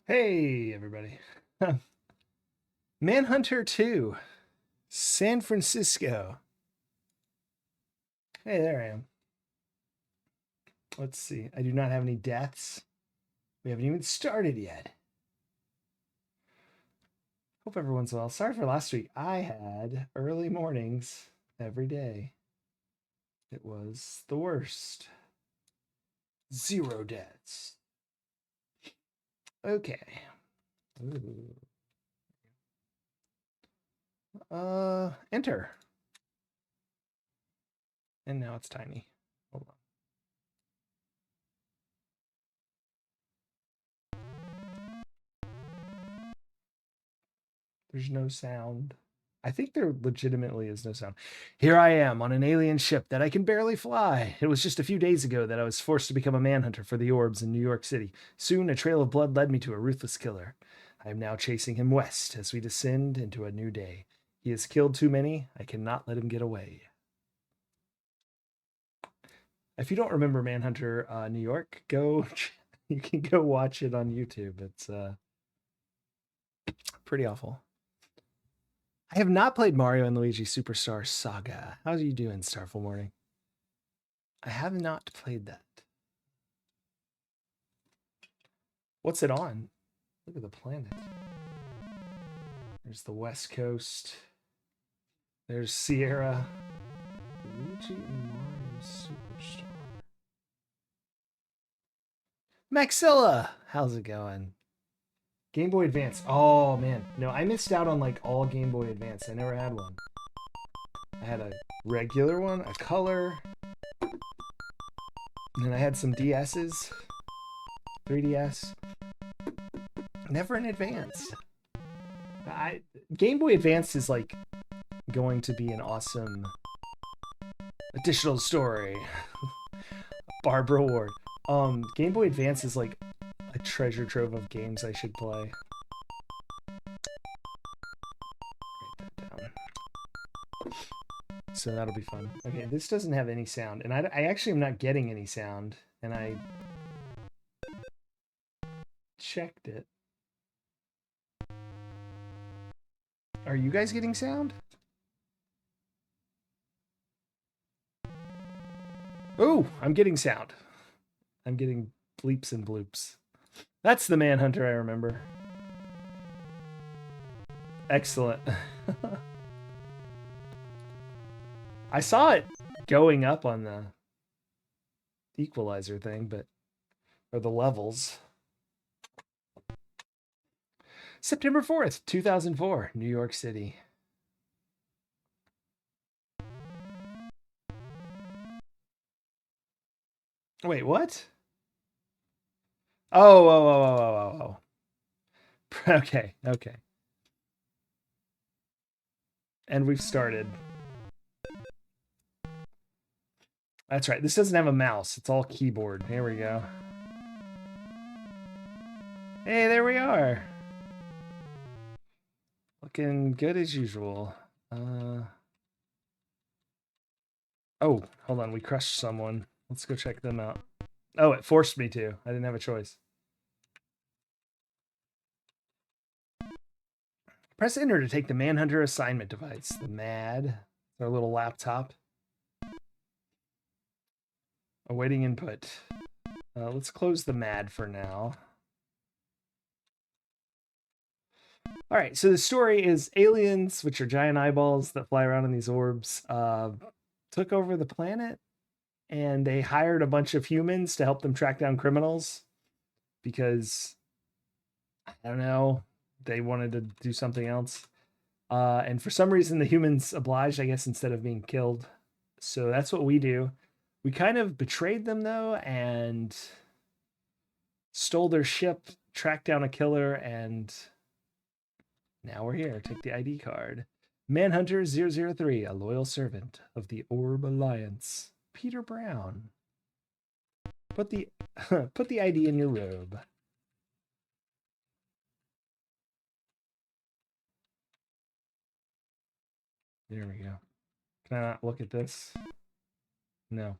Hey, everybody. Manhunter 2, San Francisco. Hey, there I am. Let's see. I do not have any deaths. We haven't even started yet. Hope everyone's well. Sorry for last week. I had early mornings every day. It was the worst. 0 deaths. Okay. Ooh. Enter. And now it's tiny. Hold on. There's no sound. I think there legitimately is no sound. Here I am on an alien ship that I can barely fly. It was just a few days ago that I was forced to become a manhunter for the orbs in New York City. Soon, a trail of blood led me to a ruthless killer. I am now chasing him west as we descend into a new day. He has killed too many. I cannot let him get away. If you don't remember Manhunter New York, go you can go watch it on YouTube. It's pretty awful. I have not played Mario and Luigi Superstar Saga. How's you doing, Starful Morning? I have not played that. What's it on? Look at the planet. There's the West Coast. There's Sierra. Luigi and Mario Superstar. Maxilla! How's it going? Game Boy Advance. Oh, man. No, I missed out on, like, all Game Boy Advance. I never had one. I had a regular one, a color, and then I had some DS's, 3DS. Never an Advance. Game Boy Advance is, like, going to be an awesome additional story. Barbara Ward. Game Boy Advance is like a treasure trove of games I should play. Write that down. So that'll be fun. Okay, this doesn't have any sound, and I actually am not getting any sound, and I checked it. Are you guys getting sound? Oh, I'm getting sound. I'm getting bleeps and bloops. That's the Manhunter I remember. Excellent. I saw it going up on the equalizer thing, or the levels. September 4th, 2004, New York City. Wait, what? Oh. Okay. And we've started. That's right. This doesn't have a mouse. It's all keyboard. Here we go. Hey, there we are. Looking good as usual. Oh, hold on. We crushed someone. Let's go check them out. Oh, it forced me to. I didn't have a choice. Press enter to take the Manhunter assignment device. The MAD. Our little laptop. Awaiting input. Let's close the MAD for now. All right, so the story is aliens, which are giant eyeballs that fly around in these orbs, took over the planet, and they hired a bunch of humans to help them track down criminals because, I don't know, they wanted to do something else. And for some reason, the humans obliged, I guess, instead of being killed. So that's what we do. We kind of betrayed them, though, and stole their ship, tracked down a killer, and now we're here. Take the ID card. Manhunter 003, a loyal servant of the Orb Alliance. Peter Brown. Put the ID in your robe. There we go. Can I not look at this? No.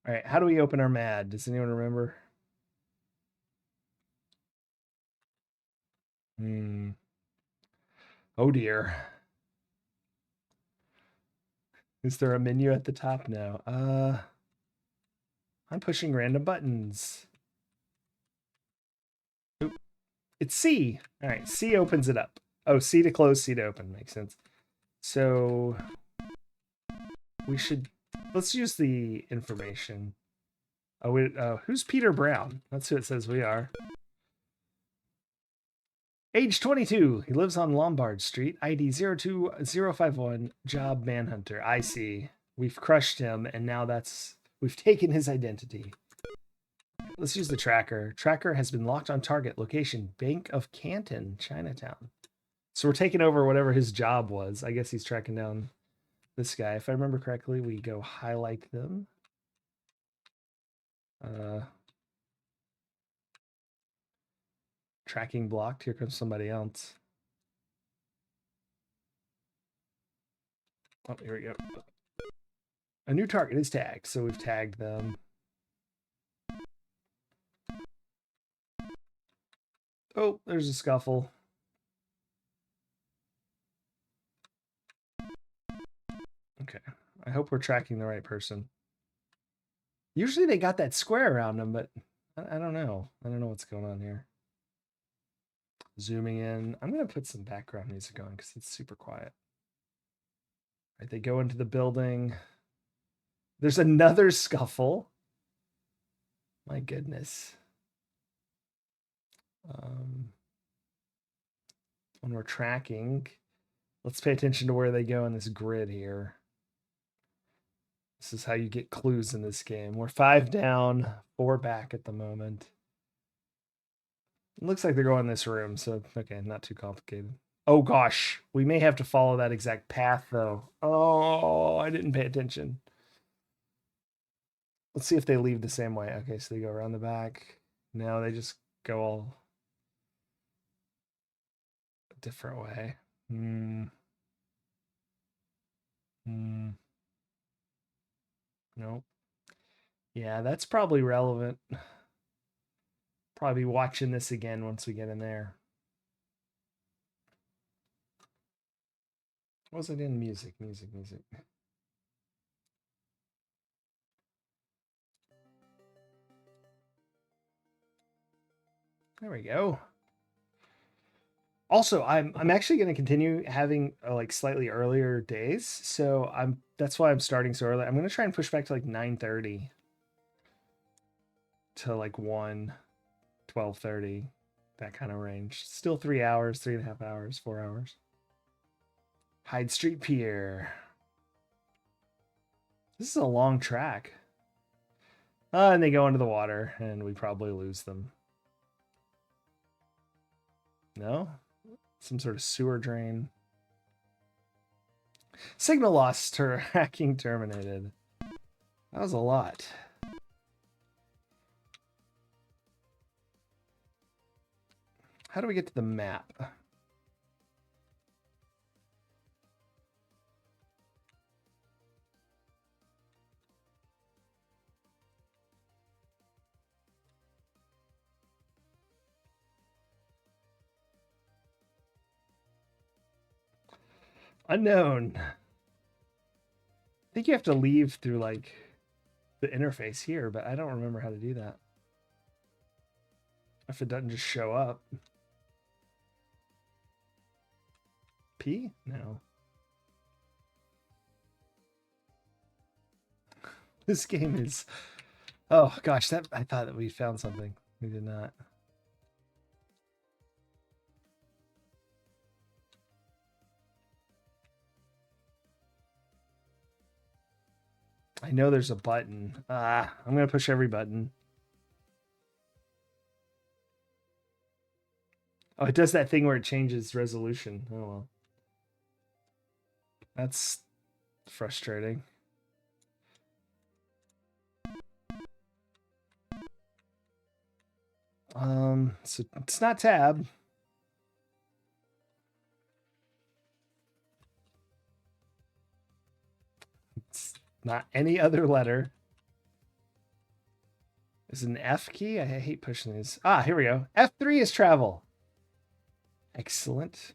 All right, how do we open our MAD? Does anyone remember? Oh dear. Is there a menu at the top? No. I'm pushing random buttons. Oop. It's C. All right, C opens it up. Oh, C to close, C to open. Makes sense. So let's use the information. Oh, who's Peter Brown? That's who it says we are. Age 22. He lives on Lombard Street. ID 02051. Job Manhunter. I see. We've crushed him, and now we've taken his identity. Let's use the tracker. Tracker has been locked on target. Location, Bank of Canton, Chinatown. So we're taking over whatever his job was. I guess he's tracking down this guy. If I remember correctly, we go highlight them. Tracking blocked. Here comes somebody else. Oh, here we go. A new target is tagged, so we've tagged them. Oh, there's a scuffle. Okay. I hope we're tracking the right person. Usually they got that square around them, but I don't know. I don't know what's going on here. Zooming in. I'm going to put some background music on because it's super quiet. Right, they go into the building. There's another scuffle. My goodness. When we're tracking, let's pay attention to where they go in this grid here. This is how you get clues in this game. We're 5 down, 4 back at the moment. It looks like they're going in this room, so okay, not too complicated. Oh gosh, we may have to follow that exact path though. Oh, I didn't pay attention. Let's see if they leave the same way. Okay, so they go around the back. No, they just go all a different way. Nope. Yeah, that's probably relevant. Probably watching this again once we get in there. What was it in? Music. There we go. Also, I'm actually going to continue having like slightly earlier days, so that's why I'm starting so early. I'm going to try and push back to like 9:30 to like 1, 12:30, that kind of range. Still 3 hours, 3.5 hours, 4 hours. Hyde Street Pier. This is a long track. And they go into the water, and we probably lose them. No? Some sort of sewer drain. Signal loss. Hacking terminated. That was a lot. How do we get to the map? Unknown. I think you have to leave through like the interface here, but I don't remember how to do that. If it doesn't just show up. P? No. This game is... Oh gosh, I thought that we found something. We did not. I know there's a button. I'm gonna push every button. Oh, it does that thing where it changes resolution. Oh well. That's frustrating. So it's not tab. It's not any other letter. Is it an F key? I hate pushing these. Here we go. F3 is travel. Excellent.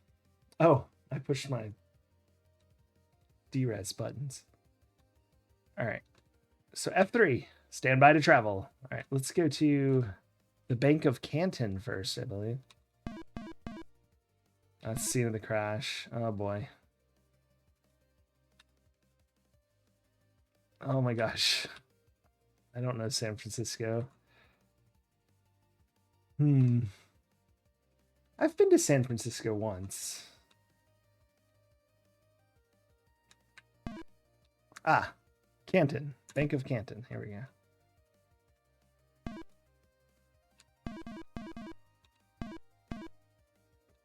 Oh, I pushed my DRes buttons. All right. So F3, stand by to travel. All right, let's go to the Bank of Canton first, I believe. That's the scene of the crash. Oh boy. Oh my gosh. I don't know San Francisco. I've been to San Francisco once. Canton. Bank of Canton. Here we go.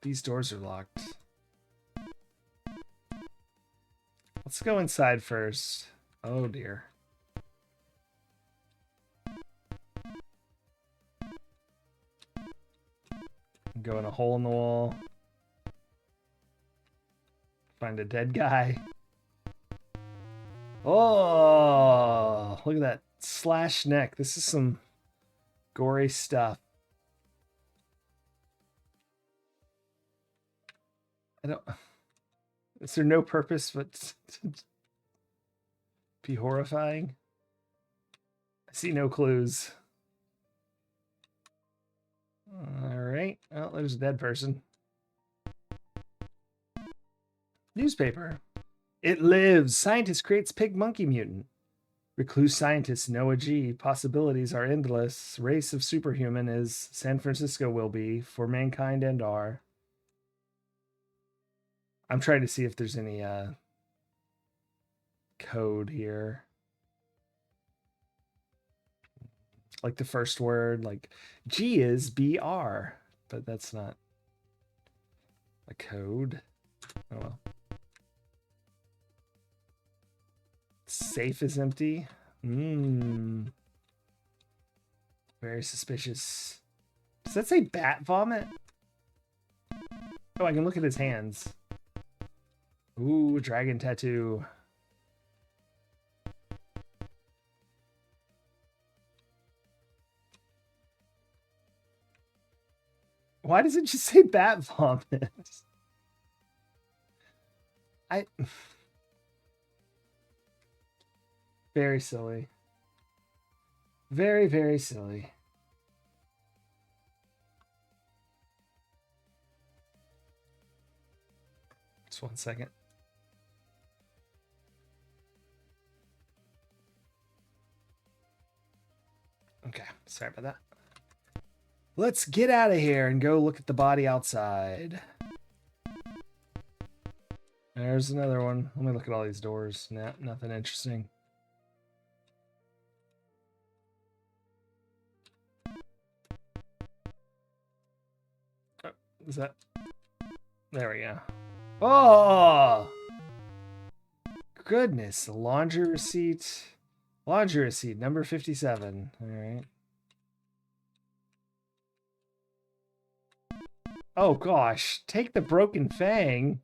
These doors are locked. Let's go inside first. Oh dear. Go in a hole in the wall. Find a dead guy. Oh, look at that slash neck. This is some gory stuff. Is there no purpose but to be horrifying? I see no clues. All right. Oh, there's a dead person. Newspaper. It lives. Scientist creates pig monkey mutant. Recluse scientists Noah G. Possibilities are endless. Race of superhuman is San Francisco will be for mankind and are. I'm trying to see if there's any code here. Like the first word, like G is BR, but that's not a code. Oh well. Safe is empty. Very suspicious. Does that say bat vomit? Oh, I can look at his hands. Ooh, dragon tattoo. Why does it just say bat vomit? Very silly. Very, very silly. Just 1 second. Okay, sorry about that. Let's get out of here and go look at the body outside. There's another one. Let me look at all these doors. Nah, nothing interesting. Oh, is that? There we go. Oh! Goodness, laundry receipt. Laundry receipt, number 57. All right. Oh gosh, take the broken fang.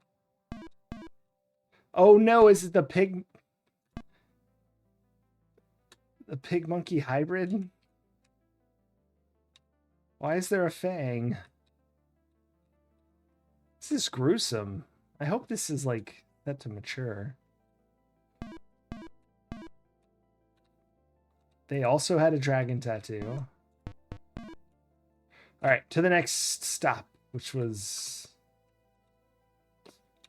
Oh no, is it the pig? The pig monkey hybrid? Why is there a fang? This is gruesome. I hope this is like set to mature. They also had a dragon tattoo. All right, to the next stop, which was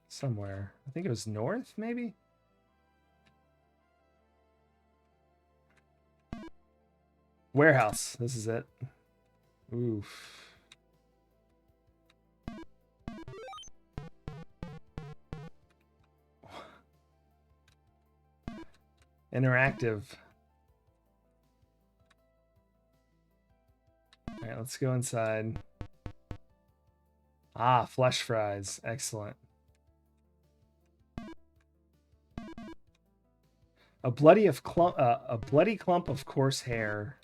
somewhere. I think it was north, maybe? Warehouse. This is it. Oof. Interactive. All right, let's go inside. Ah, flesh fries. Excellent. A bloody clump of coarse hair.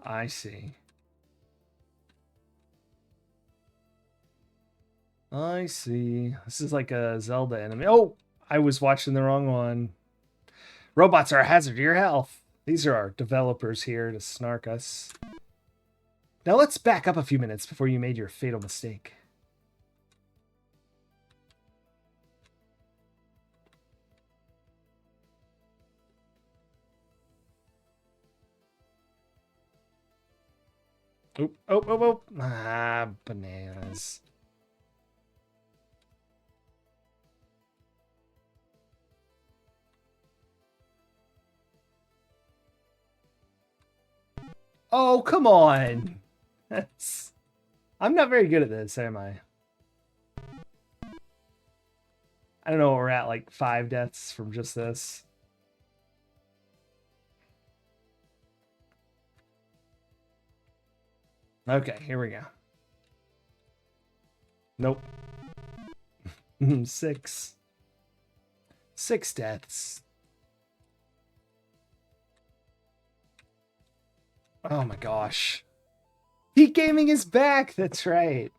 I see. I see. This is like a Zelda enemy. Oh, I was watching the wrong one. Robots are a hazard to your health. These are our developers here to snark us. Now let's back up a few minutes before you made your fatal mistake. Oop, oh, oh, oh. Ah, bananas. Oh, come on. I'm not very good at this, am I? I don't know, we're at like 5 deaths from just this. Okay, here we go. Nope. 6. 6 deaths. Oh my gosh. Peak Gaming is back. That's right.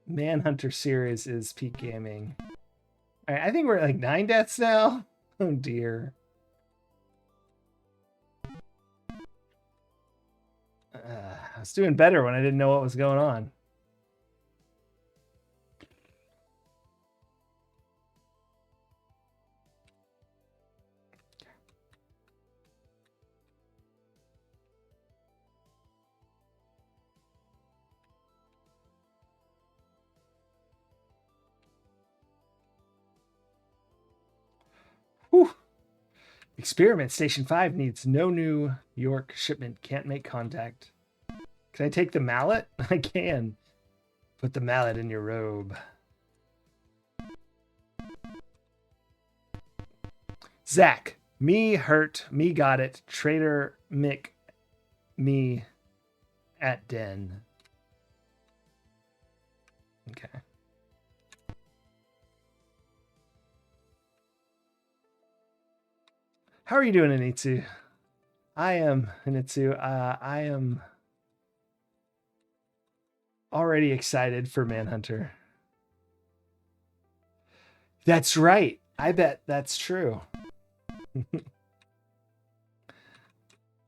Manhunter series is Peak Gaming. All right, I think we're at like 9 deaths now. Oh dear. I was doing better when I didn't know what was going on. Whew. Experiment Station 5 needs no New York shipment. Can't make contact. Can I take the mallet? I can. Put the mallet in your robe. Zach. Me hurt. Me got it. Traitor Mick. Me at den. Okay. How are you doing, Anitsu? I am, Anitsu. I am already excited for Manhunter. That's right. I bet that's true.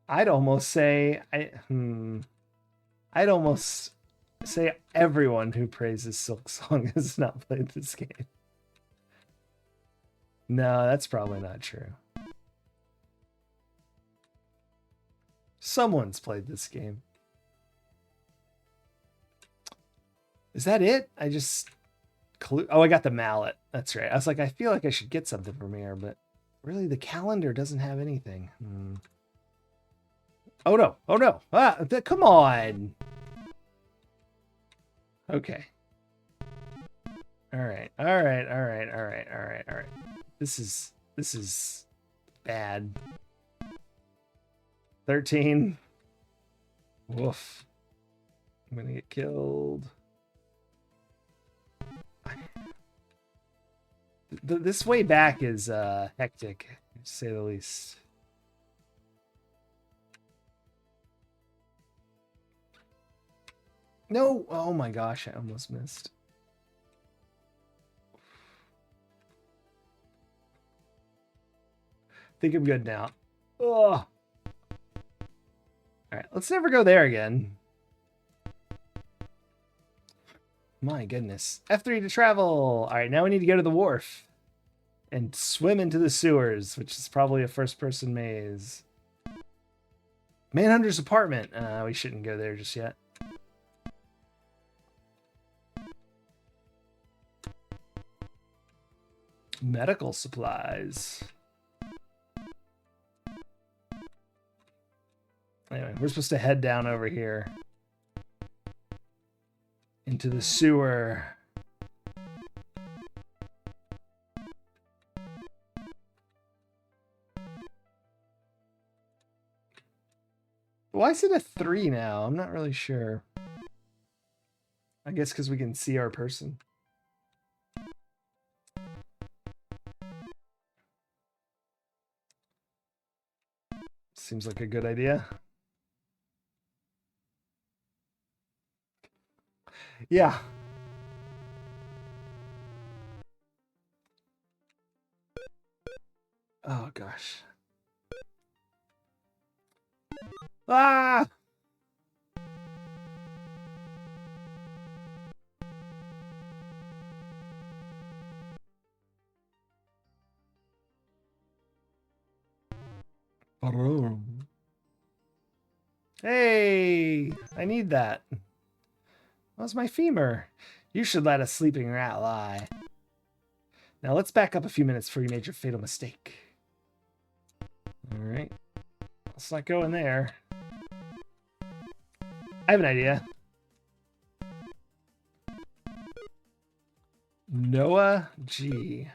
I'd almost say I'd almost say everyone who praises Silk Song has not played this game. No, that's probably not true. Someone's played this game. Is that it? I just... Oh, I got the mallet. That's right. I was like, I feel like I should get something from here, but really the calendar doesn't have anything. Oh, no. Oh, no. Ah, come on. Okay. All right. All right. All right. All right. All right. All right. This is bad. 13. Woof. I'm gonna get killed. This way back is hectic, to say the least. No! Oh my gosh, I almost missed. I think I'm good now. Ugh. Alright, let's never go there again. My goodness. F3 to travel! Alright, now we need to go to the wharf. And swim into the sewers, which is probably a first-person maze. Manhunter's apartment. We shouldn't go there just yet. Medical supplies. Anyway, we're supposed to head down over here. Into the sewer. Why is it a 3 now? I'm not really sure. I guess because we can see our person. Seems like a good idea. Yeah. Oh, gosh. Ah! Hey! I need that. How's my femur? You should let a sleeping rat lie. Now let's back up a few minutes before you made your fatal mistake. Alright. Let's not go in there. I have an idea. Noah G.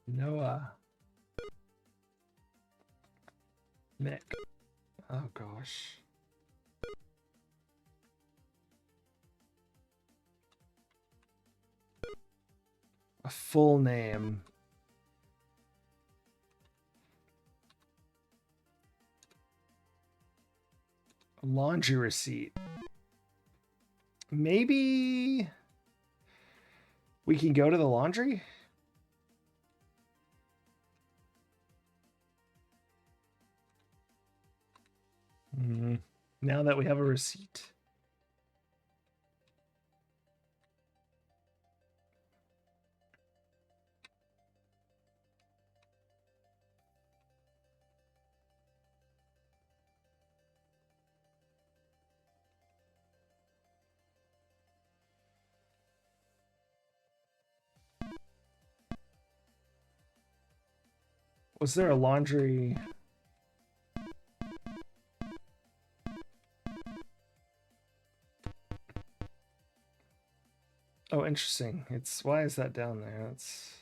Noah. Mick. Oh gosh. A full name. A laundry receipt. Maybe we can go to the laundry? Now that we have a receipt. Was there a laundry? Oh, interesting. Why is that down there? That's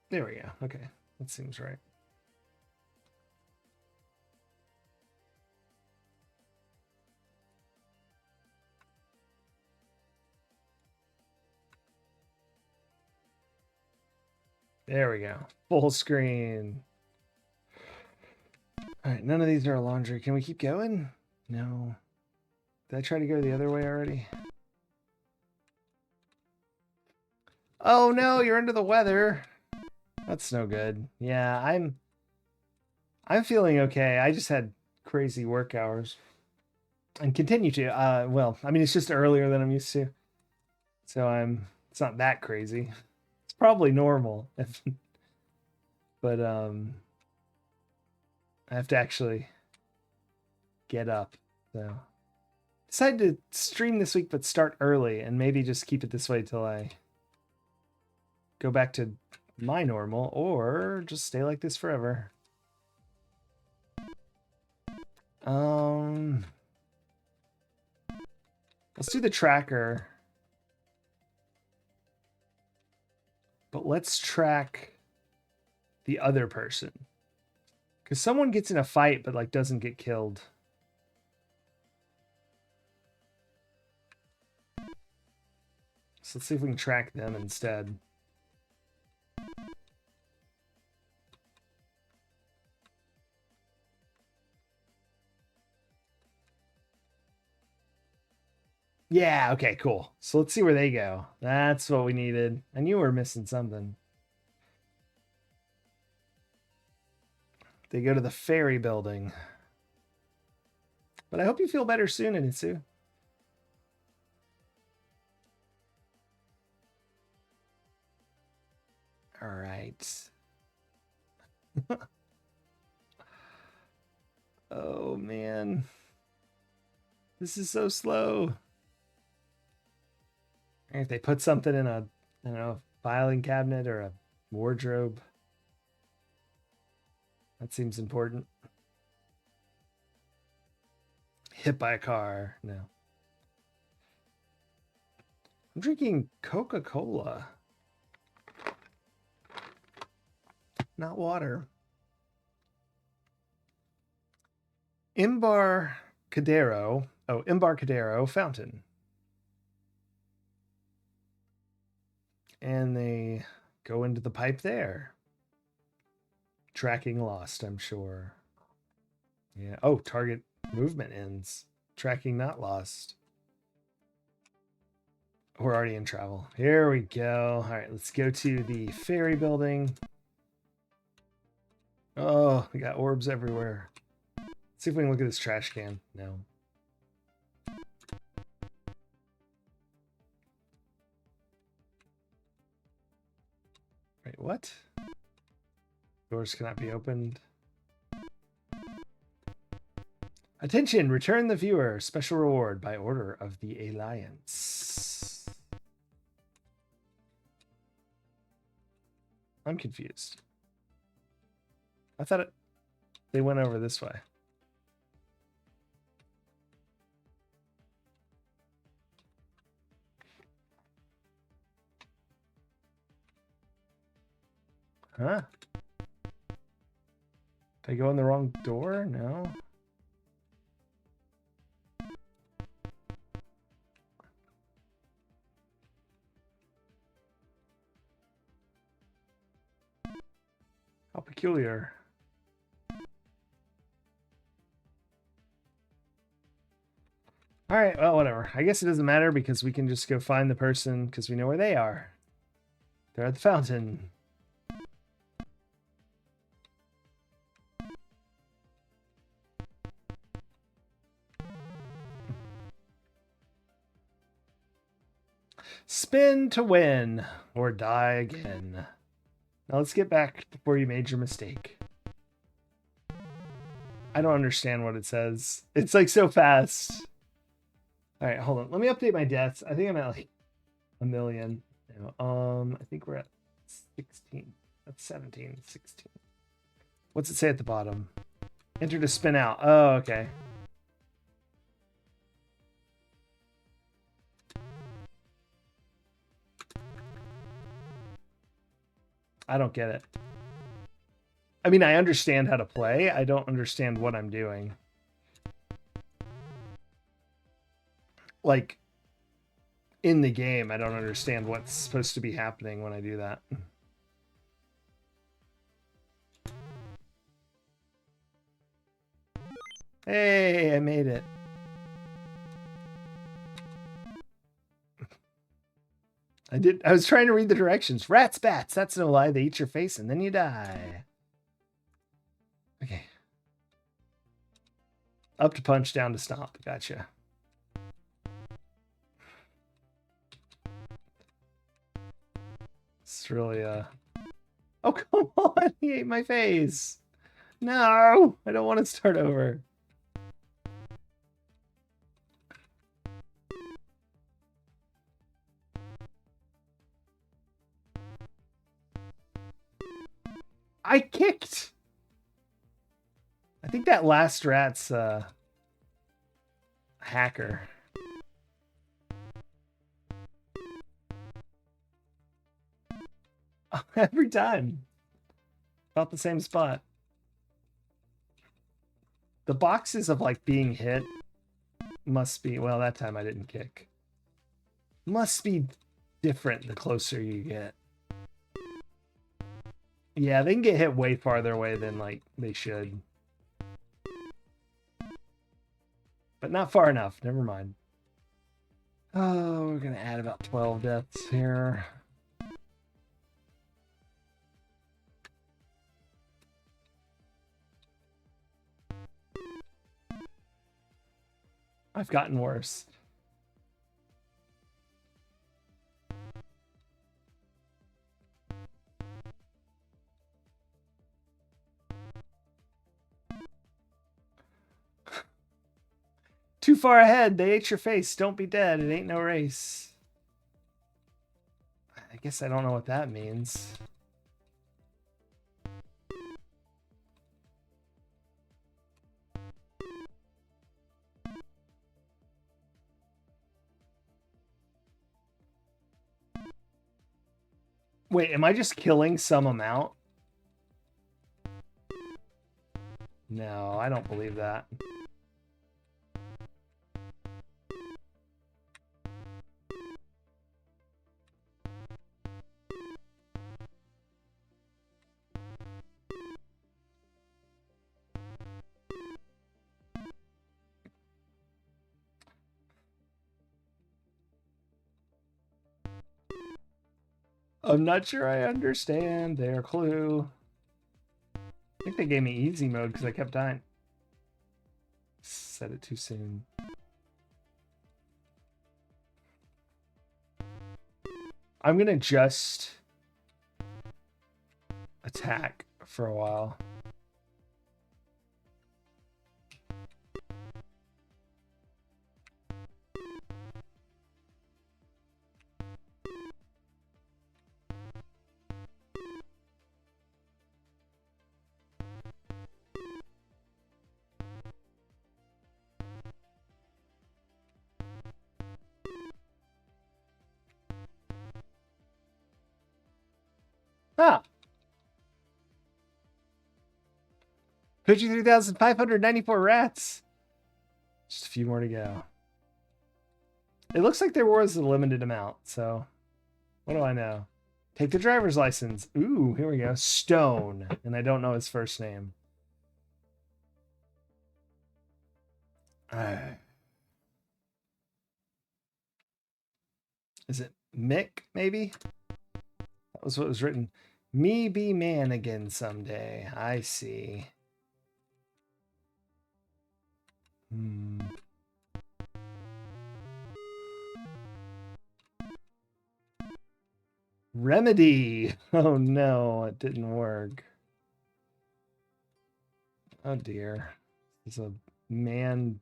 there we go. Okay, that seems right. There we go. Full screen. All right, none of these are laundry. Can we keep going? No. Did I try to go the other way already? Oh no, you're under the weather. That's no good. Yeah, I'm feeling okay. I just had crazy work hours and continue to. Well, I mean, it's just earlier than I'm used to, so it's not that crazy. It's probably normal, but I have to actually get up. So decided to stream this week, but start early and maybe just keep it this way till I go back to my normal, or just stay like this forever. Let's do the tracker. But let's track the other person. Because someone gets in a fight but like doesn't get killed. So let's see if we can track them instead. Yeah, okay, cool. So let's see where they go. That's what we needed. I knew we were missing something. They go to the ferry building. But I hope you feel better soon, Anitsu. All right. Oh, man. This is so slow. If they put something in a, I don't know, filing cabinet or a wardrobe. That seems important. Hit by a car. No. I'm drinking Coca-Cola. Not water. Embarcadero fountain. And they go into the pipe there. Tracking lost, I'm sure. Yeah. Oh, target movement ends. Tracking not lost. We're already in travel. Here we go. All right, let's go to the ferry building. Oh, we got orbs everywhere. Let's see if we can look at this trash can. No. Wait, what? Doors cannot be opened. Attention, return the viewer. Special reward by order of the Alliance. I'm confused. I thought they went over this way. Huh? Did I go in the wrong door? No. How peculiar. All right, well, whatever. I guess it doesn't matter because we can just go find the person because we know where they are. They're at the fountain. Spin to win or die again. Now let's get back before you made your mistake. I don't understand what it says. It's like so fast. All right, hold on. Let me update my deaths. I think I'm at like a million. I think we're at 16. That's 17, 16. What's it say at the bottom? Enter to spin out. Oh, okay. I don't get it. I mean, I understand how to play. I don't understand what I'm doing. Like, in the game, I don't understand what's supposed to be happening when I do that. Hey, I made it. I was trying to read the directions. Rats, bats, that's no lie. They eat your face and then you die. Okay. Up to punch, down to stomp. Gotcha. It's really, Oh, come on. He ate my face. No, I don't want to start over. I kicked. I think that last rat's hacker. Every time. About the same spot. The boxes of like being hit must be, well, that time I didn't kick. Must be different the closer you get. Yeah, they can get hit way farther away than like they should. But not far enough. Never mind. Oh, we're going to add about 12 deaths here. I've gotten worse. Too far ahead. They ate your face. Don't be dead. It ain't no race. I guess I don't know what that means. Wait, am I just killing some amount? No, I don't believe that. I'm not sure I understand their clue. I think they gave me easy mode because I kept dying. Said it too soon. I'm gonna just attack for a while. Ah! 53,594 rats. Just a few more to go. It looks like there was a limited amount, so what do I know? Take the driver's license. Ooh, here we go. Stone. And I don't know his first name. Is it Mick, maybe? That was what was written. Me be man again someday. I see. Remedy. Oh no, it didn't work. Oh dear. It's a man.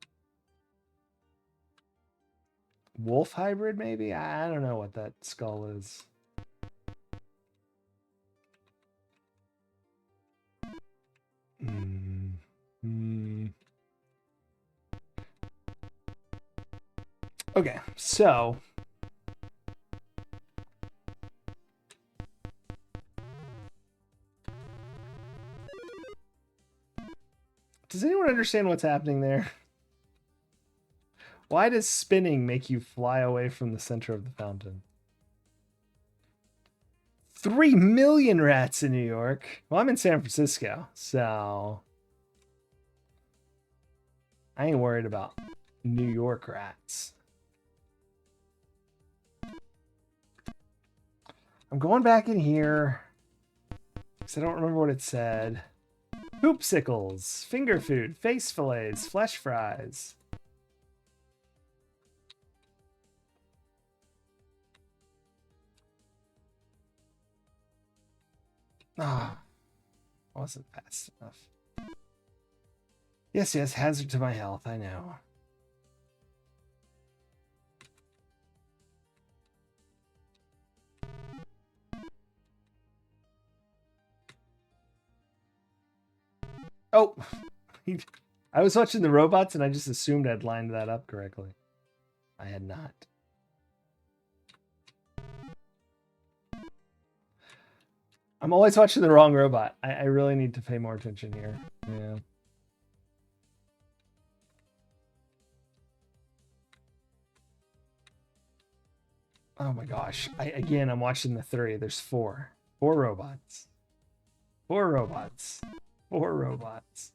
wolf hybrid, maybe? I don't know what that skull is. Okay, so does anyone understand what's happening there? Why does spinning make you fly away from the center of the fountain? 3 million rats in New York. Well, I'm in San Francisco, so I ain't worried about New York rats. I'm going back in here because I don't remember what it said. Hoopsicles, finger food, face fillets, flesh fries. Ah, wasn't fast enough. Yes, yes, hazard to my health, I know. Oh, I was watching the robots and I just assumed I'd lined that up correctly. I had not. I'm always watching the wrong robot. I really need to pay more attention here. Yeah. Oh my gosh. Again, I'm watching the 3. There's 4. 4 robots. 4 robots. 4 robots.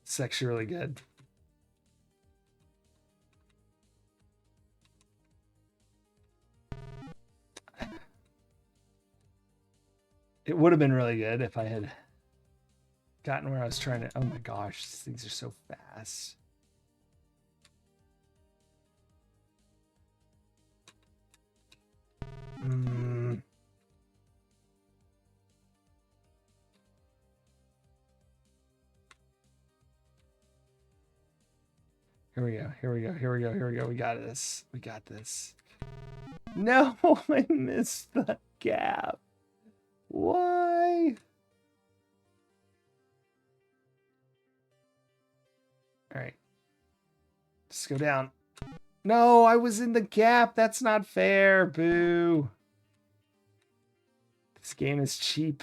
It's actually really good. It would have been really good if I had gotten where I was trying to. Oh my gosh, these are so fast. Here we go. Here we go. Here we go. Here we go. We got this. We got this. No, I missed the gap. Why? All right. Just go down. No, I was in the gap. That's not fair. Boo. This game is cheap.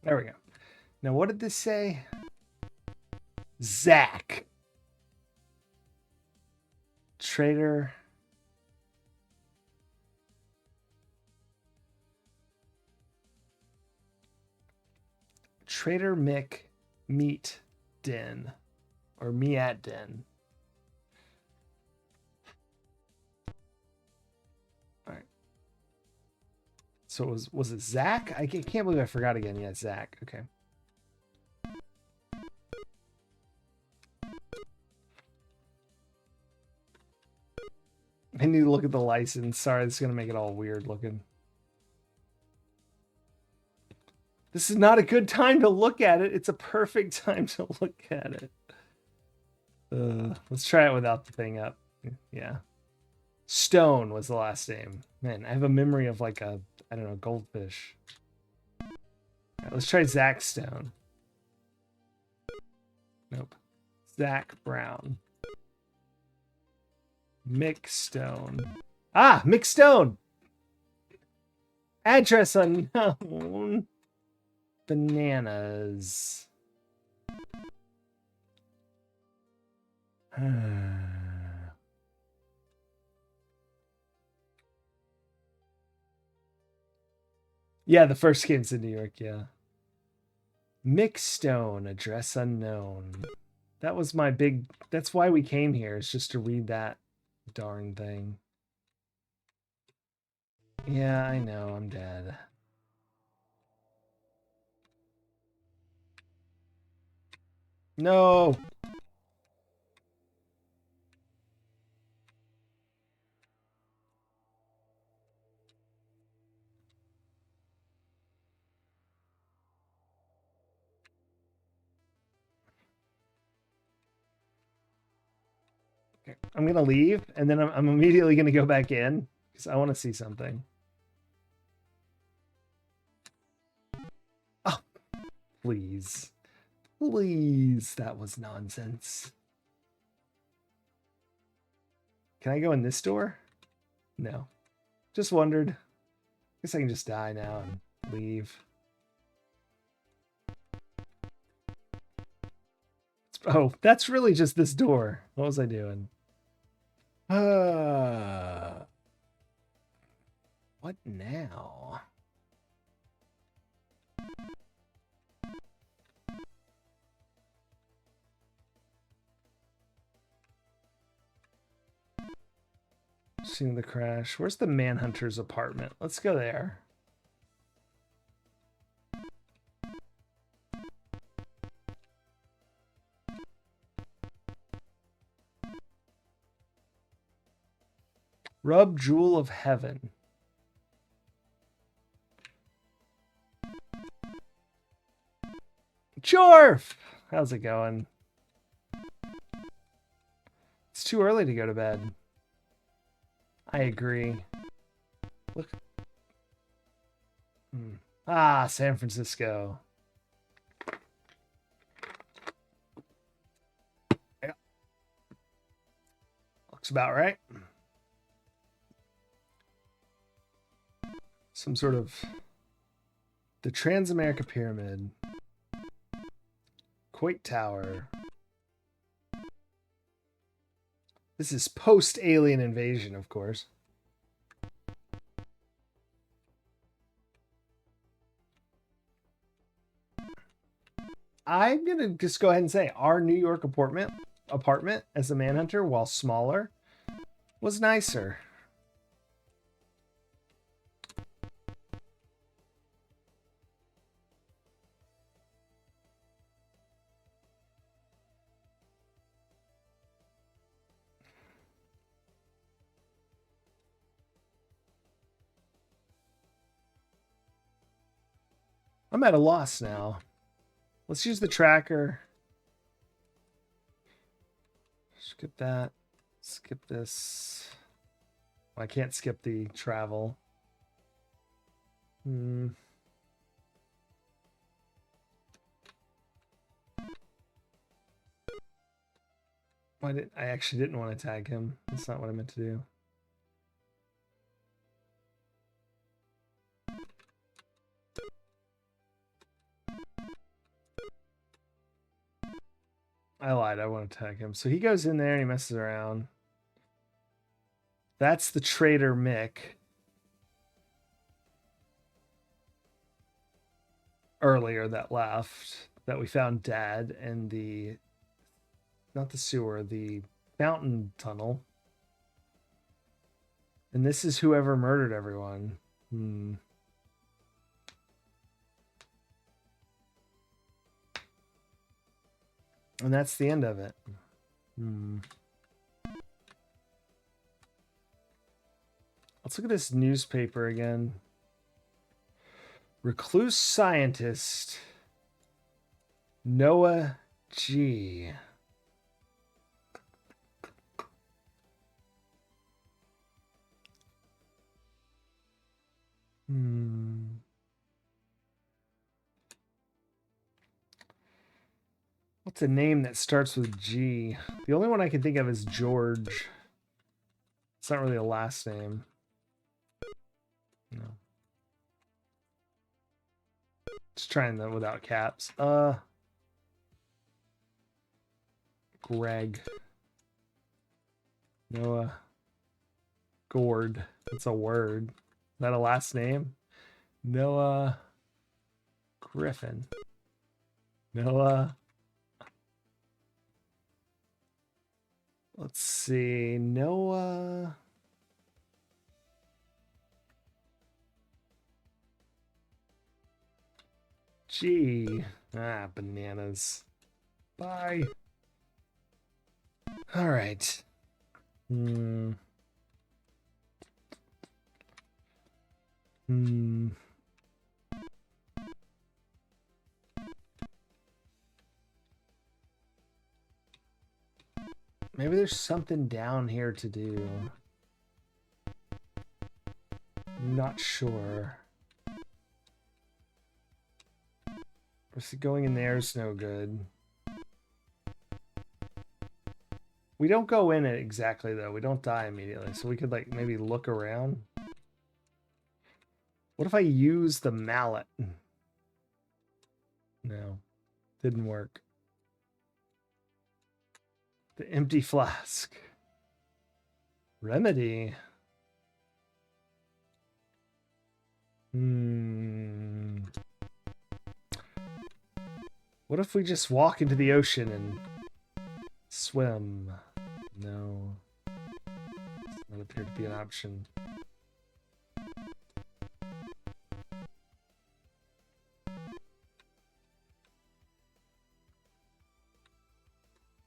There we go. Now, what did this say? Zach. Trader. Trader Mick Meat Den. Or Meat Den. All right. So was it Zach? I can't believe I forgot again. Yeah, Zach. Okay. I need to look at the license. Sorry, this is going to make it all weird looking. This is not a good time to look at it. It's a perfect time to look at it. Let's try it without the thing up. Yeah. Stone was the last name. Man, I have a memory of like a, I don't know, goldfish. Right, let's try Zach Stone. Nope. Zach Brown. Mick Stone. Ah, Mick Stone. Address unknown. Bananas. Yeah, the first game's in New York, yeah. Mick Stone, address unknown. That was my big, that's why we came here, is just to read that darn thing. Yeah, I know, I'm dead. No. I'm gonna leave, and then I'm immediately gonna go back in because I want to see something. Oh, please, please, that was nonsense. Can I go in this door? No. Just wondered. Guess I can just die now and leave. Oh, that's really just this door. What was I doing? What now? Seeing the crash. Where's the Manhunter's apartment? Let's go there. Rub Jewel of Heaven. Jorf! How's it going? It's too early to go to bed. I agree. Look. Ah, San Francisco. Yeah. Looks about right. Some sort of... The Transamerica Pyramid. Coit Tower. This is post-alien invasion, of course. I'm gonna just go ahead and say our New York apartment as a Manhunter, while smaller, was nicer. I'm at a loss now. Let's use the tracker. Skip that. Skip this. I can't skip the travel. I actually didn't want to tag him. That's not what I meant to do. I lied. I want to tag him. So he goes in there and he messes around. That's the traitor Mick. Earlier that left. That we found dead in the... Not the sewer. The mountain tunnel. And this is whoever murdered everyone. And that's the end of it. Let's look at this newspaper again. Recluse scientist Noah G. What's a name that starts with G? The only one I can think of is George. It's not really a last name. No. Just trying that without caps. Greg. Noah. Gord. That's a word. Is that a last name? Noah Griffin. Noah. Let's see. Noah. Gee. Ah, bananas. Bye. All right. Hmm. Hmm. Maybe there's something down here to do. Not sure. Going in there is no good. We don't go in it exactly, though. We don't die immediately. So we could, like, maybe look around. What if I use the mallet? No. Didn't work. The empty flask. Remedy. What if we just walk into the ocean and swim? No. Does not appear to be an option.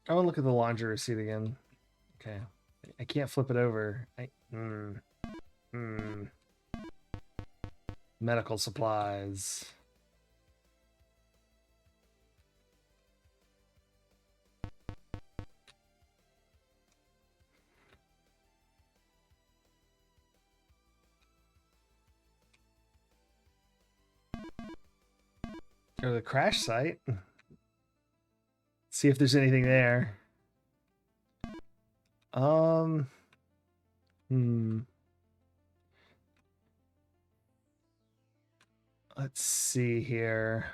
I want to look at the laundry receipt again. Okay. I can't flip it over. Medical supplies. Go to the crash site. See if there's anything there. Let's see here.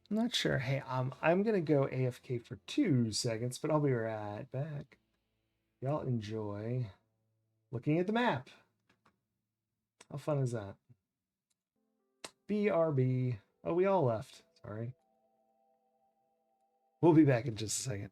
I'm not sure. Hey, I'm gonna go AFK for 2 seconds, but I'll be right back. Y'all enjoy looking at the map. How fun is that? BRB. Oh, we all left. Sorry. We'll be back in just a second.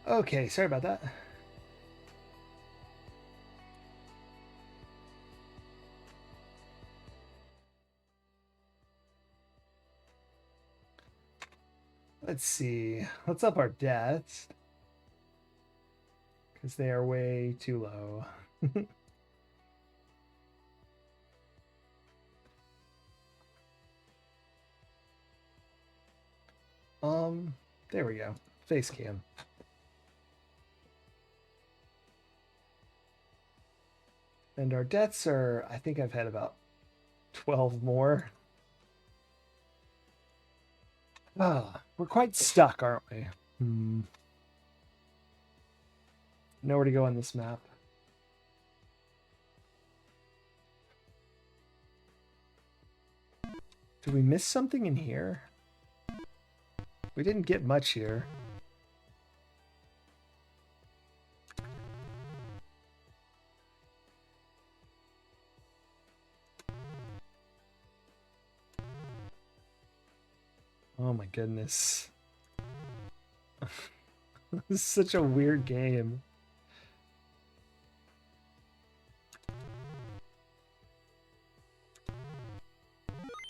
Okay, sorry about that. Let's see. Let's up our debts because they are way too low. There we go. Face cam. And our debts are, I think I've had about 12 more. Ah, we're quite stuck, aren't we? Nowhere to go on this map. Did we miss something in here? We didn't get much here. Oh my goodness. This is such a weird game.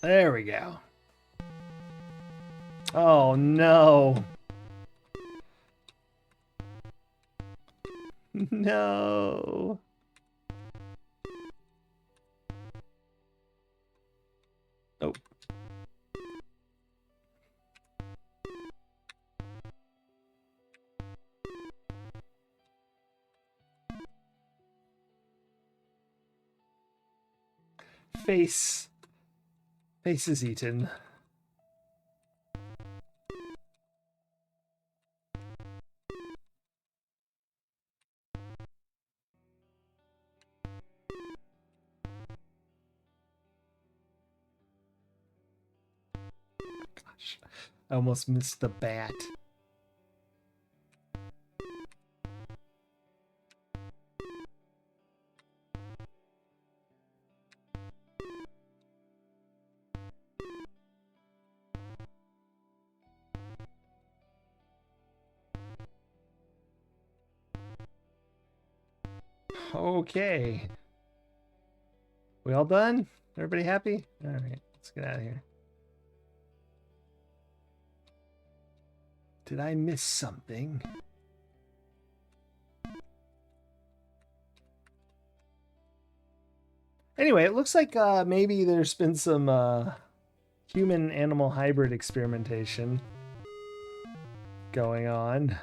There we go. Oh no. No. Oh. Face. Face is eaten. Gosh. I almost missed the bat. Okay. We all done? Everybody happy? All right, let's get out of here. Did I miss something? Anyway, it looks like maybe there's been some human-animal hybrid experimentation going on.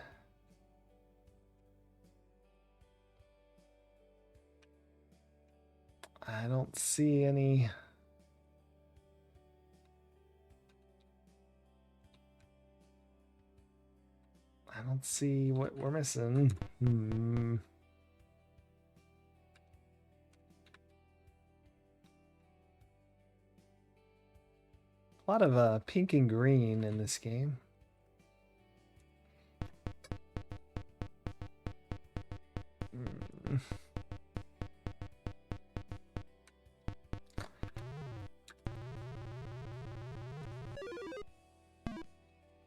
I don't see any. I don't see what we're missing. A lot of pink and green in this game.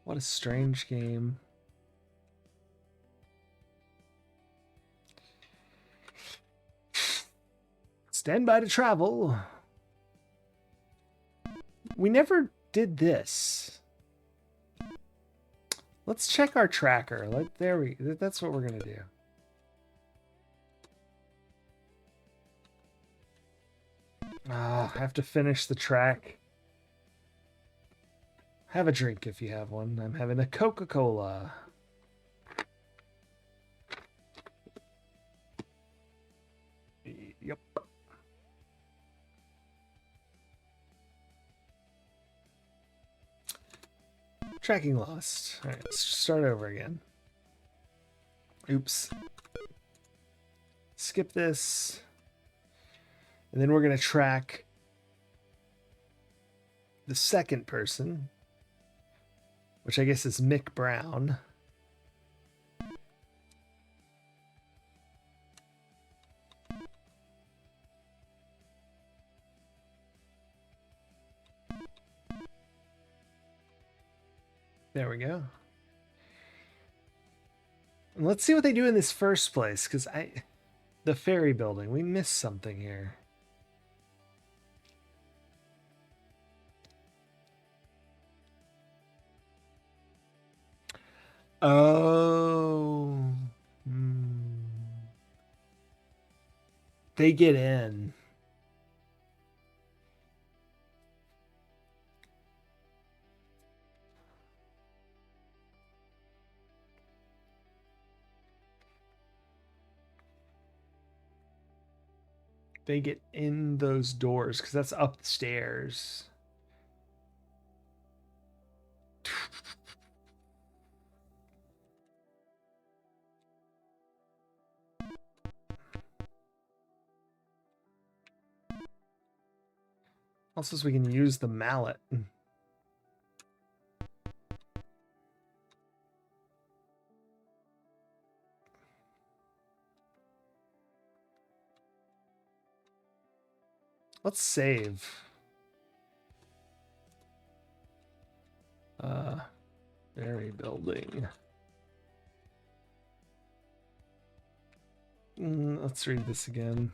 What a strange game. Stand by to travel. We never did this. Let's check our tracker. That's what we're gonna do. I have to finish the track. Have a drink if you have one. I'm having a Coca-Cola. Yep. Tracking lost. All right, let's start over again. Oops. Skip this. And then we're going to track the second person, which I guess is Mick Brown. There we go. Let's see what they do in this first place, because the ferry building, we missed something here. Oh. They get in. They get in those doors because that's upstairs. Also, so we can use the mallet. Let's save. Ferry building. Let's read this again.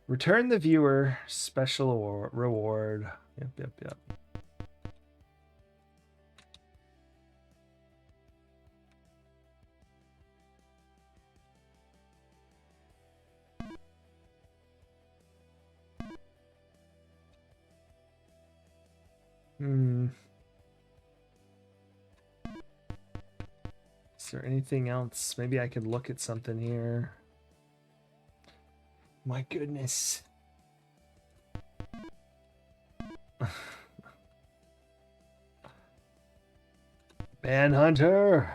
Return the viewer special reward. Yep. Is there anything else? Maybe I could look at something here. My goodness. Manhunter.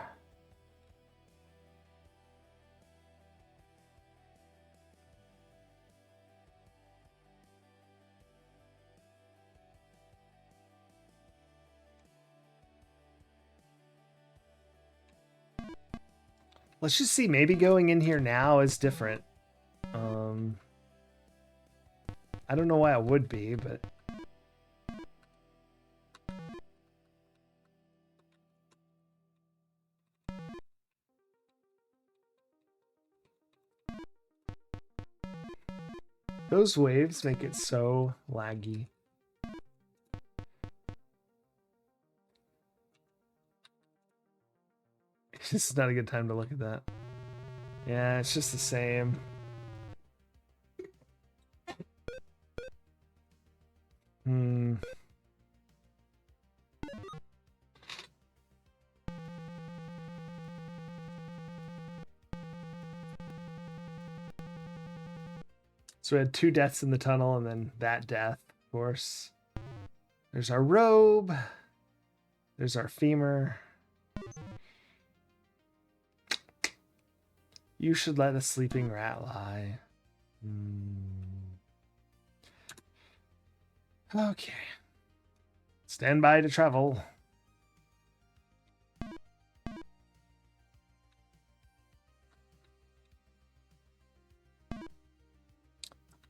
Let's just see. Maybe going in here now is different. I don't know why it would be, but those waves make it so laggy. This is not a good time to look at that. Yeah, it's just the same. So we had 2 deaths in the tunnel and then that death, of course. There's our robe. There's our femur. You should let a sleeping rat lie. Okay. Stand by to travel.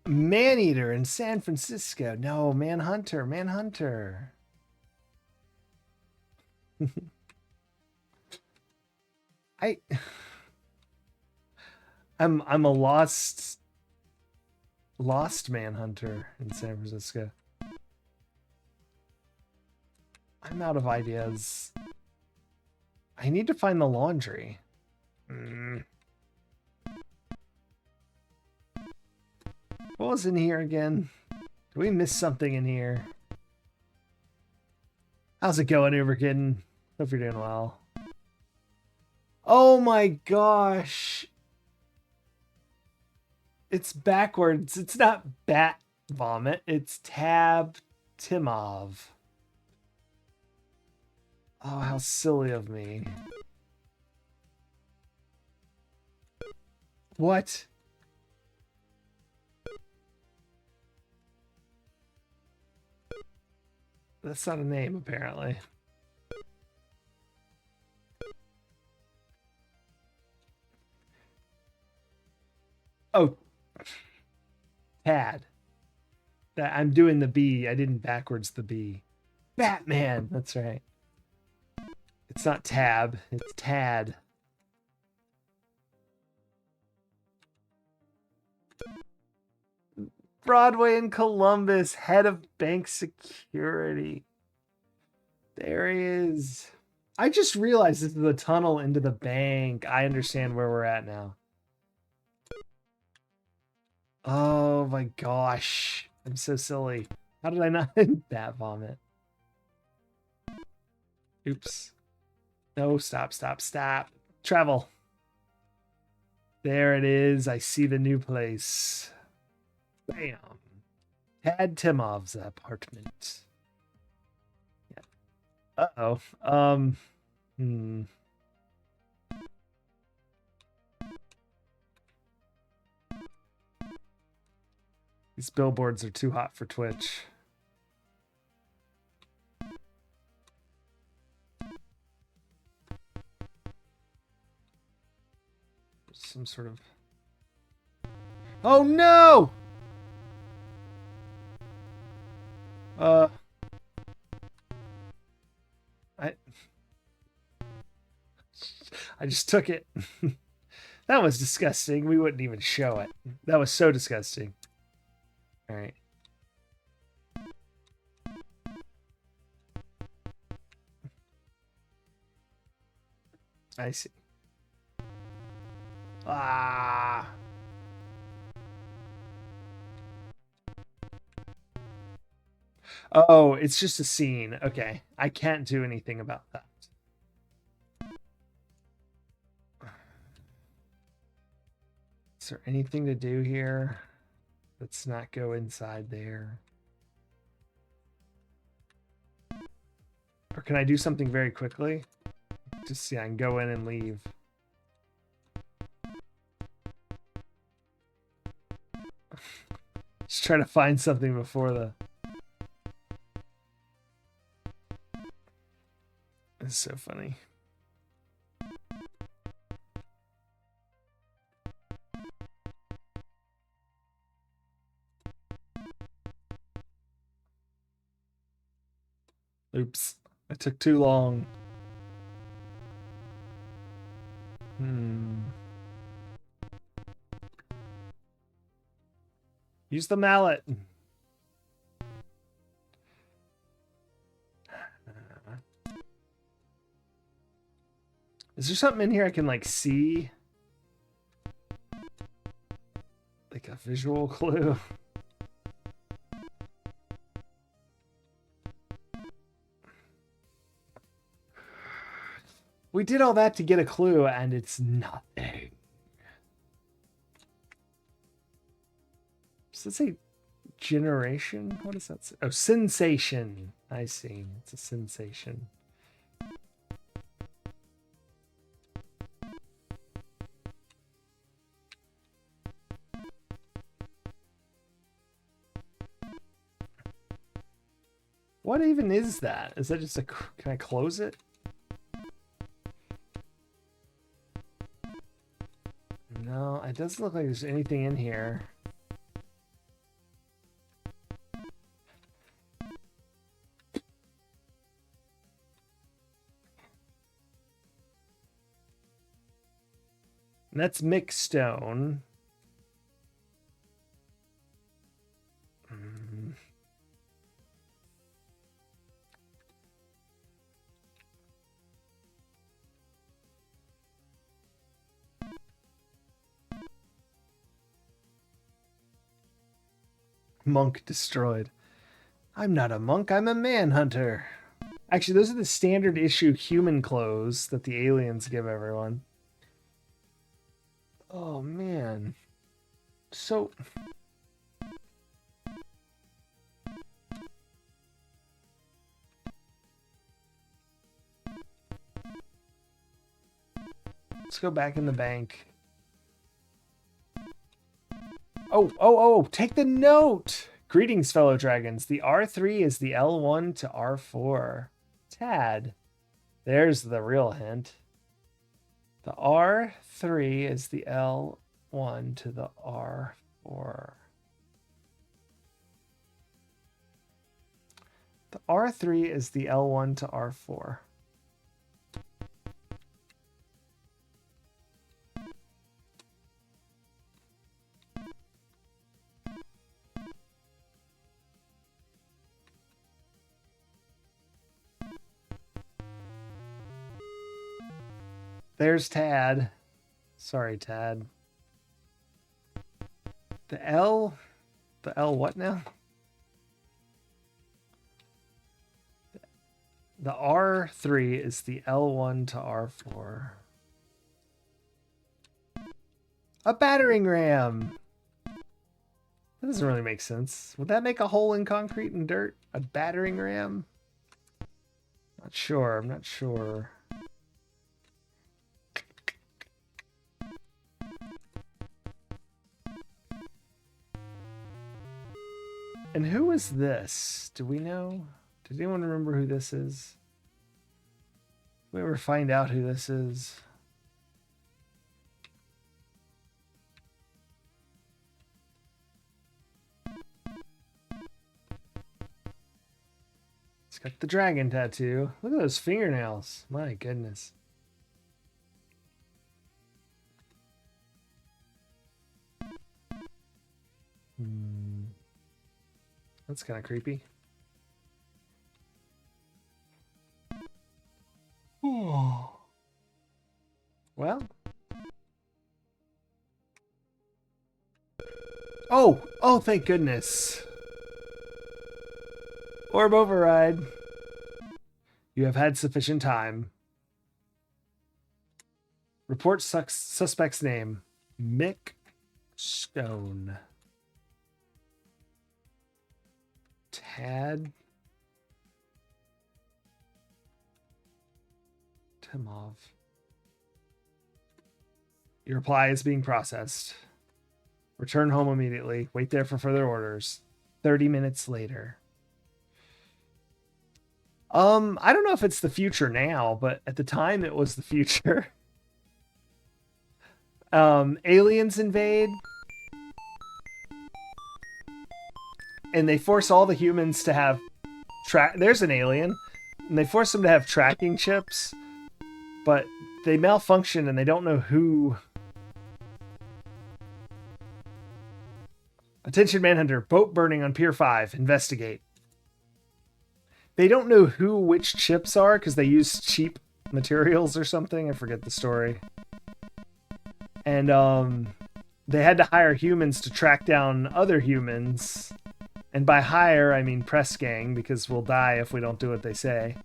Maneater in San Francisco. No, Manhunter. I'm a lost Manhunter in San Francisco. I'm out of ideas. I need to find the laundry. What was in here again? Did we miss something in here? How's it going, Uberkid? Hope you're doing well. Oh my gosh. It's backwards. It's not bat vomit. It's Tab Timov. Oh, how silly of me. What? That's not a name, apparently. Oh. Tad. That I'm doing the B. I didn't backwards the B. Batman. That's right. It's not Tab. It's Tad. Broadway in Columbus, head of bank security. There he is. I just realized this is the tunnel into the bank. I understand where we're at now. Oh my gosh. I'm so silly. How did I not bat vomit? Oops. No, stop. Travel. There it is. I see the new place. Bam. Tad Timov's apartment. Yeah. Uh-oh. These billboards are too hot for Twitch. Some sort of... Oh no! I just took it. That was disgusting. We wouldn't even show it. That was so disgusting. All right. I see. Ah. Oh, it's just a scene. Okay. I can't do anything about that. Is there anything to do here? Let's not go inside there. Or can I do something very quickly? Just see, I can go in and leave. Just try to find something before the... It's so funny. Oops. It took too long. Use the mallet. Is there something in here I can, like, see? Like a visual clue? We did all that to get a clue, and it's nothing. Does it say generation? What does that say? Oh, sensation. I see. It's a sensation. What even is that? Is that just a... Can I close it? No, it doesn't look like there's anything in here. And that's mixed stone. Monk destroyed. I'm not a monk, I'm a manhunter. Actually, those are the standard issue human clothes that the aliens give everyone. Oh, man. So... Let's go back in the bank. Oh, take the note! Greetings, fellow dragons. The R3 is the L1 to R4. Tad. There's the real hint. The R3 is the L1 to the R4. The R3 is the L1 to R4. There's Tad. Sorry, Tad. The L what now? The R3 is the L1 to R4. A battering ram. That doesn't really make sense. Would that make a hole in concrete and dirt? A battering ram? Not sure. I'm not sure. And who is this? Do we know? Does anyone remember who this is? Did we ever find out who this is? It's got the dragon tattoo. Look at those fingernails. My goodness. That's kind of creepy. Oh. Well. Oh, thank goodness. Orb override. You have had sufficient time. Report suspect's name. Mick Stone. Tad. Timov. Your reply is being processed. Return home immediately. Wait there for further orders. 30 minutes later. I don't know if it's the future now, but at the time it was the future. Aliens invade. And they force all the humans to have there's an alien. And they force them to have tracking chips. But they malfunction and they don't know who. Attention Manhunter. Boat burning on Pier 5. Investigate. They don't know which chips are because they use cheap materials or something. I forget the story. And they had to hire humans to track down other humans. And by hire, I mean press gang, because we'll die if we don't do what they say.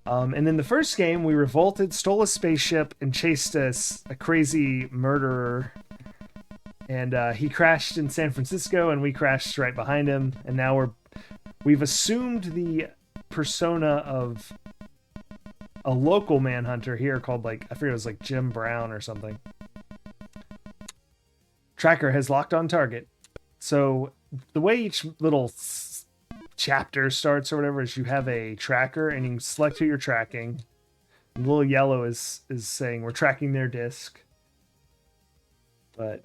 And in the first game, we revolted, stole a spaceship, and chased a crazy murderer. And he crashed in San Francisco, and we crashed right behind him. And now we've assumed the persona of a local manhunter here called, like, I forget, it was like Jim Brown or something. Tracker has locked on target. So the way each little chapter starts or whatever is you have a tracker and you can select who you're tracking. And the little yellow is saying we're tracking their disc. But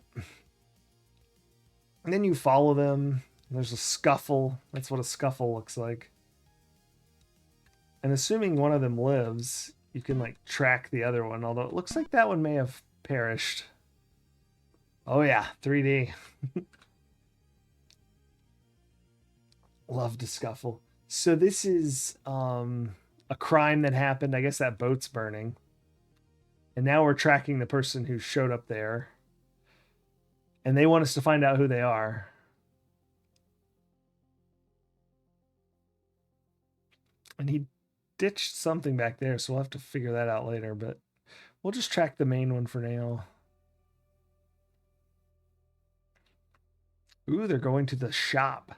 and then you follow them. There's a scuffle. That's what a scuffle looks like. And assuming one of them lives, you can like track the other one, although it looks like that one may have perished. Oh yeah, 3D. Love to scuffle. So this is a crime that happened. I guess that boat's burning. And now we're tracking the person who showed up there. And they want us to find out who they are. And he ditched something back there, so we'll have to figure that out later. But we'll just track the main one for now. Ooh, they're going to the shop.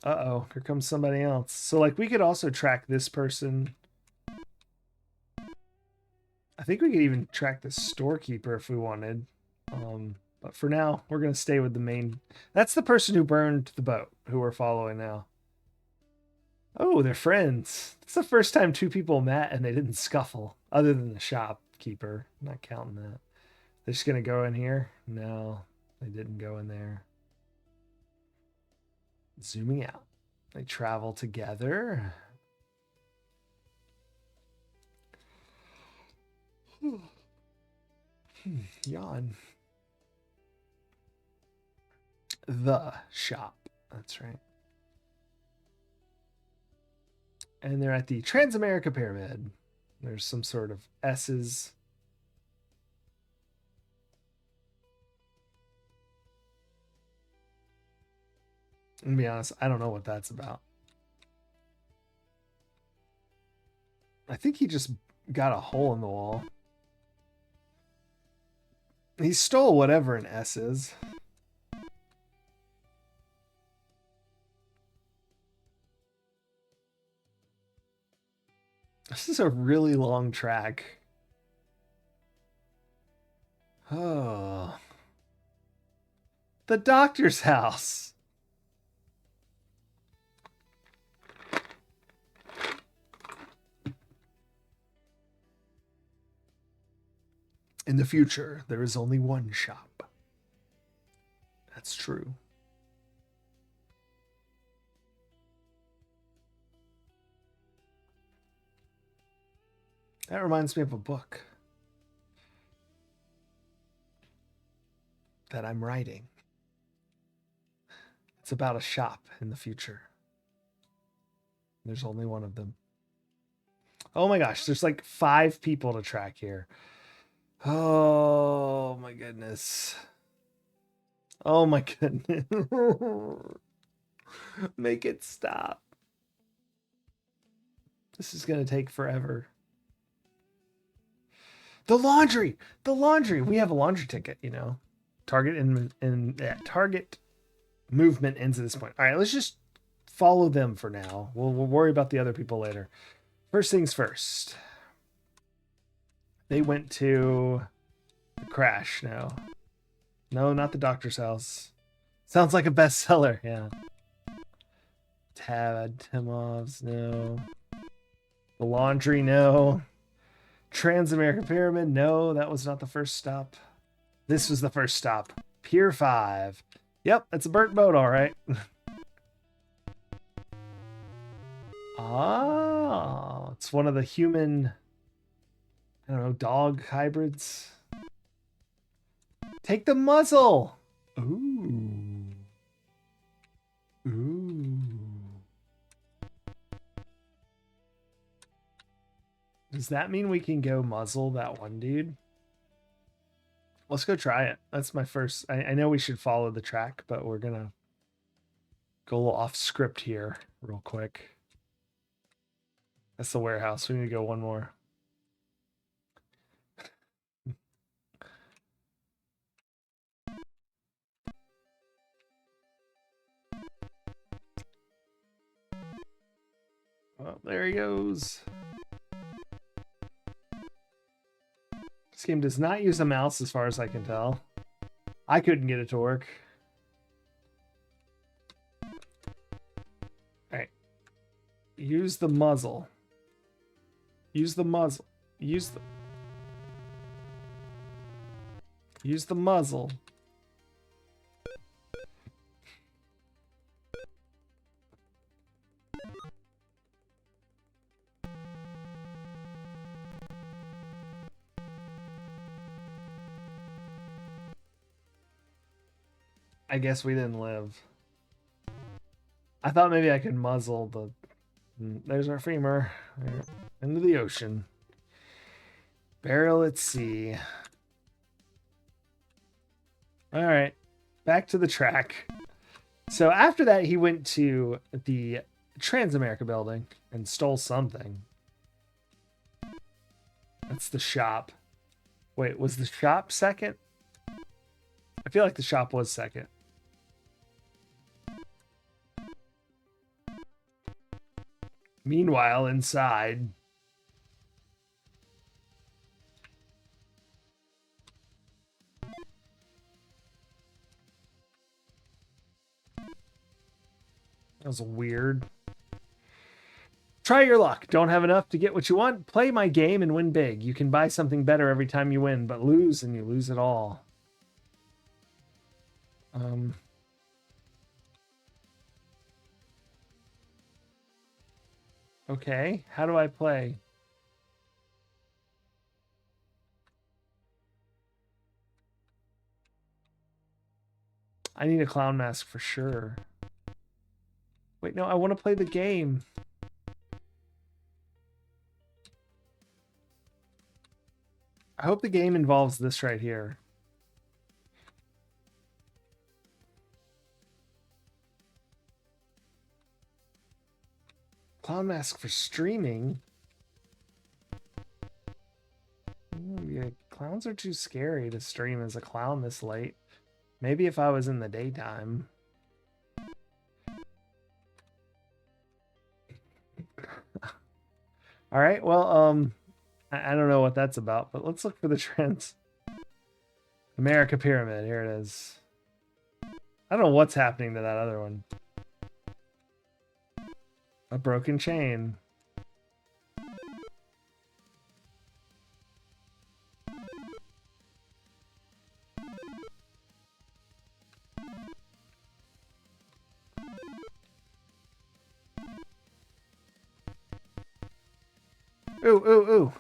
Uh-oh, here comes somebody else. So, like, we could also track this person. I think we could even track the storekeeper if we wanted. But for now, we're going to stay with the main. That's the person who burned the boat, who we're following now. Oh, they're friends. It's the first time two people met and they didn't scuffle, other than the shopkeeper. I'm not counting that. They're just going to go in here? No, they didn't go in there. Zooming out. They travel together. Yawn. The shop. That's right. And they're at the Transamerica Pyramid. There's some sort of S's. To be honest, I don't know what that's about. I think he just got a hole in the wall. He stole whatever an S is. This is a really long track. Oh. The doctor's house. In the future, there is only one shop. That's true. That reminds me of a book that I'm writing. It's about a shop in the future. There's only one of them. Oh my gosh, there's like 5 people to track here. Oh my goodness. Oh my goodness. Make it stop. This is going to take forever. The laundry. The laundry. We have a laundry ticket, you know. Target target movement ends at this point. All right, let's just follow them for now. We'll worry about the other people later. First things first. They went to the crash. No, not the doctor's house. Sounds like a bestseller. Yeah. Timovs, no. The laundry, no. Transamerican Pyramid, no. That was not the first stop. This was the first stop. Pier 5. Yep, it's a burnt boat, all right. Ah, it's one of the human, I don't know, dog hybrids. Take the muzzle. Ooh. Ooh. Does that mean we can go muzzle that one dude? Let's go try it. That's my first. I know we should follow the track, but we're going to go a little off script here real quick. That's the warehouse. We need to go one more. Oh, there he goes. This game does not use a mouse as far as I can tell. I couldn't get it to work. Alright. Use the muzzle. Use the muzzle. Use the muzzle. I guess we didn't live. I thought maybe I could muzzle the... There's our femur. Into the ocean. Barrel at sea. Alright. Back to the track. So after that, he went to the Transamerica building and stole something. That's the shop. Wait, was the shop second? I feel like the shop was second. Meanwhile, inside... That was weird. Try your luck. Don't have enough to get what you want? Play my game and win big. You can buy something better every time you win, but lose and you lose it all. Okay, how do I play? I need a clown mask for sure. Wait, no, I want to play the game. I hope the game involves this right here. Clown mask for streaming? Yeah, clowns are too scary to stream as a clown this late. Maybe if I was in the daytime. All right, well, I don't know what that's about, but let's look for the trends. America Pyramid, here it is. I don't know what's happening to that other one. A broken chain. Ooh, ooh, ooh.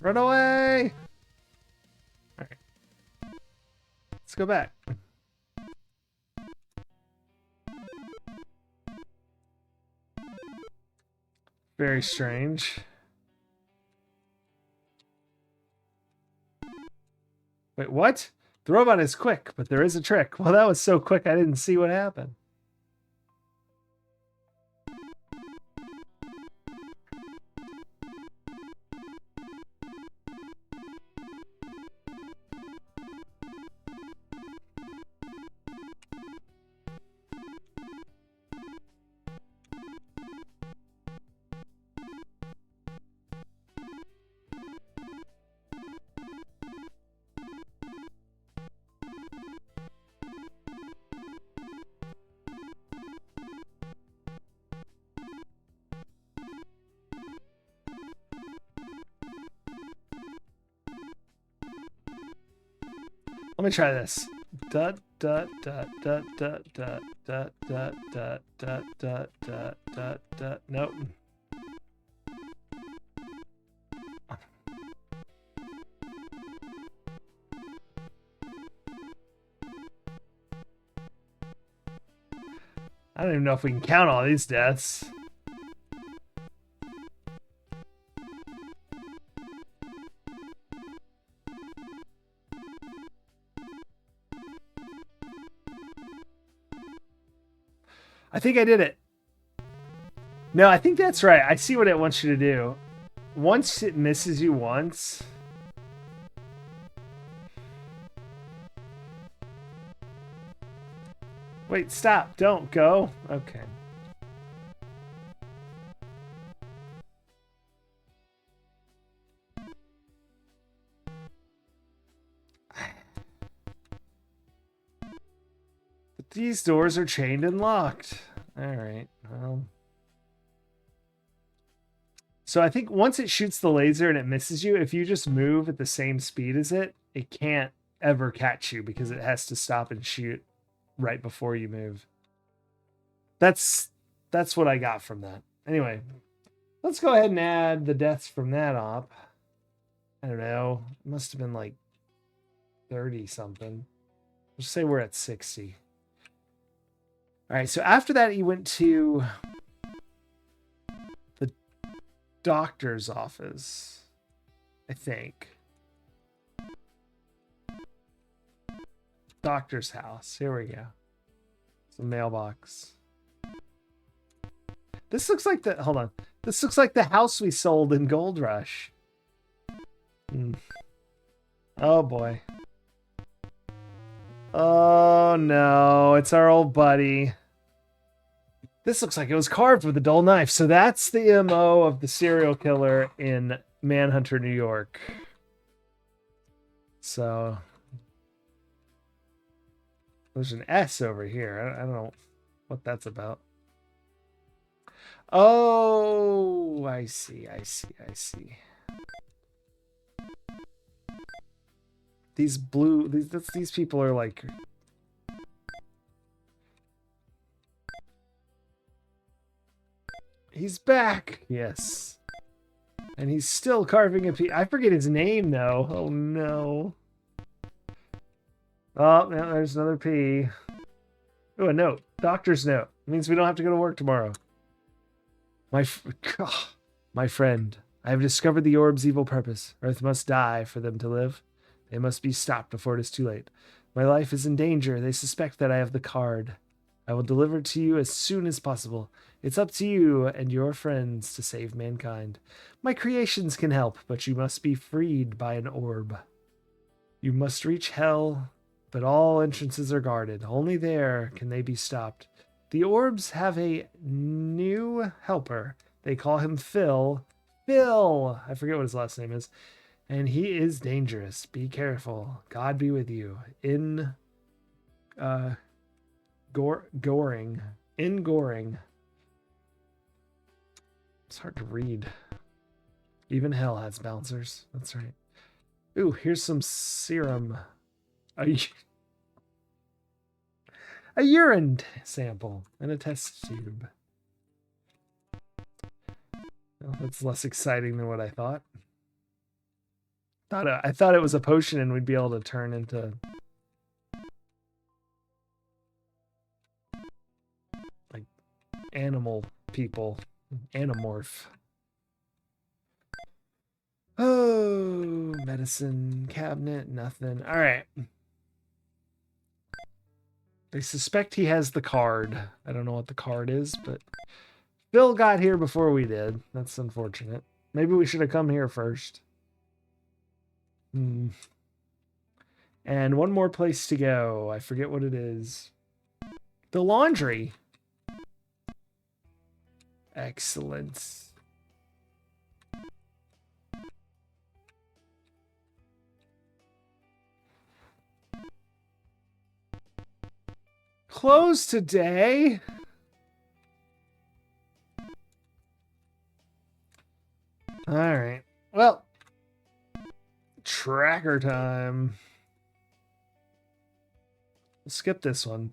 Run away! All right. Let's go back. Very strange. Wait, what? The robot is quick, but there is a trick. Well, that was so quick I didn't see what happened. Let me try this. Dut dut dut dut dut dut dut dut dut dut dut dut dut dut. Nope. I don't even know if we can count all these deaths. I think I did it. No, I think that's right. I see what it wants you to do. Once it misses you once... Wait, stop. Don't go. Okay. But these doors are chained and locked. All right. Well. So I think once it shoots the laser and it misses you, if you just move at the same speed as it, it can't ever catch you because it has to stop and shoot right before you move. That's what I got from that. Anyway, let's go ahead and add the deaths from that op. I don't know. It must have been like 30 something. Let's say we're at 60. All right, so after that, he went to the doctor's office, I think. Doctor's house. Here we go. It's a mailbox. This looks like the... Hold on. This looks like the house we sold in Gold Rush. Oh, boy. Oh, no. It's our old buddy. This looks like it was carved with a dull knife. So that's the MO of the serial killer in Manhunter, New York. So... There's an S over here. I don't know what that's about. Oh, I see. These blue... These people are like... He's back! Yes. And he's still carving a piece. I forget his name, though. Oh, no. Oh, yeah, there's another P. Oh, a note. Doctor's note. It means we don't have to go to work tomorrow. My friend, I have discovered the orb's evil purpose. Earth must die for them to live. They must be stopped before it is too late. My life is in danger. They suspect that I have the card. I will deliver it to you as soon as possible. It's up to you and your friends to save mankind. My creations can help, but you must be freed by an orb. You must reach hell, but all entrances are guarded. Only there can they be stopped. The orbs have a new helper. They call him Phil. Phil! I forget what his last name is. And he is dangerous. Be careful. God be with you. Goring. In Goring. It's hard to read. Even hell has bouncers. That's right. Ooh, here's some serum. A urine sample and a test tube. Well, that's less exciting than what I thought. I thought it was a potion and we'd be able to turn into like animal people. Animorph. Oh, medicine cabinet, nothing. All right. They suspect he has the card. I don't know what the card is, but Phil got here before we did. That's unfortunate. Maybe we should have come here first. And one more place to go. I forget what it is. The laundry. Excellent. Closed today. All right. Well, tracker time. We'll skip this one.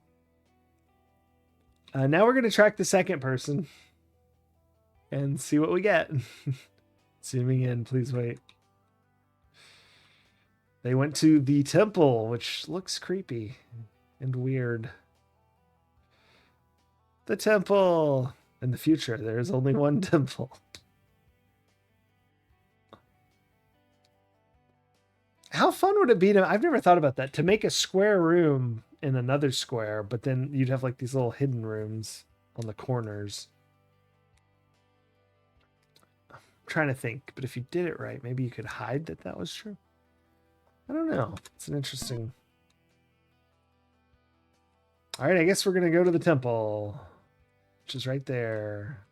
Now we're going to track the second person and see what we get. Zooming in, please wait. They went to the temple, which looks creepy and weird. The temple. In the future, there is only one temple. How fun would it be to... I've never thought about that. To make a square room in another square, but then you'd have like these little hidden rooms on the corners. I'm trying to think, but if you did it right, maybe you could hide that that was true. I don't know. It's an interesting... All right, I guess we're going to go to the temple, which is right there.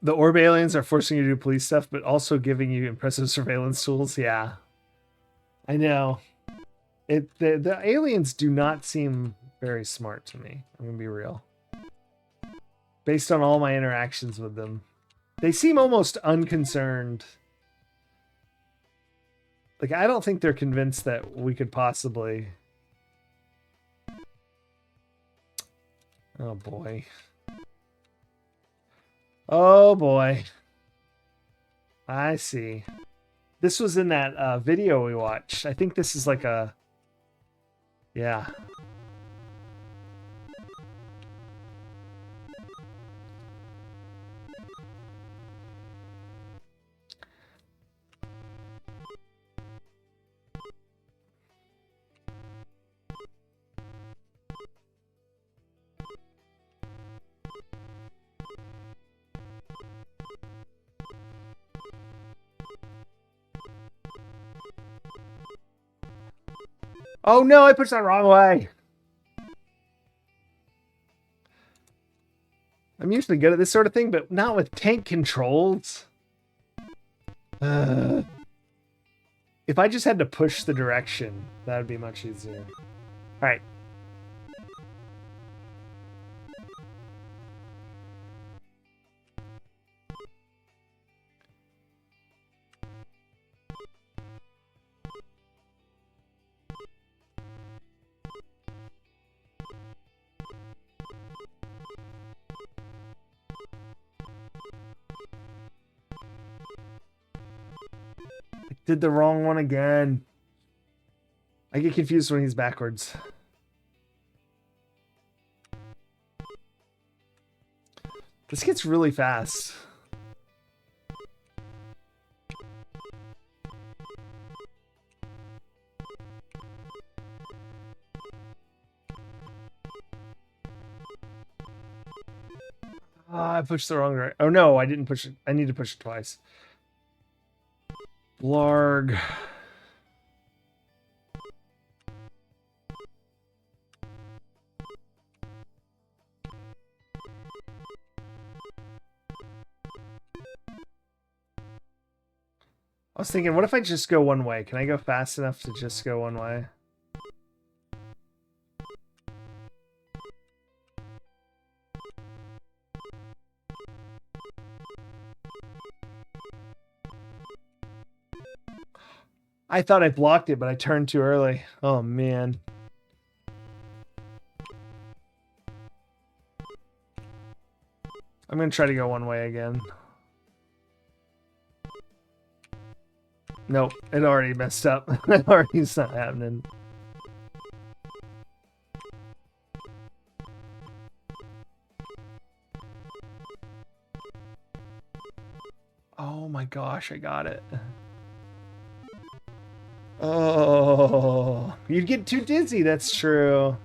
The orb aliens are forcing you to do police stuff, but also giving you impressive surveillance tools. Yeah, I know. The aliens do not seem very smart to me. I'm gonna be real. Based on all my interactions with them, they seem almost unconcerned. Like, I don't think they're convinced that we could possibly... Oh, boy. Oh, boy. I see. This was in that video we watched. I think this is like a... Yeah. Oh no, I pushed that wrong way. I'm usually good at this sort of thing, but not with tank controls. If I just had to push the direction, that would be much easier. All right. Did the wrong one again. I get confused when he's backwards. This gets really fast. I pushed the wrong right. Oh no, I didn't push it. I need to push it twice. Blarg. I was thinking, what if I just go one way? Can I go fast enough to just go one way? I thought I blocked it, but I turned too early. Oh, man. I'm going to try to go one way again. Nope, it already messed up. It already's not happening. Oh my gosh, I got it. Oh, you'd get too dizzy, that's true.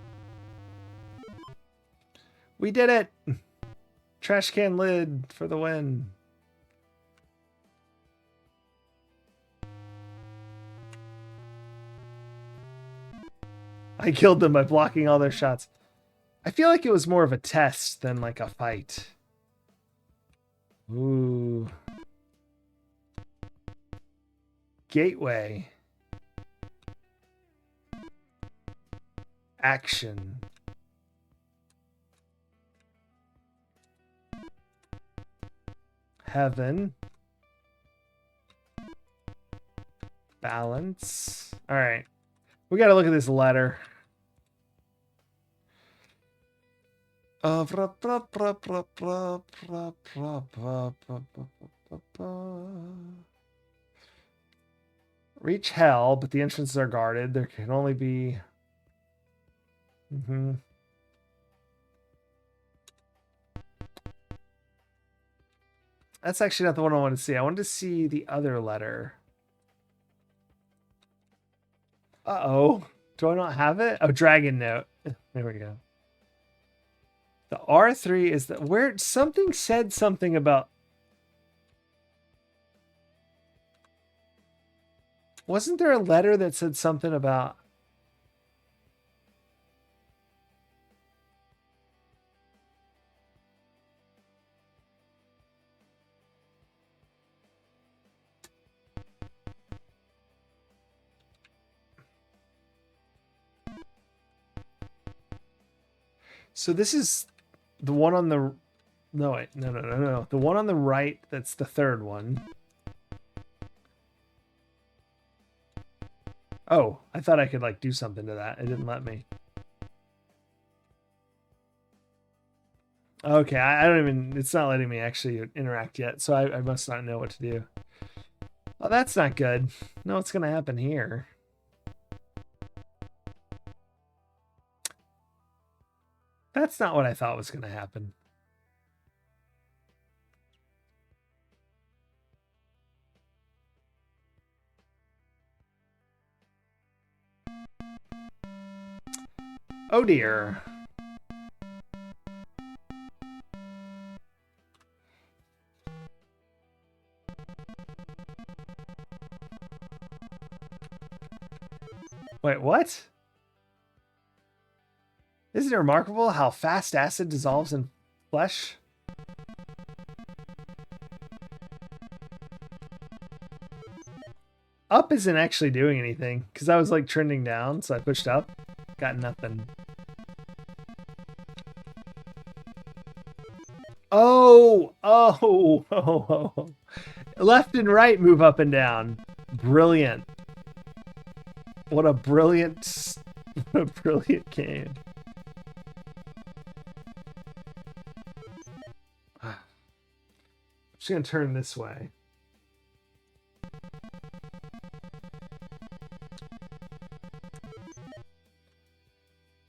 We did it! Trash can lid for the win. I killed them by blocking all their shots. I feel like it was more of a test than like a fight. Ooh. Gateway. Action. Heaven. Balance. All right. We got to look at this letter. Reach hell, but the entrances are guarded. There can only be... That's actually not the one I wanted to see. I wanted to see the other letter. Uh-oh. Do I not have it? Oh, Dragon Note. There we go. The R3 is the... Where something said something about... Wasn't there a letter that said something about... So this is the one on the... No, wait. No. The one on the right, that's the third one. Oh, I thought I could, like, do something to that. It didn't let me. Okay, I don't even... It's not letting me actually interact yet, so I must not know what to do. Oh, that's not good. No, what's going to happen here? That's not what I thought was going to happen. Oh dear. Wait, what? Isn't it remarkable how fast acid dissolves in flesh? Up isn't actually doing anything, because I was like trending down, so I pushed up. Got nothing. Oh. Left and right move up and down. Brilliant. What a brilliant game. I'm just going to turn this way.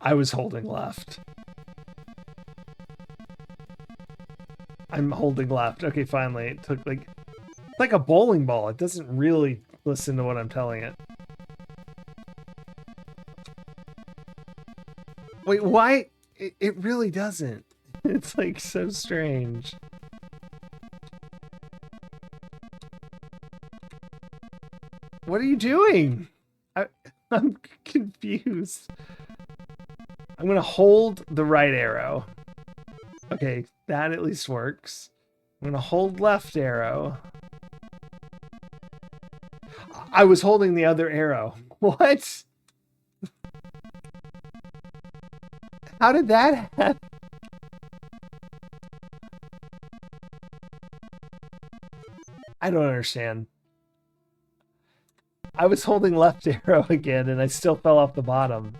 I was holding left. I'm holding left. Okay, finally. It took like... It's like a bowling ball. It doesn't really listen to what I'm telling it. Wait, why? It really doesn't. It's like so strange. What are you doing? I'm confused. I'm gonna hold the right arrow. Okay, that at least works. I'm gonna hold left arrow. I was holding the other arrow. What? How did that happen? I don't understand. I was holding left arrow again and I still fell off the bottom.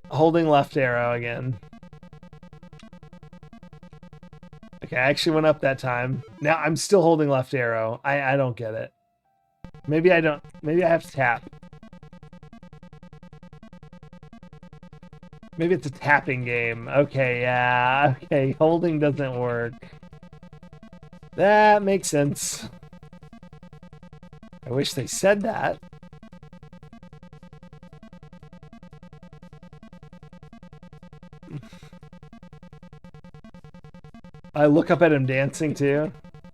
Holding left arrow again. Okay, I actually went up that time. Now I'm still holding left arrow. I don't get it. Maybe I don't. Maybe I have to tap. Maybe it's a tapping game. Okay, yeah. Okay, holding doesn't work. That makes sense. I wish they said that. I look up at him dancing too.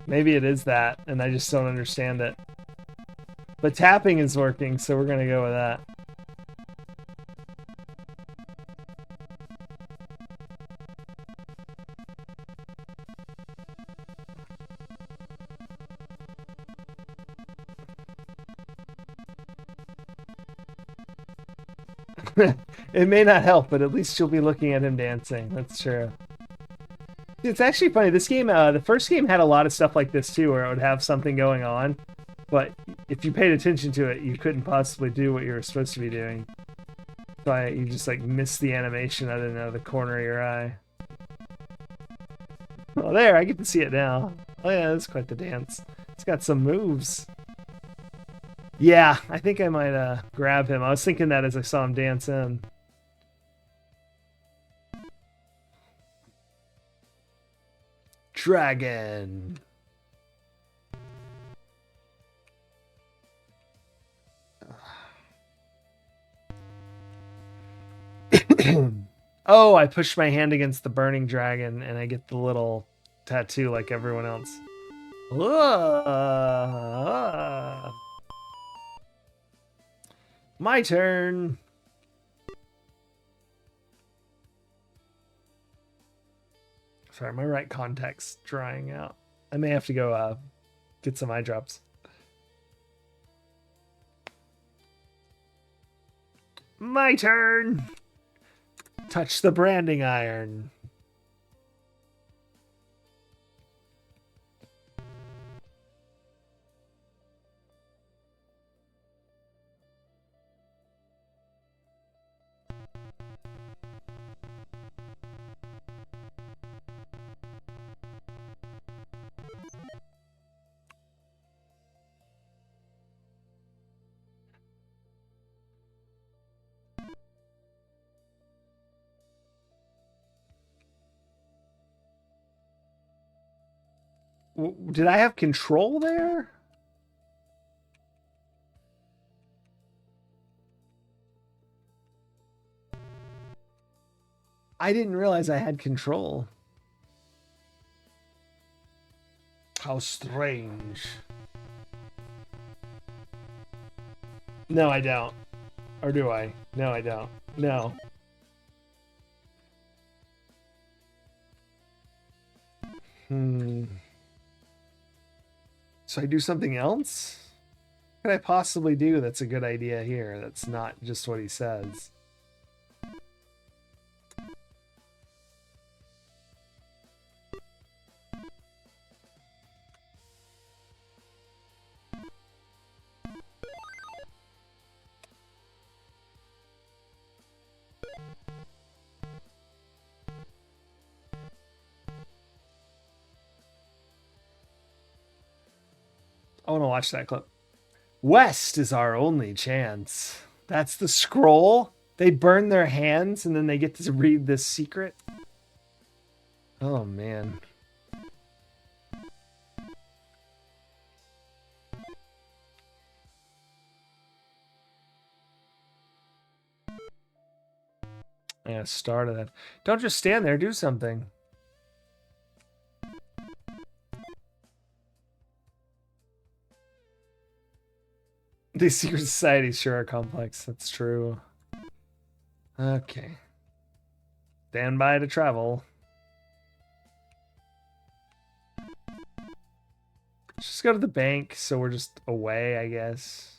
Maybe it is that, and I just don't understand it. But tapping is working, so we're gonna go with that. It may not help, but at least you'll be looking at him dancing. That's true. It's actually funny. This game, the first game had a lot of stuff like this too, where it would have something going on, but if you paid attention to it, you couldn't possibly do what you were supposed to be doing. So you just like missed the animation out of the corner of your eye. Oh, there, I get to see it now. Oh yeah, that's quite the dance. It's got some moves. Yeah, I think I might grab him. I was thinking that as I saw him dance in. Dragon. Oh, I pushed my hand against the burning dragon and I get the little tattoo like everyone else. My turn. Sorry, my right contact's drying out. I may have to go get some eye drops. My turn. Touch the branding iron. Did I have control there? I didn't realize I had control. How strange. No, I don't. Or do I? No, I don't. No. So I do something else? What could I possibly do that's a good idea here? That's not just what he says. I want to watch that clip. West is our only chance. That's the scroll. They burn their hands and then they get to read this secret. Oh, man. Yeah, started that. Don't just stand there. Do something. These secret societies sure are complex. That's true. Okay. Stand by to travel. Just go to the bank so we're just away, I guess.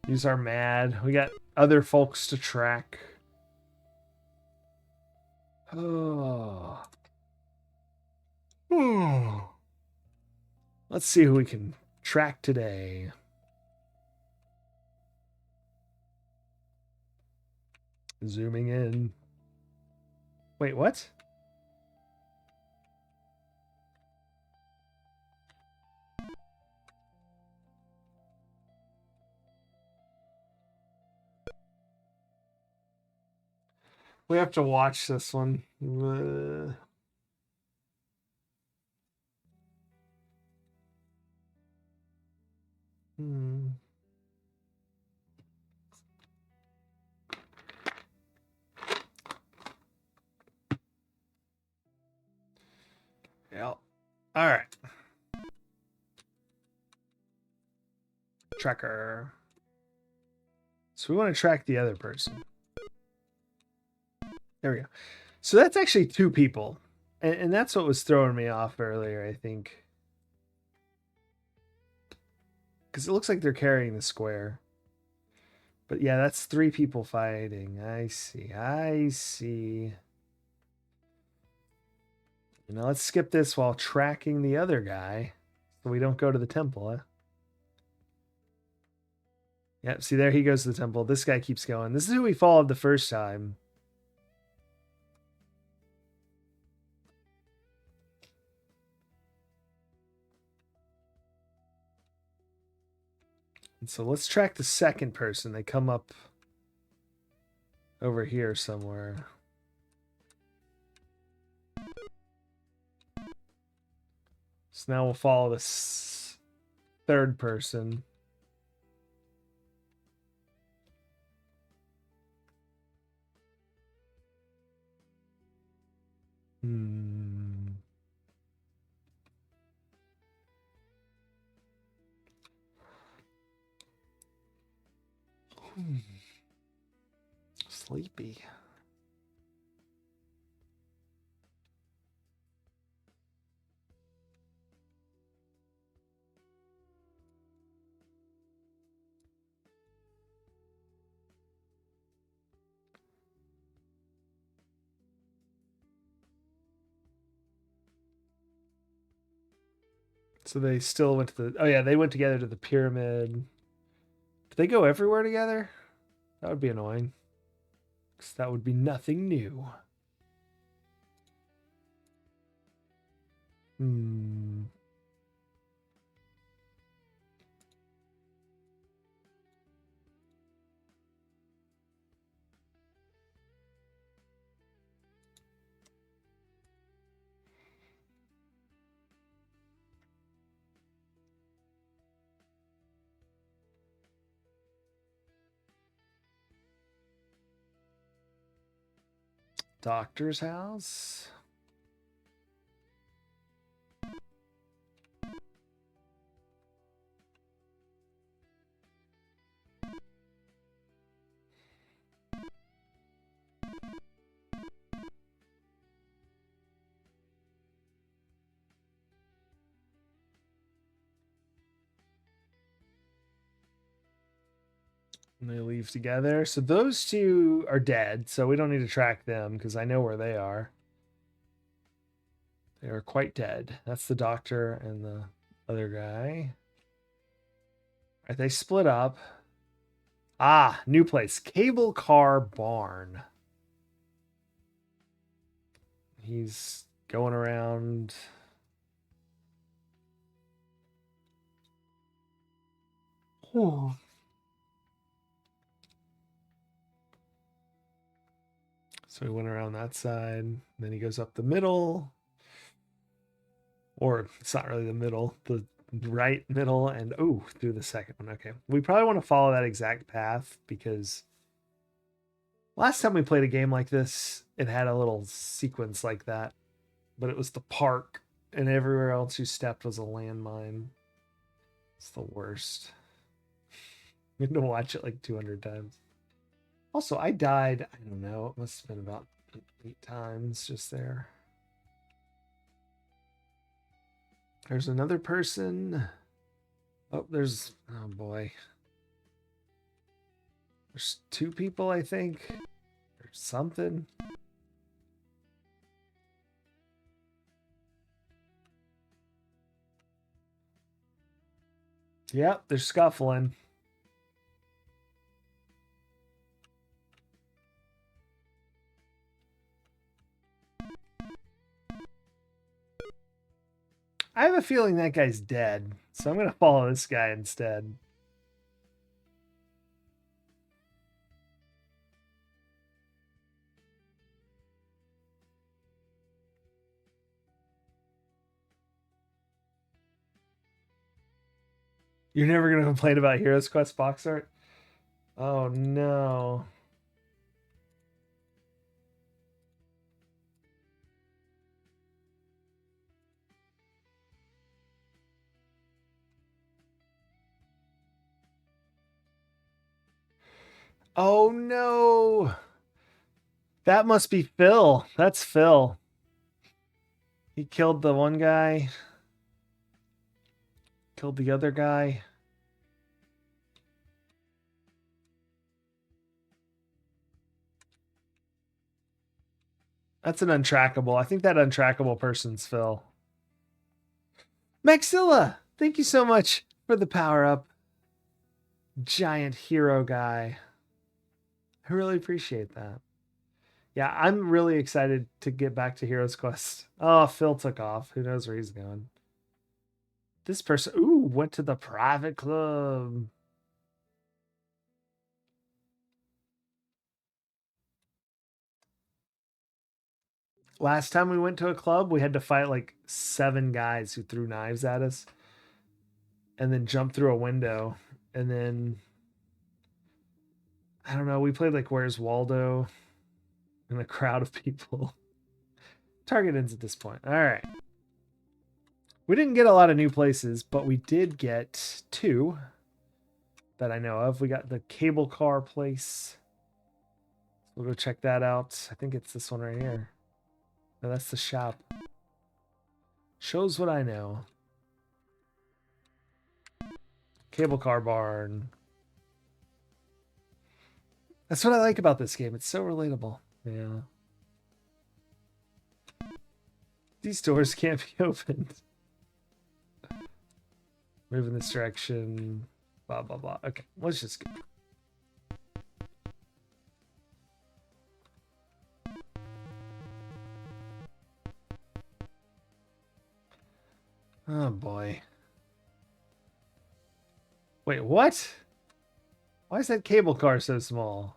Use our mad. We got other folks to track. Oh. Let's see who we can track today. Zooming in. Wait, what? We have to watch this one. Yeah. All right. Tracker. So we want to track the other person. There we go. So that's actually two people. And that's what was throwing me off earlier, I think. Because it looks like they're carrying the square. But yeah, that's three people fighting. I see. I see. Now let's skip this while tracking the other guy. So we don't go to the temple, huh? Yep, see there he goes to the temple. This guy keeps going. This is who we followed the first time. And so let's track the second person. They come up over here somewhere. So now we'll follow this third person. Sleepy. So they still went to the... Oh, yeah, they went together to the pyramid. Did they go everywhere together? That would be annoying. Because that would be nothing new. Doctor's house? And they leave together. So those two are dead. So we don't need to track them because I know where they are. They are quite dead. That's the doctor and the other guy. All right, they split up. Ah, new place. Cable car barn. He's going around. Oh. So he went around that side. Then he goes up the middle. Or it's not really the middle. The right middle and through the second one. Okay. We probably want to follow that exact path because last time we played a game like this, it had a little sequence like that. But it was the park, and everywhere else you stepped was a landmine. It's the worst. You had to watch it like 200 times. Also, I died, I don't know, it must have been about 8 times just there. There's another person. Oh, oh boy. There's 2 people, I think. Or something. Yep, they're scuffling. I have a feeling that guy's dead, so I'm going to follow this guy instead. You're never going to complain about Heroes Quest box art? Oh, no. Oh, no. That must be Phil. That's Phil. He killed the one guy. Killed the other guy. That's an untrackable. I think that untrackable person's Phil. Maxilla, thank you so much for the power up. Giant hero guy. I really appreciate that. Yeah, I'm really excited to get back to Heroes Quest. Oh, Phil took off. Who knows where he's going? This person, went to the private club. Last time we went to a club, we had to fight like 7 guys who threw knives at us and then jump through a window. And then, I don't know, we played like Where's Waldo in a crowd of people. Target ends at this point. All right. We didn't get a lot of new places, but we did get 2 that I know of. We got the cable car place. We'll go check that out. I think it's this one right here. No, that's the shop. Shows what I know. Cable car barn. That's what I like about this game. It's so relatable. Yeah. These doors can't be opened. Move in this direction. Blah, blah, blah. Okay, let's just go. Oh, boy. Wait, what? Why is that cable car so small?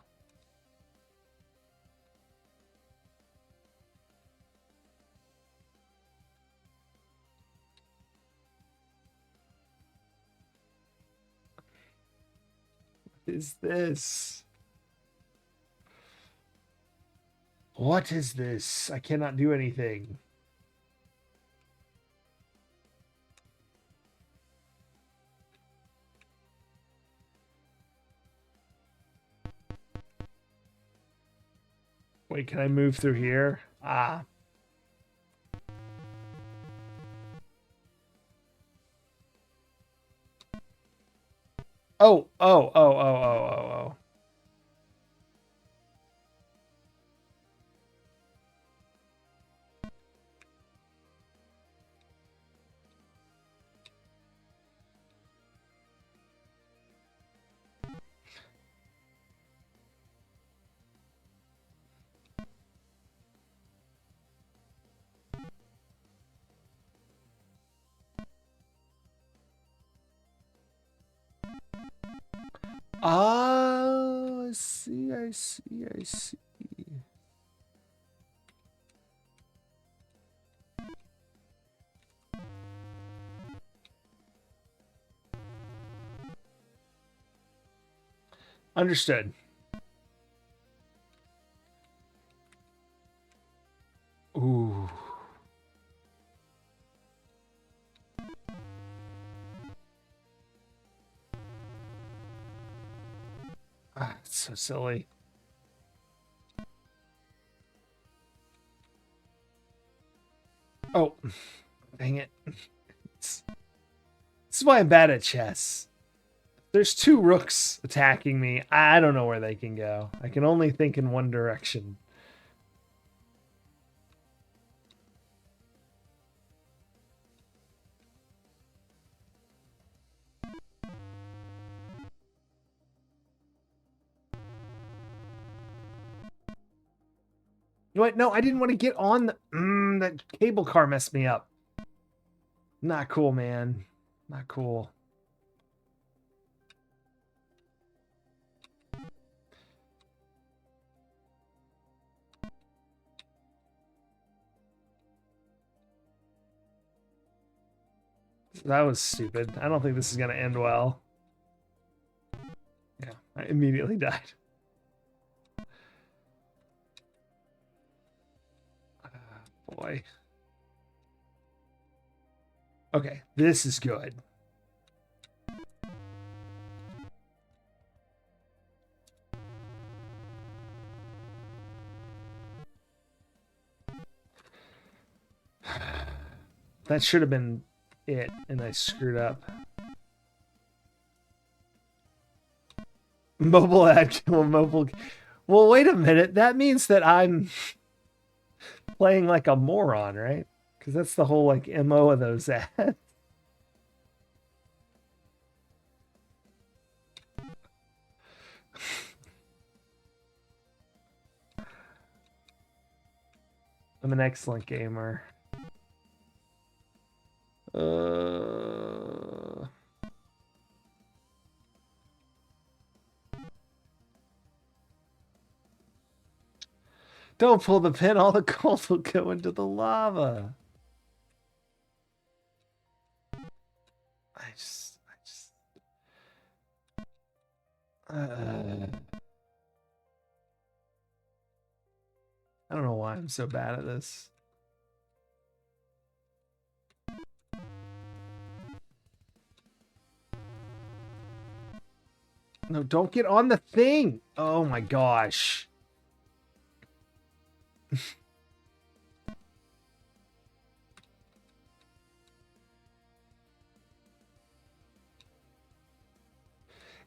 What is this? What is this? I cannot do anything. Wait, can I move through here? Ah. Oh. Oh, I see, I see, I see. Understood. Ooh. Ah, it's so silly. Oh, dang it. This is why I'm bad at chess. There's two rooks attacking me. I don't know where they can go. I can only think in one direction. What? No, I didn't want to get on the... that cable car messed me up. Not cool, man. Not cool. That was stupid. I don't think this is going to end well. Yeah, I immediately died. Boy. Okay, this is good. That should have been it, and I screwed up. Mobile ad kill mobile. Well, wait a minute. That means that I'm playing like a moron, right? Because that's the whole like MO of those ads. I'm an excellent gamer. Don't pull the pin. All the gold will go into the lava. I just. I don't know why I'm so bad at this. No, don't get on the thing. Oh my gosh.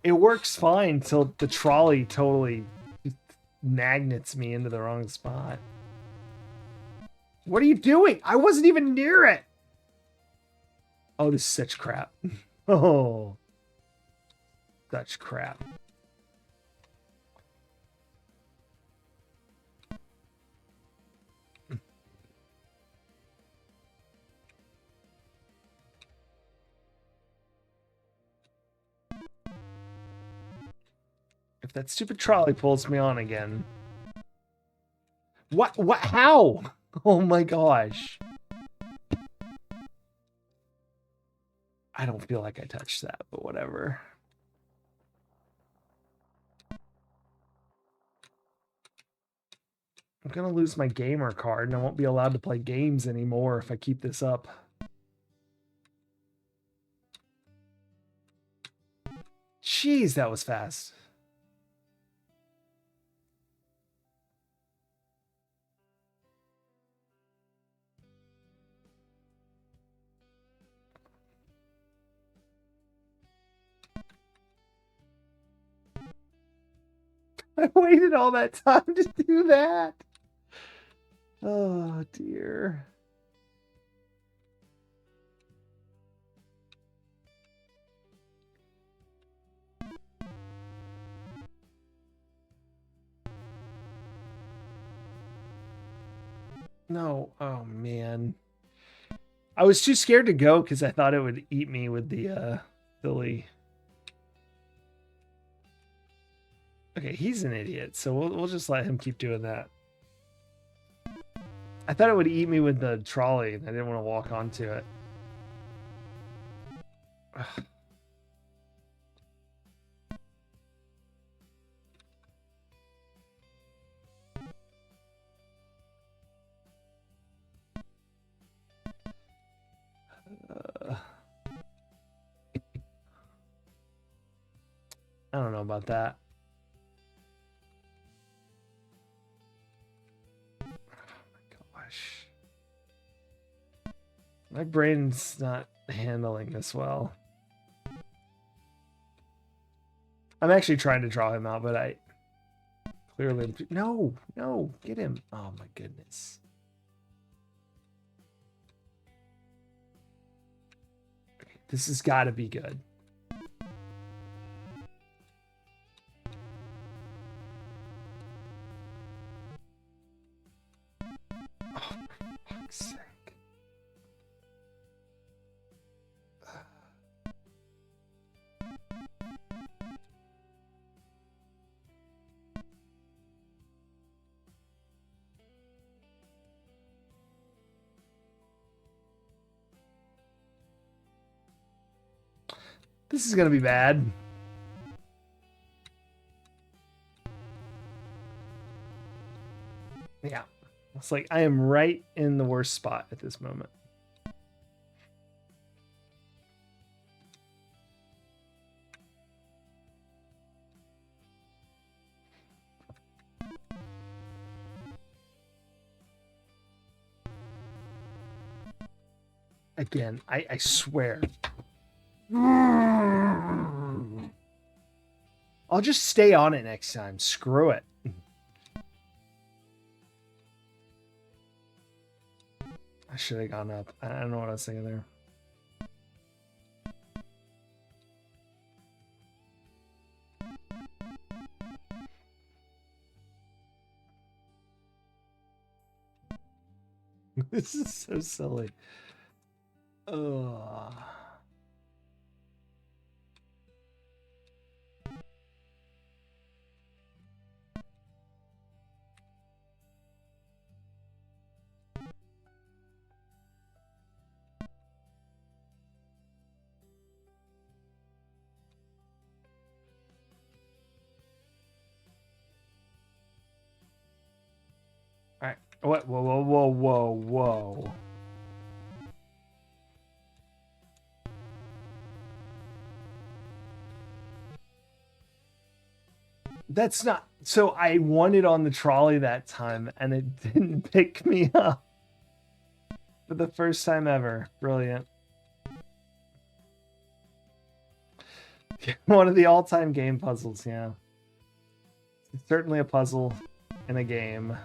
It works fine till the trolley totally magnets me into the wrong spot. What are you doing? I wasn't even near it. Oh, this is such crap. Oh. Such crap. If that stupid trolley pulls me on again. What? What? How? Oh my gosh. I don't feel like I touched that, but whatever. I'm gonna lose my gamer card and I won't be allowed to play games anymore if I keep this up. Jeez, that was fast. I waited all that time to do that. Oh, dear. No. Oh, man. I was too scared to go because I thought it would eat me with the silly. Okay, he's an idiot, so we'll just let him keep doing that. I thought it would eat me with the trolley, and I didn't want to walk onto it. I don't know about that. Oh my gosh. My brain's not handling this well. I'm actually trying to draw him out, but I clearly... No, get him. Oh my goodness. This has got to be good. Oh, for fuck's sake. This is going to be bad. Yeah. It's like I am right in the worst spot at this moment. Again, I swear. I'll just stay on it next time. Screw it. I should have gone up. I don't know what I was thinking there. This is so silly. Ugh. All right. What? Whoa. That's not... So I won it on the trolley that time, and it didn't pick me up. For the first time ever. Brilliant. One of the all-time game puzzles, yeah. It's certainly a puzzle in a game.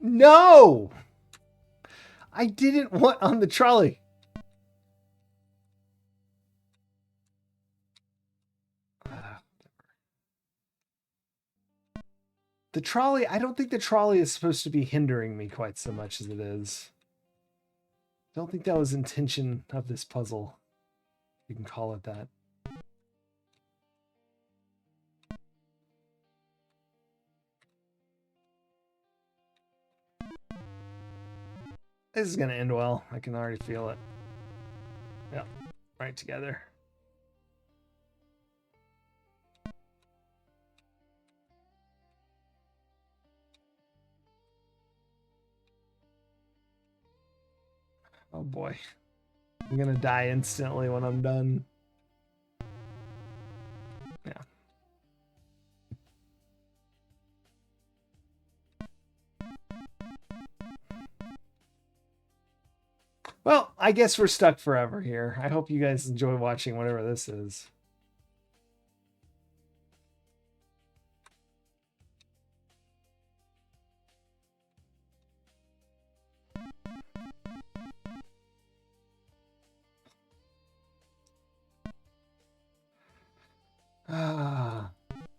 No! I didn't want on the trolley. The trolley, I don't think the trolley is supposed to be hindering me quite so much as it is. I don't think that was intention of this puzzle. You can call it that. This is going to end well. I can already feel it. Yeah, right together. Oh boy. I'm going to die instantly when I'm done. Yeah. Well, I guess we're stuck forever here. I hope you guys enjoy watching whatever this is.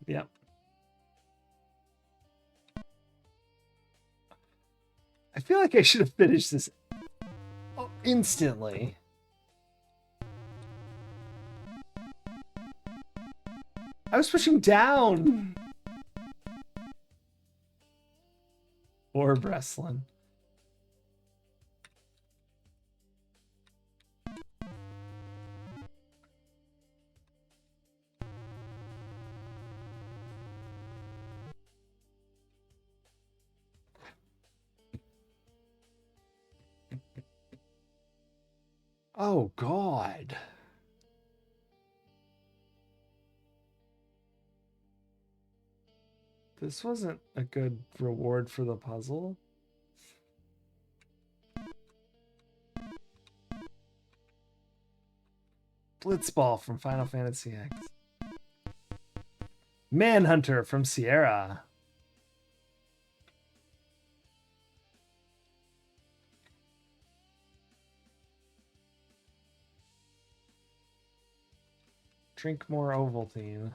Yep. feel like I should have finished this instantly. I was pushing down. Or Breslin. Oh, God. This wasn't a good reward for the puzzle. Blitzball from Final Fantasy X. Manhunter from Sierra. Drink more Ovaltine.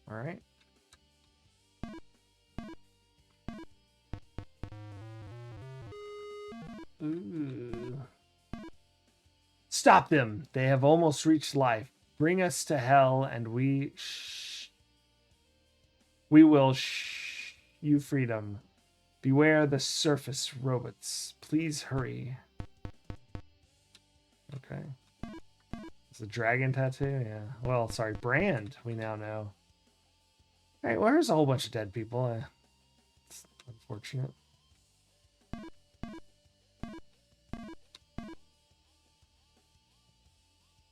All right. Ooh. Stop them. They have almost reached life. Bring us to hell and we will you freedom. Beware the surface robots. Please hurry. Okay. It's a dragon tattoo? Yeah. Well, sorry, brand, we now know. Alright, well, there's a whole bunch of dead people. It's unfortunate.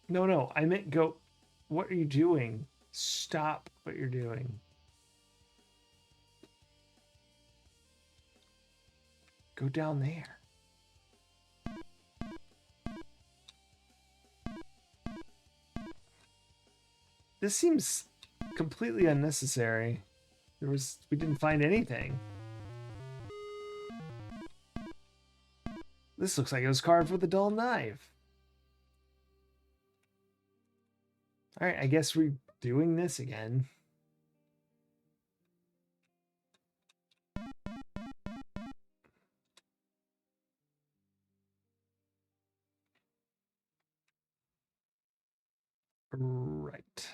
No, I meant go. What are you doing? Stop what you're doing. Go down there. This seems completely unnecessary. We didn't find anything. This looks like it was carved with a dull knife. All right, I guess we're doing this again. Right.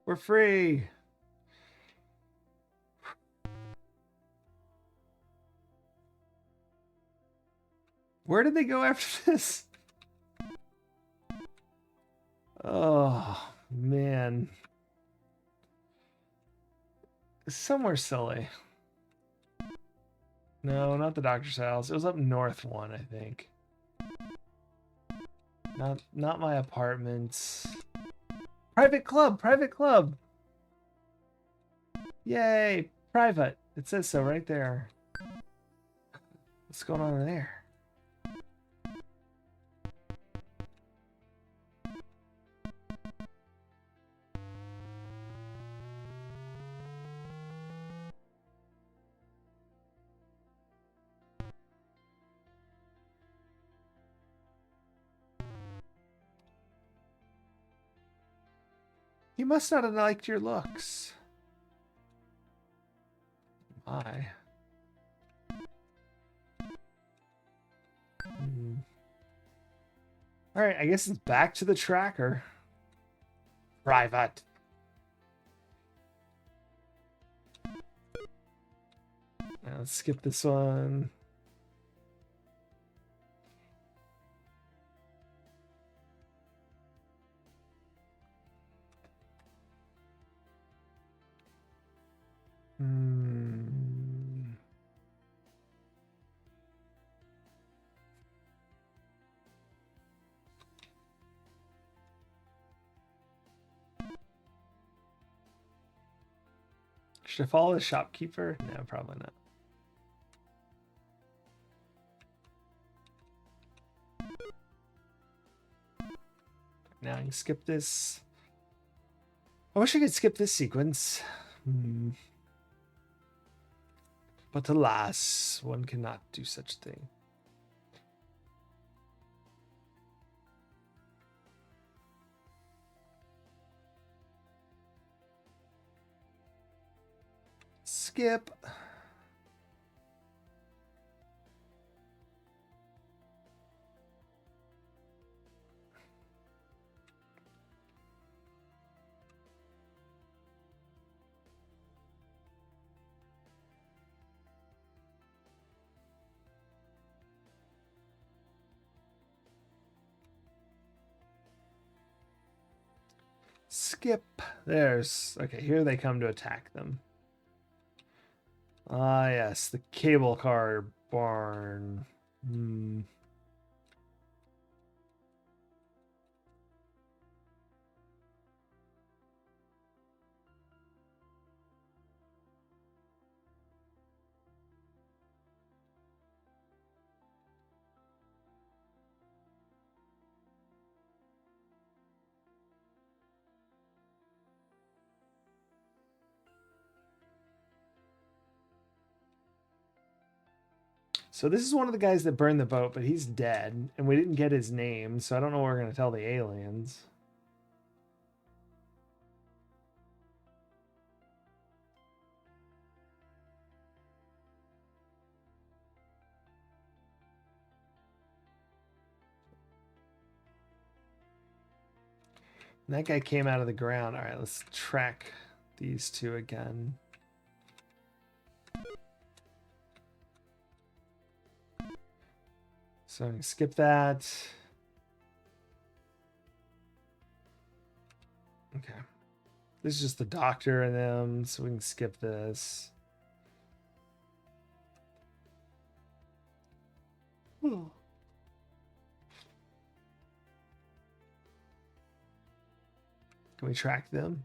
We're free. Where did they go after this? Oh, man. Somewhere silly. No, not the doctor's house. It was up north one, I think. Not my apartment. Private club, private club. Yay, private. It says so right there. What's going on in there? He must not have liked your looks. My. All right, I guess it's back to the tracker. Private. Now let's skip this one. Should I follow the shopkeeper? No, probably not. Now I can skip this. I wish I could skip this sequence. But alas, one cannot do such a thing. Skip. Skip. There's... Okay, here they come to attack them. Ah, yes, the cable car barn. Hmm. So this is one of the guys that burned the boat, but he's dead, and we didn't get his name, so I don't know what we're going to tell the aliens. And that guy came out of the ground. All right, let's track these two again. So I'm going to skip that. Okay. This is just the doctor and them, so we can skip this. Can we track them?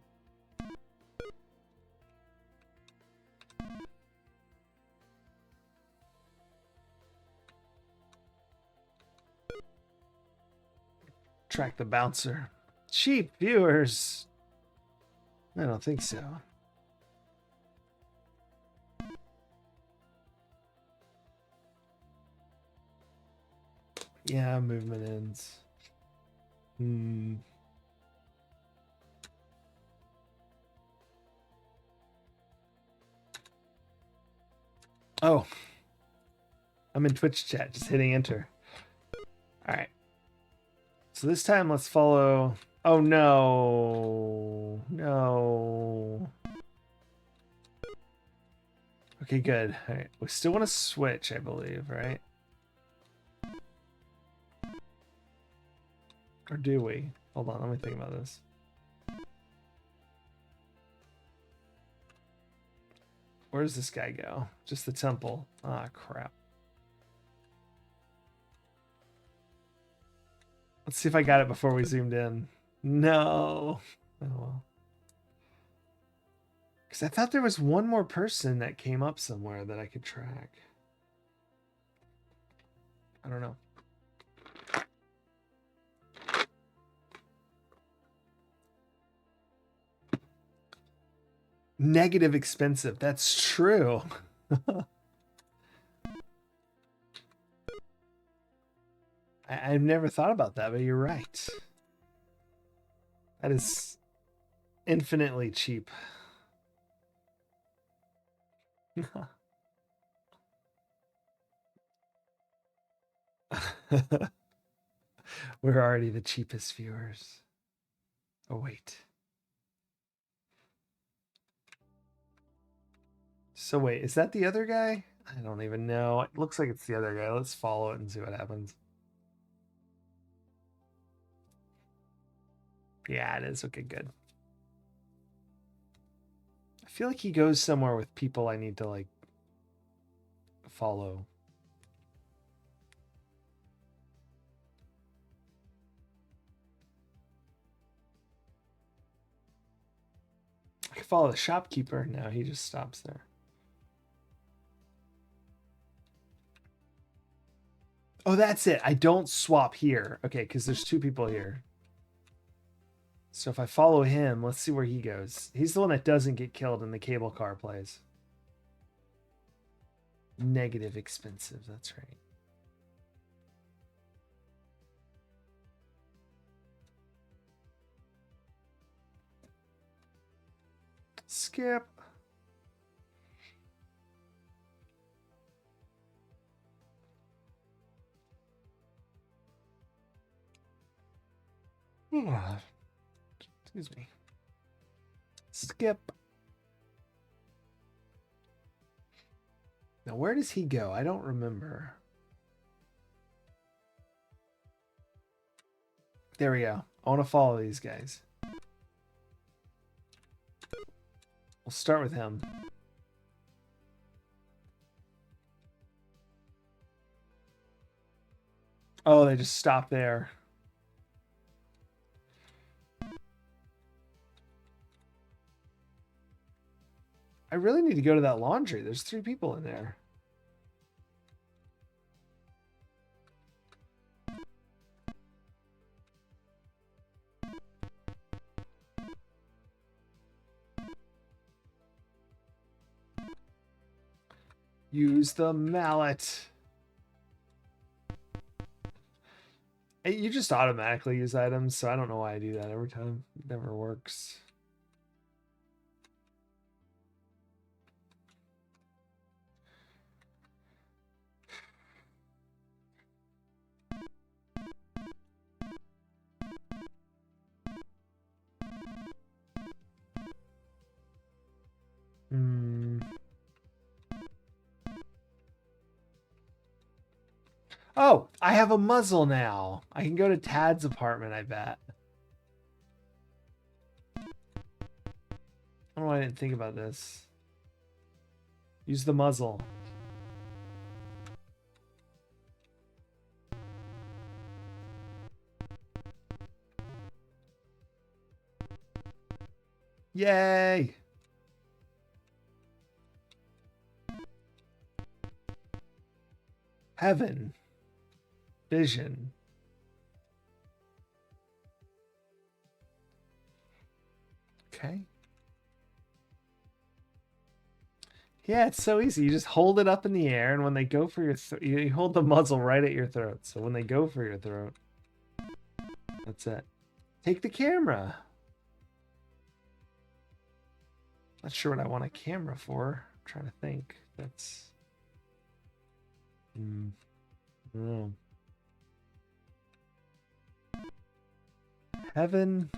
Track the bouncer. Cheap viewers. I don't think so. Yeah, movement ends. Oh. I'm in Twitch chat, just hitting enter. All right. So this time let's follow... Oh, no. No. Okay, good. All right. We still want to switch, I believe, right? Or do we? Hold on, let me think about this. Where does this guy go? Just the temple. Ah, crap. Let's see if I got it before we zoomed in. No. Oh, well. Because I thought there was one more person that came up somewhere that I could track. I don't know. Negative expensive. That's true. I've never thought about that, but you're right. That is infinitely cheap. We're already the cheapest viewers. Oh, wait. So wait, is that the other guy? I don't even know. It looks like it's the other guy. Let's follow it and see what happens. Yeah, it is. Okay, good. I feel like he goes somewhere with people I need to, like, follow. I can follow the shopkeeper. No, he just stops there. Oh, that's it. I don't swap here. Okay, because there's two people here. So if I follow him, let's see where he goes. He's the one that doesn't get killed in the cable car plays. Negative expensive, that's right. Skip. Excuse me. Skip. Now, where does he go? I don't remember. There we go. I want to follow these guys. We'll start with him. Oh, they just stopped there. I really need to go to that laundry. There's 3 people in there. Use the mallet. You just automatically use items, so I don't know why I do that every time. It never works. Oh, I have a muzzle now. I can go to Tad's apartment, I bet. I don't know why I didn't think about this. Use the muzzle. Yay! Heaven. Vision. Okay. Yeah, it's so easy. You just hold it up in the air, and when they go for your you hold the muzzle right at your throat. So when they go for your throat, that's it. Take the camera. Not sure what I want a camera for. I'm trying to think. That's... Heaven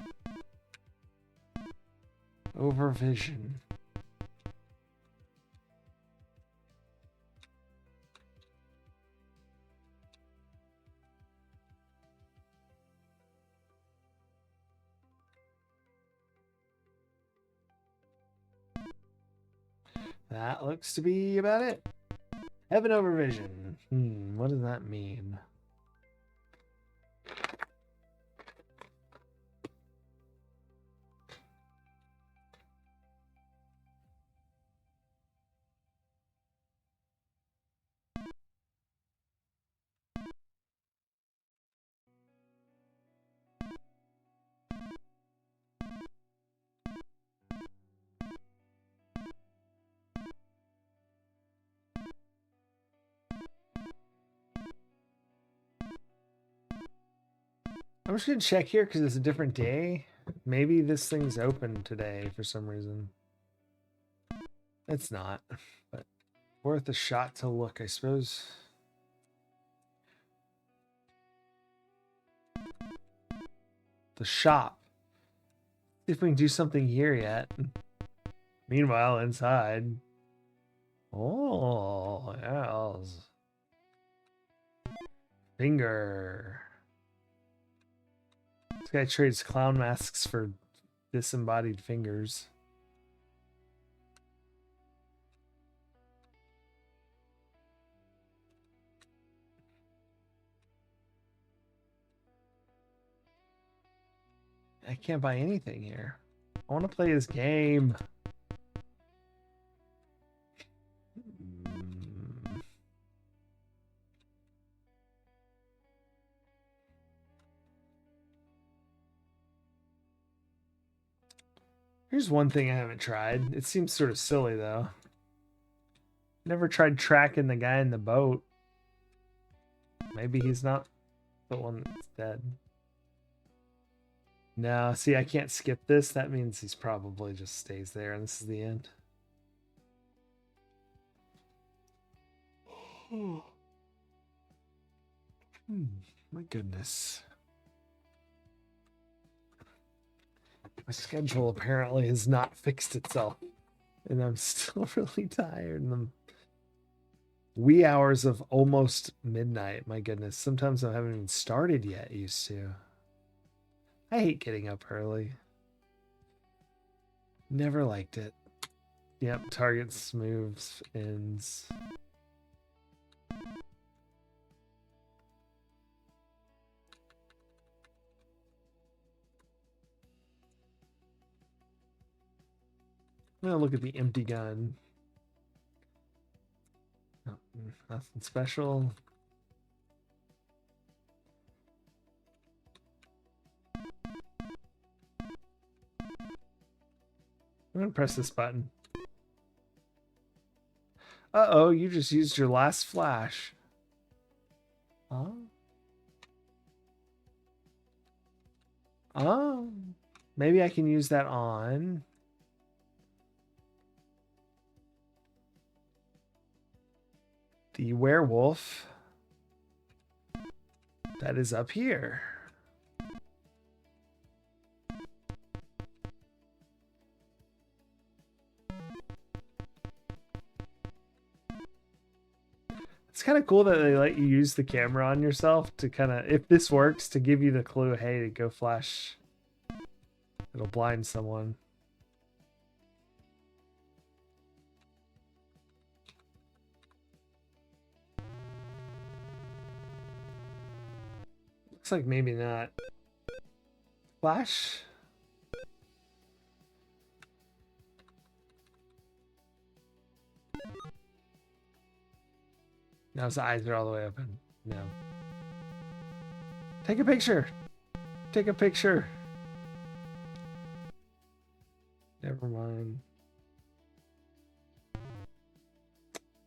over vision. That looks to be about it. Heaven over vision. What does that mean? I'm just gonna check here because it's a different day. Maybe this thing's open today for some reason. It's not, but worth a shot to look, I suppose. The shop. See if we can do something here yet. Meanwhile, inside. Oh, yes. Finger. This guy trades clown masks for disembodied fingers. I can't buy anything here. I want to play this game. Here's one thing I haven't tried. It seems sort of silly, though. Never tried tracking the guy in the boat. Maybe he's not the one that's dead. No, see, I can't skip this. That means he's probably just stays there and this is the end. My goodness. My schedule apparently has not fixed itself. And I'm still really tired. And I'm wee hours of almost midnight. My goodness. Sometimes I haven't even started yet, used to. I hate getting up early. Never liked it. Yep, targets, moves, ends. I'm gonna look at the empty gun. Oh, nothing special. I'm gonna press this button. Uh-oh, you just used your last flash. Oh. Oh. Maybe I can use that on the werewolf that is up here. It's kind of cool that they let you use the camera on yourself to kind of, if this works, to give you the clue, hey, to go flash. It'll blind someone. Looks like maybe not. Flash? Now his eyes are all the way open. No. Take a picture. Take a picture. Never mind.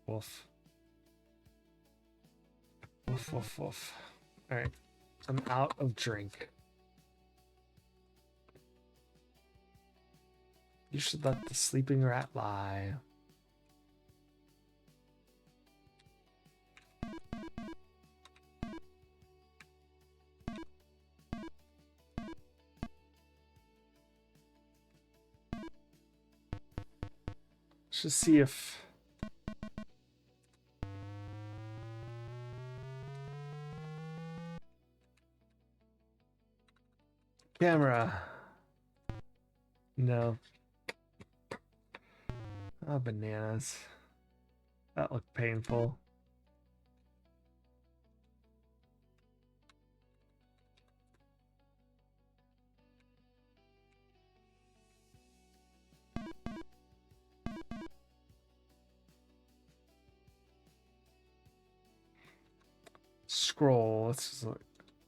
Wolf. Woof, woof, woof. All right. I'm out of drink. You should let the sleeping rat lie. Let's just see if... Camera. No. Oh, bananas. That looked painful. Scroll. Let's just look.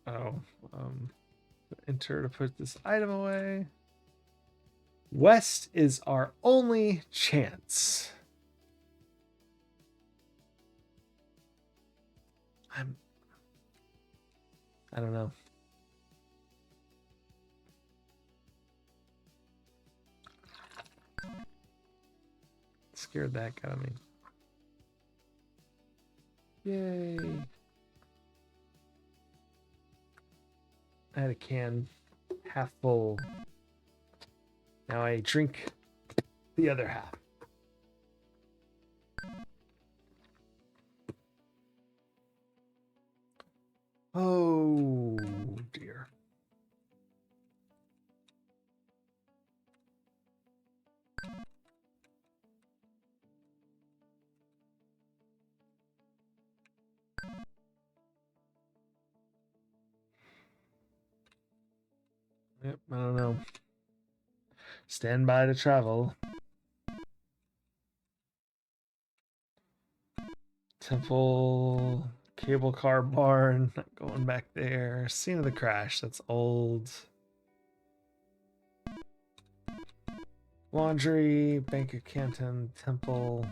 Oh. Enter to put this item away. West is our only chance. I don't know. Scared the heck out of me. Yay. I had a can half full. Now I drink the other half. Oh dear. Yep, I don't know. Stand by to travel. Temple, cable car barn, not going back there. Scene of the crash, that's old. Laundry, Bank of Canton, temple.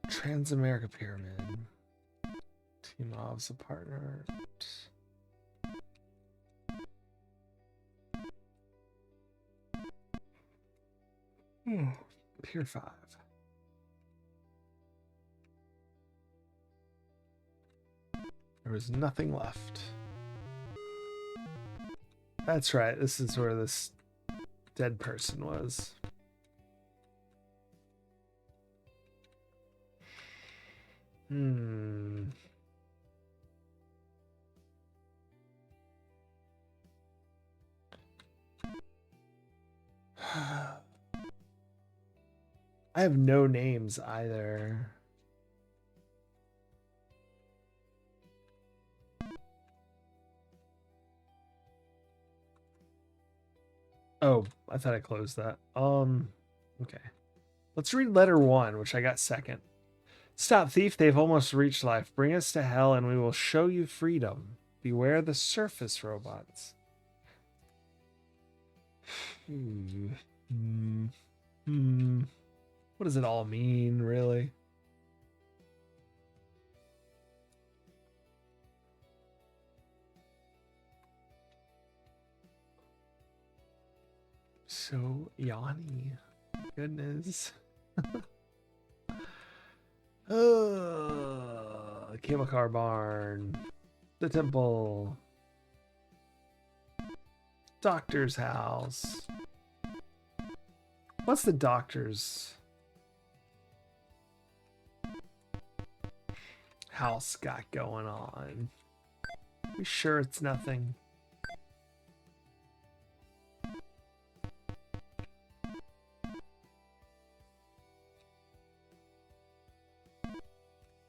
Transamerica Pyramid. Team Ob's a partner. Pier 5. There was nothing left. That's right. This is where this dead person was. I have no names either. Oh, I thought I closed that. Okay. Let's read letter 1, which I got second. Stop, thief, they've almost reached life. Bring us to hell and we will show you freedom. Beware the surface robots. What does it all mean, really? So Yanni. Goodness. Cable car barn. The temple. Doctor's house. What's the doctor's house got going on? Are we sure it's nothing?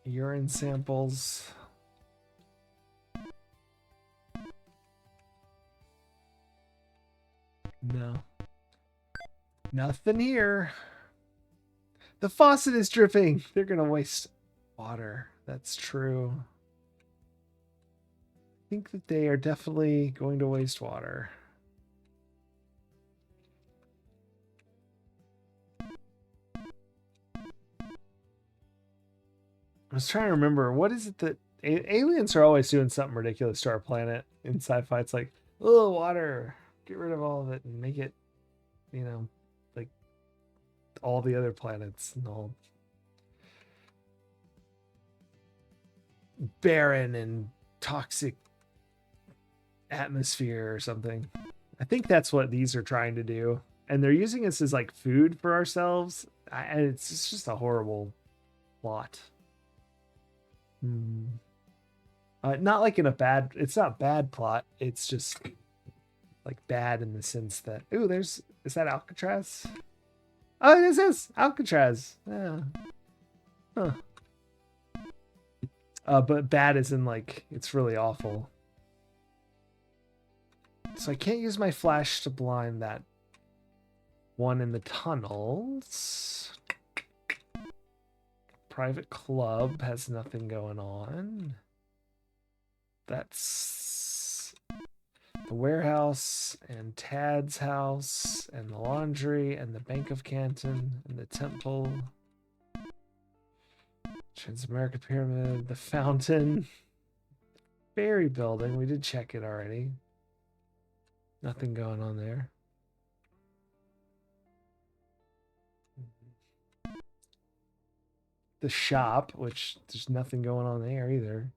Urine samples. No. Nothing here. The faucet is dripping. They're going to waste water. That's true. I think that they are definitely going to waste water. I was trying to remember, what is it that aliens are always doing something ridiculous to our planet in sci-fi? It's like, oh, water, get rid of all of it and make it, you know, like all the other planets and all barren and toxic atmosphere or something. I think that's what these are trying to do. And they're using us as like food for ourselves. And it's just a horrible plot. Not like in a bad, it's not bad plot. It's just like bad in the sense that, ooh, is that Alcatraz? Oh, it is Alcatraz. Yeah. Huh. But bad is in like, it's really awful. So I can't use my flash to blind that one in the tunnels. Private club has nothing going on. That's the warehouse and Tad's house and the laundry and the Bank of Canton and the temple. Transamerica Pyramid, the fountain. Ferry building, we did check it already. Nothing going on there. The shop, which there's nothing going on there either.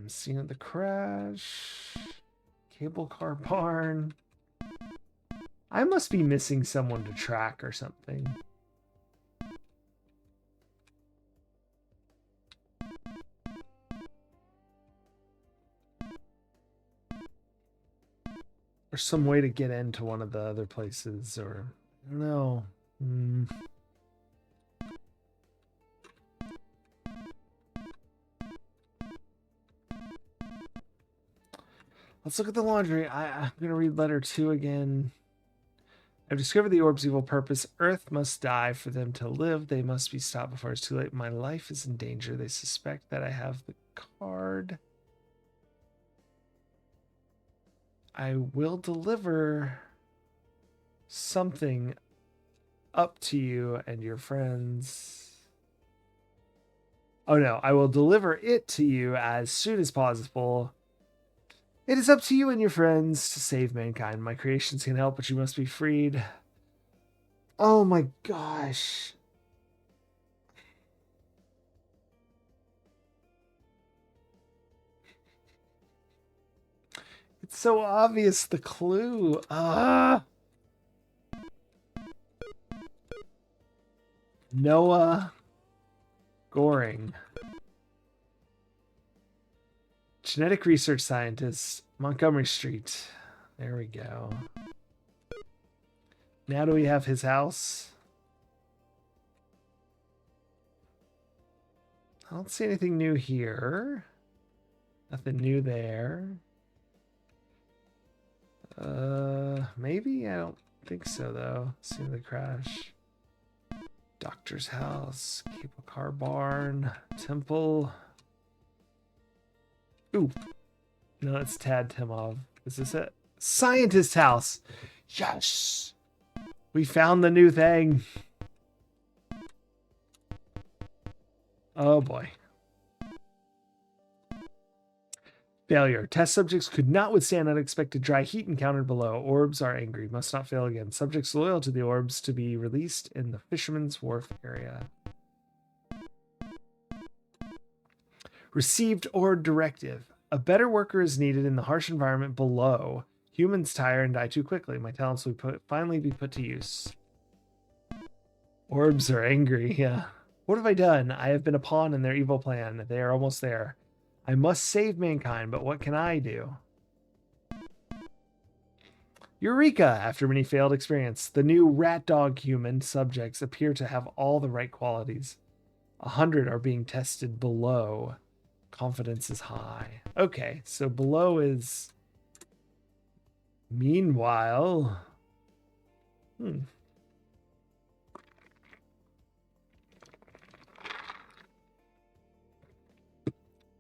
Scene of the crash. Cable car barn. I must be missing someone to track or something. Or some way to get into one of the other places, or I don't know. Let's look at the laundry. I'm gonna read letter 2 again. I've discovered the orb's evil purpose. Earth must die for them to live. They must be stopped before it's too late. My life is in danger. They suspect that I have the card. I will deliver something up to you and your friends. Oh no, I will deliver it to you as soon as possible. It is up to you and your friends to save mankind. My creations can help, but you must be freed. Oh my gosh. It's so obvious, the clue. Noah Goring. Genetic research scientist, Montgomery Street. There we go. Now do we have his house? I don't see anything new here. Nothing new there. Maybe? I don't think so, though. See the crash. Doctor's house. Cable car barn. Temple. Ooh. No, it's Tad Timov. Is this it? Scientist house. Yes. We found the new thing. Oh boy. Failure. Test subjects could not withstand unexpected dry heat encountered below. Orbs are angry. Must not fail again. Subjects loyal to the orbs to be released in the Fisherman's Wharf area. Received orb directive. A better worker is needed in the harsh environment below. Humans tire and die too quickly. My talents will finally be put to use. Orbs are angry, yeah. What have I done? I have been a pawn in their evil plan. They are almost there. I must save mankind, but what can I do? Eureka! After many failed experiments, the new rat dog human subjects appear to have all the right qualities. 100 are being tested below. Confidence is high. Okay, so below is... Meanwhile...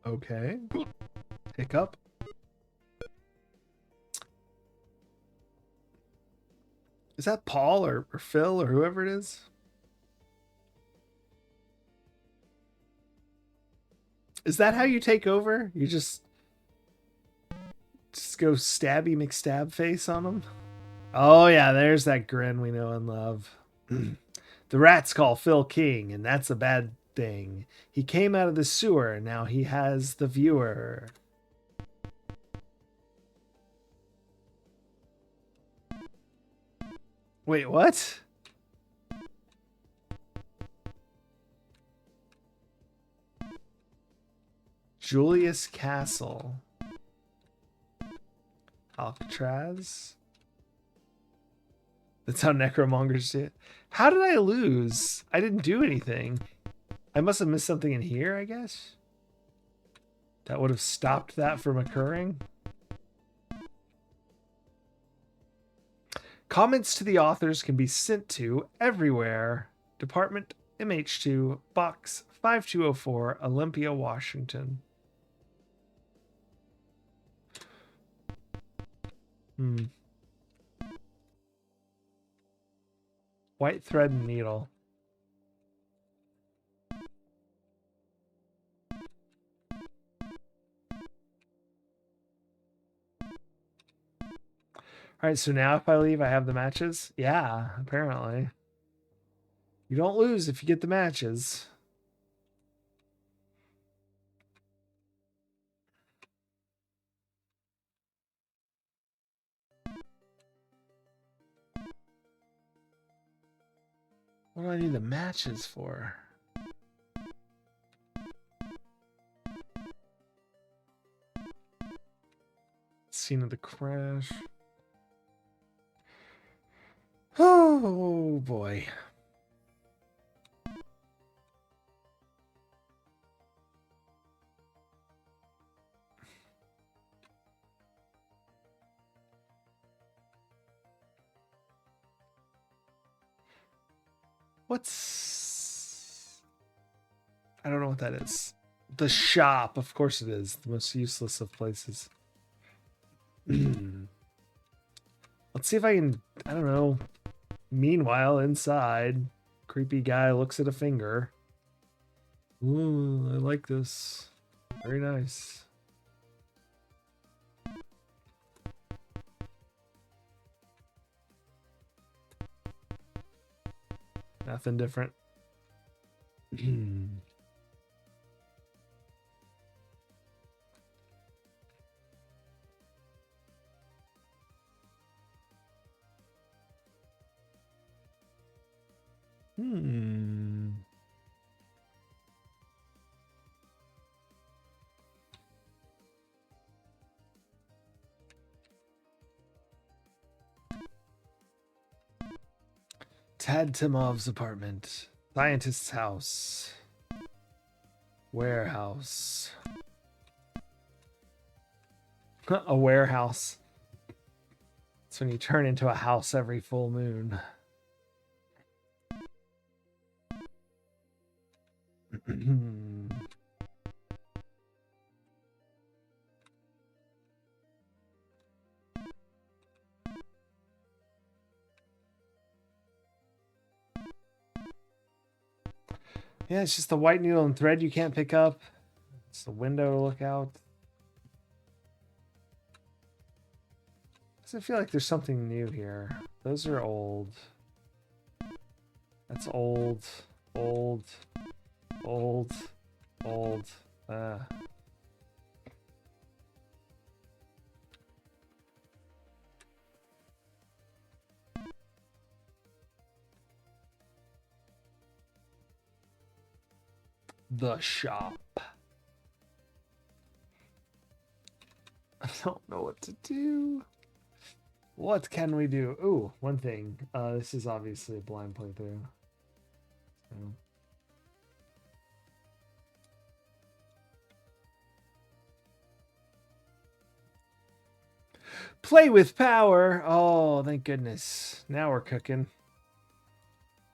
Okay. Hiccup. Is that Paul or Phil or whoever it is? Is that how you take over? You just go stabby McStab face on him? Oh yeah, there's that grin we know and love. The rats call Phil King, and that's a bad thing. He came out of the sewer, and now he has the viewer. Wait, what? Julius Castle. Alcatraz. That's how necromongers do it. How did I lose? I didn't do anything. I must have missed something in here, I guess. That would have stopped that from occurring. Comments to the authors can be sent to everywhere. Department MH2, Box 5204, Olympia, Washington. White thread and needle. All right, so now if I leave, I have the matches? Yeah, apparently. You don't lose if you get the matches. What do I need the matches for? Scene of the crash. Oh boy. What's... I don't know what that is. The shop. Of course it is. The most useless of places. Let's see if I can... I don't know. Meanwhile, inside, creepy guy looks at a finger. Ooh, I like this. Very nice. Nothing different. Tad Timov's apartment. Scientist's house. Warehouse. A warehouse. It's when you turn into a house every full moon. Yeah, it's just the white needle and thread you can't pick up. It's the window to look out. Does it feel like there's something new here? Those are old. That's old. Old. Old. Old. The shop. I don't know what to do. What can we do? Ooh, one thing. This is obviously a blind playthrough. So. Play with power. Oh, thank goodness. Now we're cooking.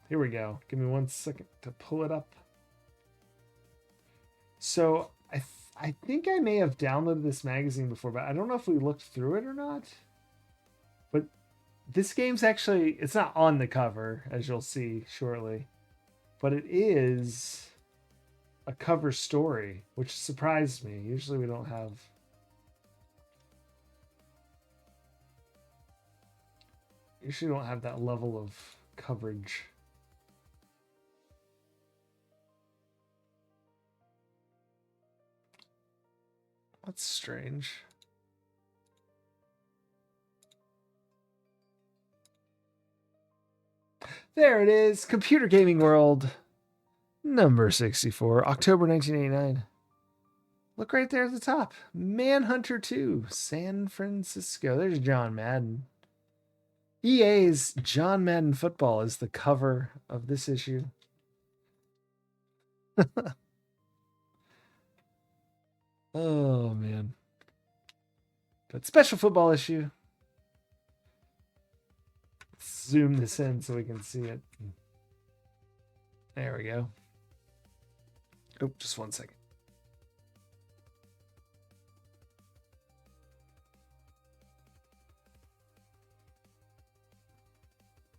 Here we go. Give me 1 second to pull it up. So I think I may have downloaded this magazine before, but I don't know if we looked through it or not. But this game's actually, it's not on the cover, as you'll see shortly. But it is a cover story, which surprised me. Usually we don't have... Usually don't have that level of coverage. That's strange. There it is. Computer Gaming World. Number 64. October 1989. Look right there at the top. Manhunter 2. San Francisco. There's John Madden. EA's John Madden Football is the cover of this issue. Oh, man. But special football issue. Let's zoom this in so we can see it. There we go. Oh, just 1 second.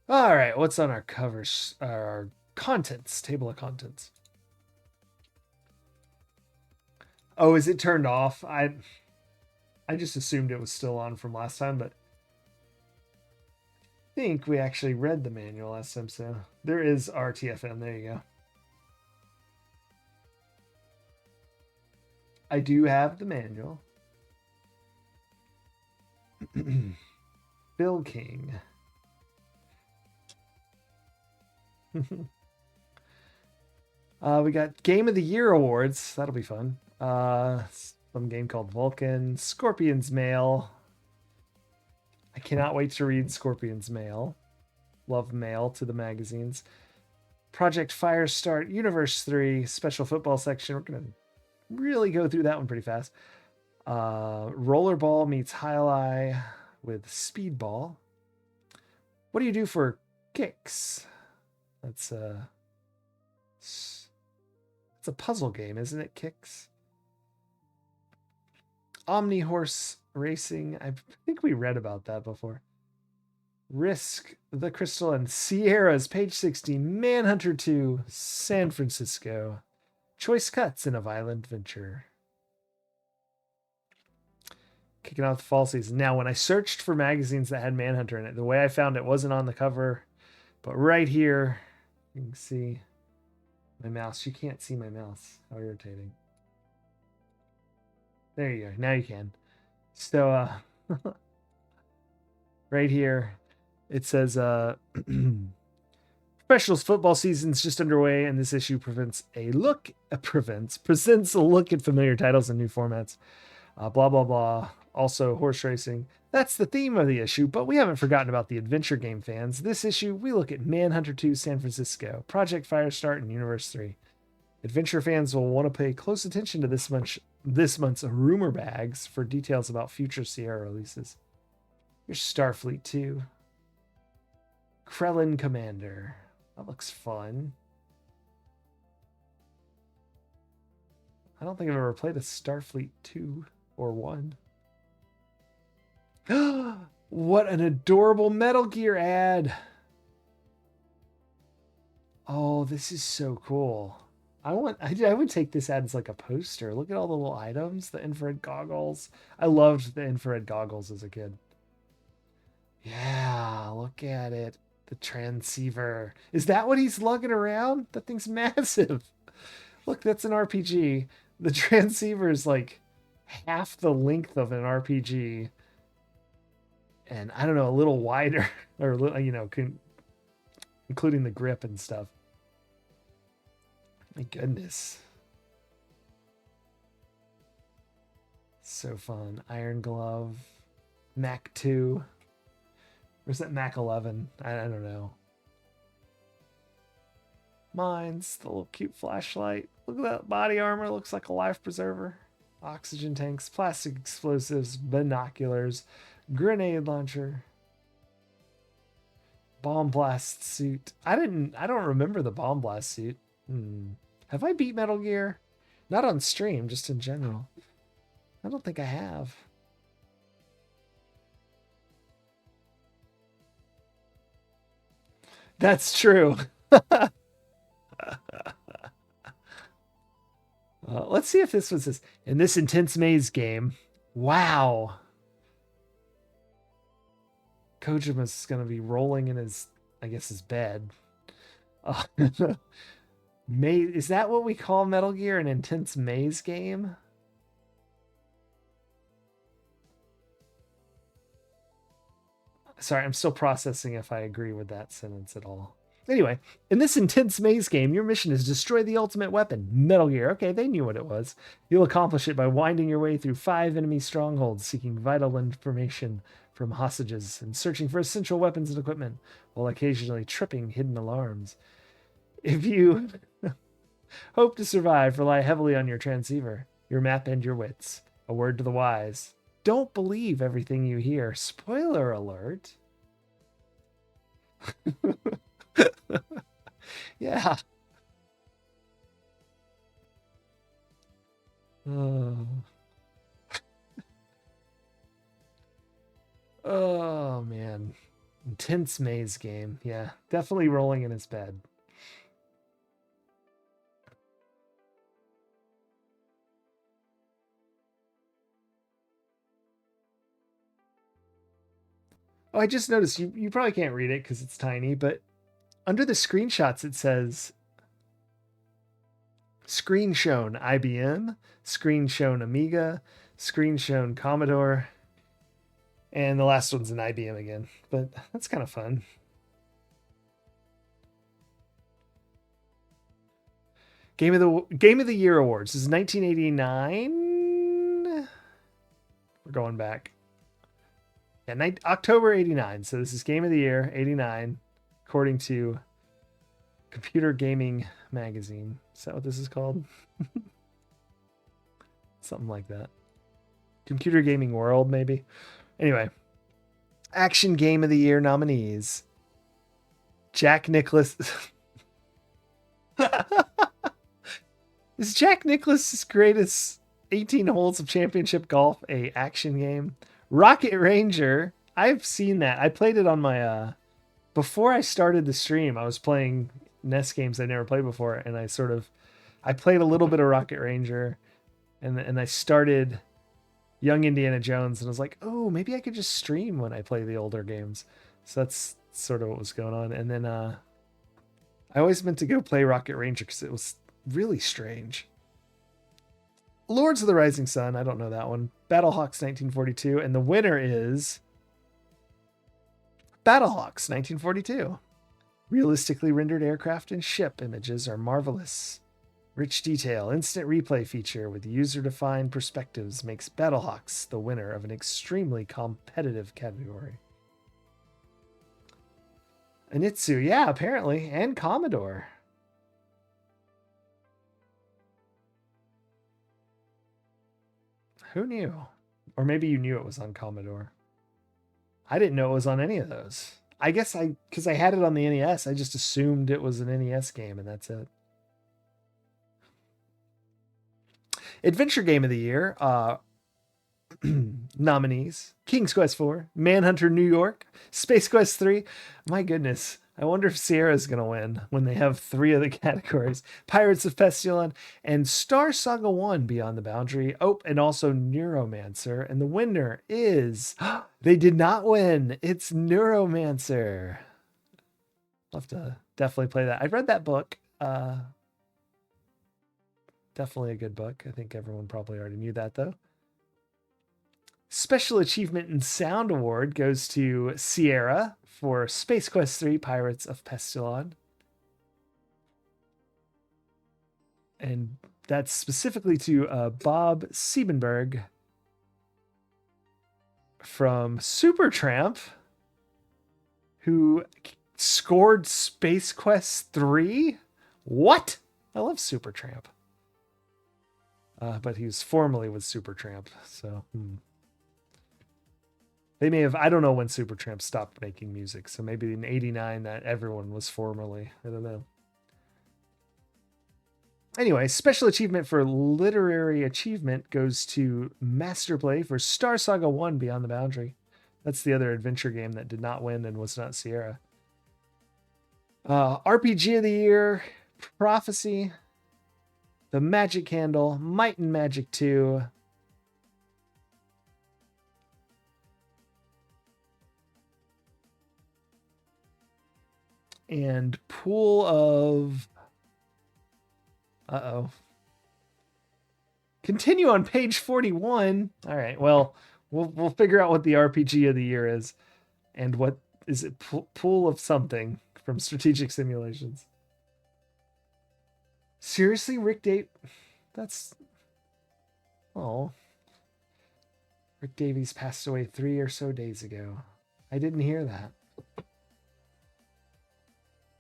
All right, what's on our covers? Our contents, table of contents. Oh, is it turned off? I just assumed it was still on from last time, but I think we actually read the manual last time, so there is RTFM. There you go. I do have the manual. Bill King. We got Game of the Year awards. That'll be fun. Some game called Vulcan. Scorpion's Mail. I cannot wait to read Scorpion's Mail. Love mail to the magazines. Project Firestart Universe 3 Special Football section. We're going to really go through that one pretty fast. Rollerball meets Highlight with Speedball. What do you do for kicks? That's it's a puzzle game, isn't it? Kicks. Omni Horse Racing. I think we read about that before. Risk, The Crystal, and Sierras, page 60. Manhunter 2, San Francisco. Choice cuts in a violent venture. Kicking off the fall season. Now, when I searched for magazines that had Manhunter in it, the way I found it wasn't on the cover, but right here, you can see my mouse. You can't see my mouse. How irritating. There you go. Now you can. So, right here, it says, professional football season's just underway, and this issue presents a look at familiar titles and new formats. Blah, blah, blah. Also, horse racing. That's the theme of the issue, but we haven't forgotten about the adventure game fans. This issue, we look at Manhunter 2 San Francisco, Project Firestart, and Universe 3. Adventure fans will want to pay close attention to this month's rumor bags for details about future Sierra releases. Here's Starfleet 2. Krellin Commander. That looks fun. I don't think I've ever played a Starfleet 2 or 1. What an adorable Metal Gear ad. Oh, this is so cool. I would take this ad as like a poster. Look at all the little items, the infrared goggles. I loved the infrared goggles as a kid. Yeah, look at it. The transceiver. Is that what he's lugging around? That thing's massive. Look, that's an RPG. The transceiver is like half the length of an RPG. And I don't know, a little wider, or, you know, including the grip and stuff. My goodness. So fun. Iron Glove. Mac 2. Where's that Mac 11? I don't know. Mines. The little cute flashlight. Look at that body armor. Looks like a life preserver. Oxygen tanks. Plastic explosives. Binoculars. Grenade launcher. Bomb blast suit. I don't remember the bomb blast suit. Have I beat Metal Gear? Not on stream, just in general. I don't think I have. That's true. Let's see if this was this. In this intense maze game. Wow. Kojima's going to be rolling in his, I guess, his bed. Is that what we call Metal Gear? An intense maze game? Sorry, I'm still processing if I agree with that sentence at all. Anyway, in this intense maze game, your mission is destroy the ultimate weapon, Metal Gear. Okay, they knew what it was. You'll accomplish it by winding your way through 5 enemy strongholds, seeking vital information from hostages and searching for essential weapons and equipment, while occasionally tripping hidden alarms. If you hope to survive, rely heavily on your transceiver, your map, and your wits. A word to the wise. Don't believe everything you hear. Spoiler alert. Yeah. Oh, man. Intense maze game. Yeah, definitely rolling in his bed. Oh, I just noticed you probably can't read it because it's tiny, but under the screenshots it says screen shown IBM, screen shown Amiga, screen shown Commodore, and the last one's an IBM again. But that's kind of fun. Game of the Year awards. This is 1989. We're going back. Yeah, October 89. So this is Game of the Year 89, according to Computer Gaming Magazine. Is that what this is called? Something like that. Computer Gaming World, maybe. Anyway, Action Game of the Year nominees. Jack Nicklaus. Is Jack Nicklaus's greatest 18 holes of championship golf a action game? Rocket Ranger. I've seen that. I played it on my before I started the stream. I was playing NES games I never played before, and I played a little bit of Rocket Ranger, and I started Young Indiana Jones, and I was like, oh, maybe I could just stream when I play the older games. So that's sort of what was going on. And then I always meant to go play Rocket Ranger because it was really strange. Lords of the Rising Sun. I don't know that one. Battlehawks 1942. And the winner is Battlehawks 1942. Realistically rendered aircraft and ship images are marvelous. Rich detail, instant replay feature with user-defined perspectives makes Battlehawks the winner of an extremely competitive category. Anitsu, yeah, apparently, and Commodore. Who knew? Or maybe you knew it was on Commodore. I didn't know it was on any of those. I guess because I had it on the NES, I just assumed it was an NES game, and that's it. Adventure Game of the Year nominees: King's Quest IV, Manhunter New York, Space Quest 3. My goodness, I wonder if Sierra's going to win when they have 3 of the categories: Pirates of Pestilon and Star Saga 1 Beyond the Boundary. Oh, and also Neuromancer. And the winner is, they did not win. It's Neuromancer. I'll have to definitely play that. I've read that book. Definitely a good book. I think everyone probably already knew that, though. Special Achievement in Sound Award goes to Sierra for Space Quest 3 Pirates of Pestilon. And that's specifically to Bob Siebenberg from Supertramp, who scored Space Quest 3. What? I love Supertramp. But he was formerly with Supertramp, so they may have. I don't know when Supertramp stopped making music, so maybe in '89 that everyone was formerly. I don't know. Anyway, special achievement for literary achievement goes to Masterplay for Star Saga 1 Beyond the Boundary. That's the other adventure game that did not win and was not Sierra. RPG of the Year, Prophecy, The Magic Candle, Might and Magic 2. And Pool of... Uh-oh. Continue on page 41. All right, well, we'll figure out what the RPG of the Year is. And what is it? Pool of something from Strategic Simulations. Seriously, Rick Dave? That's... Oh. Rick Davies passed away 3 or so days ago. I didn't hear that.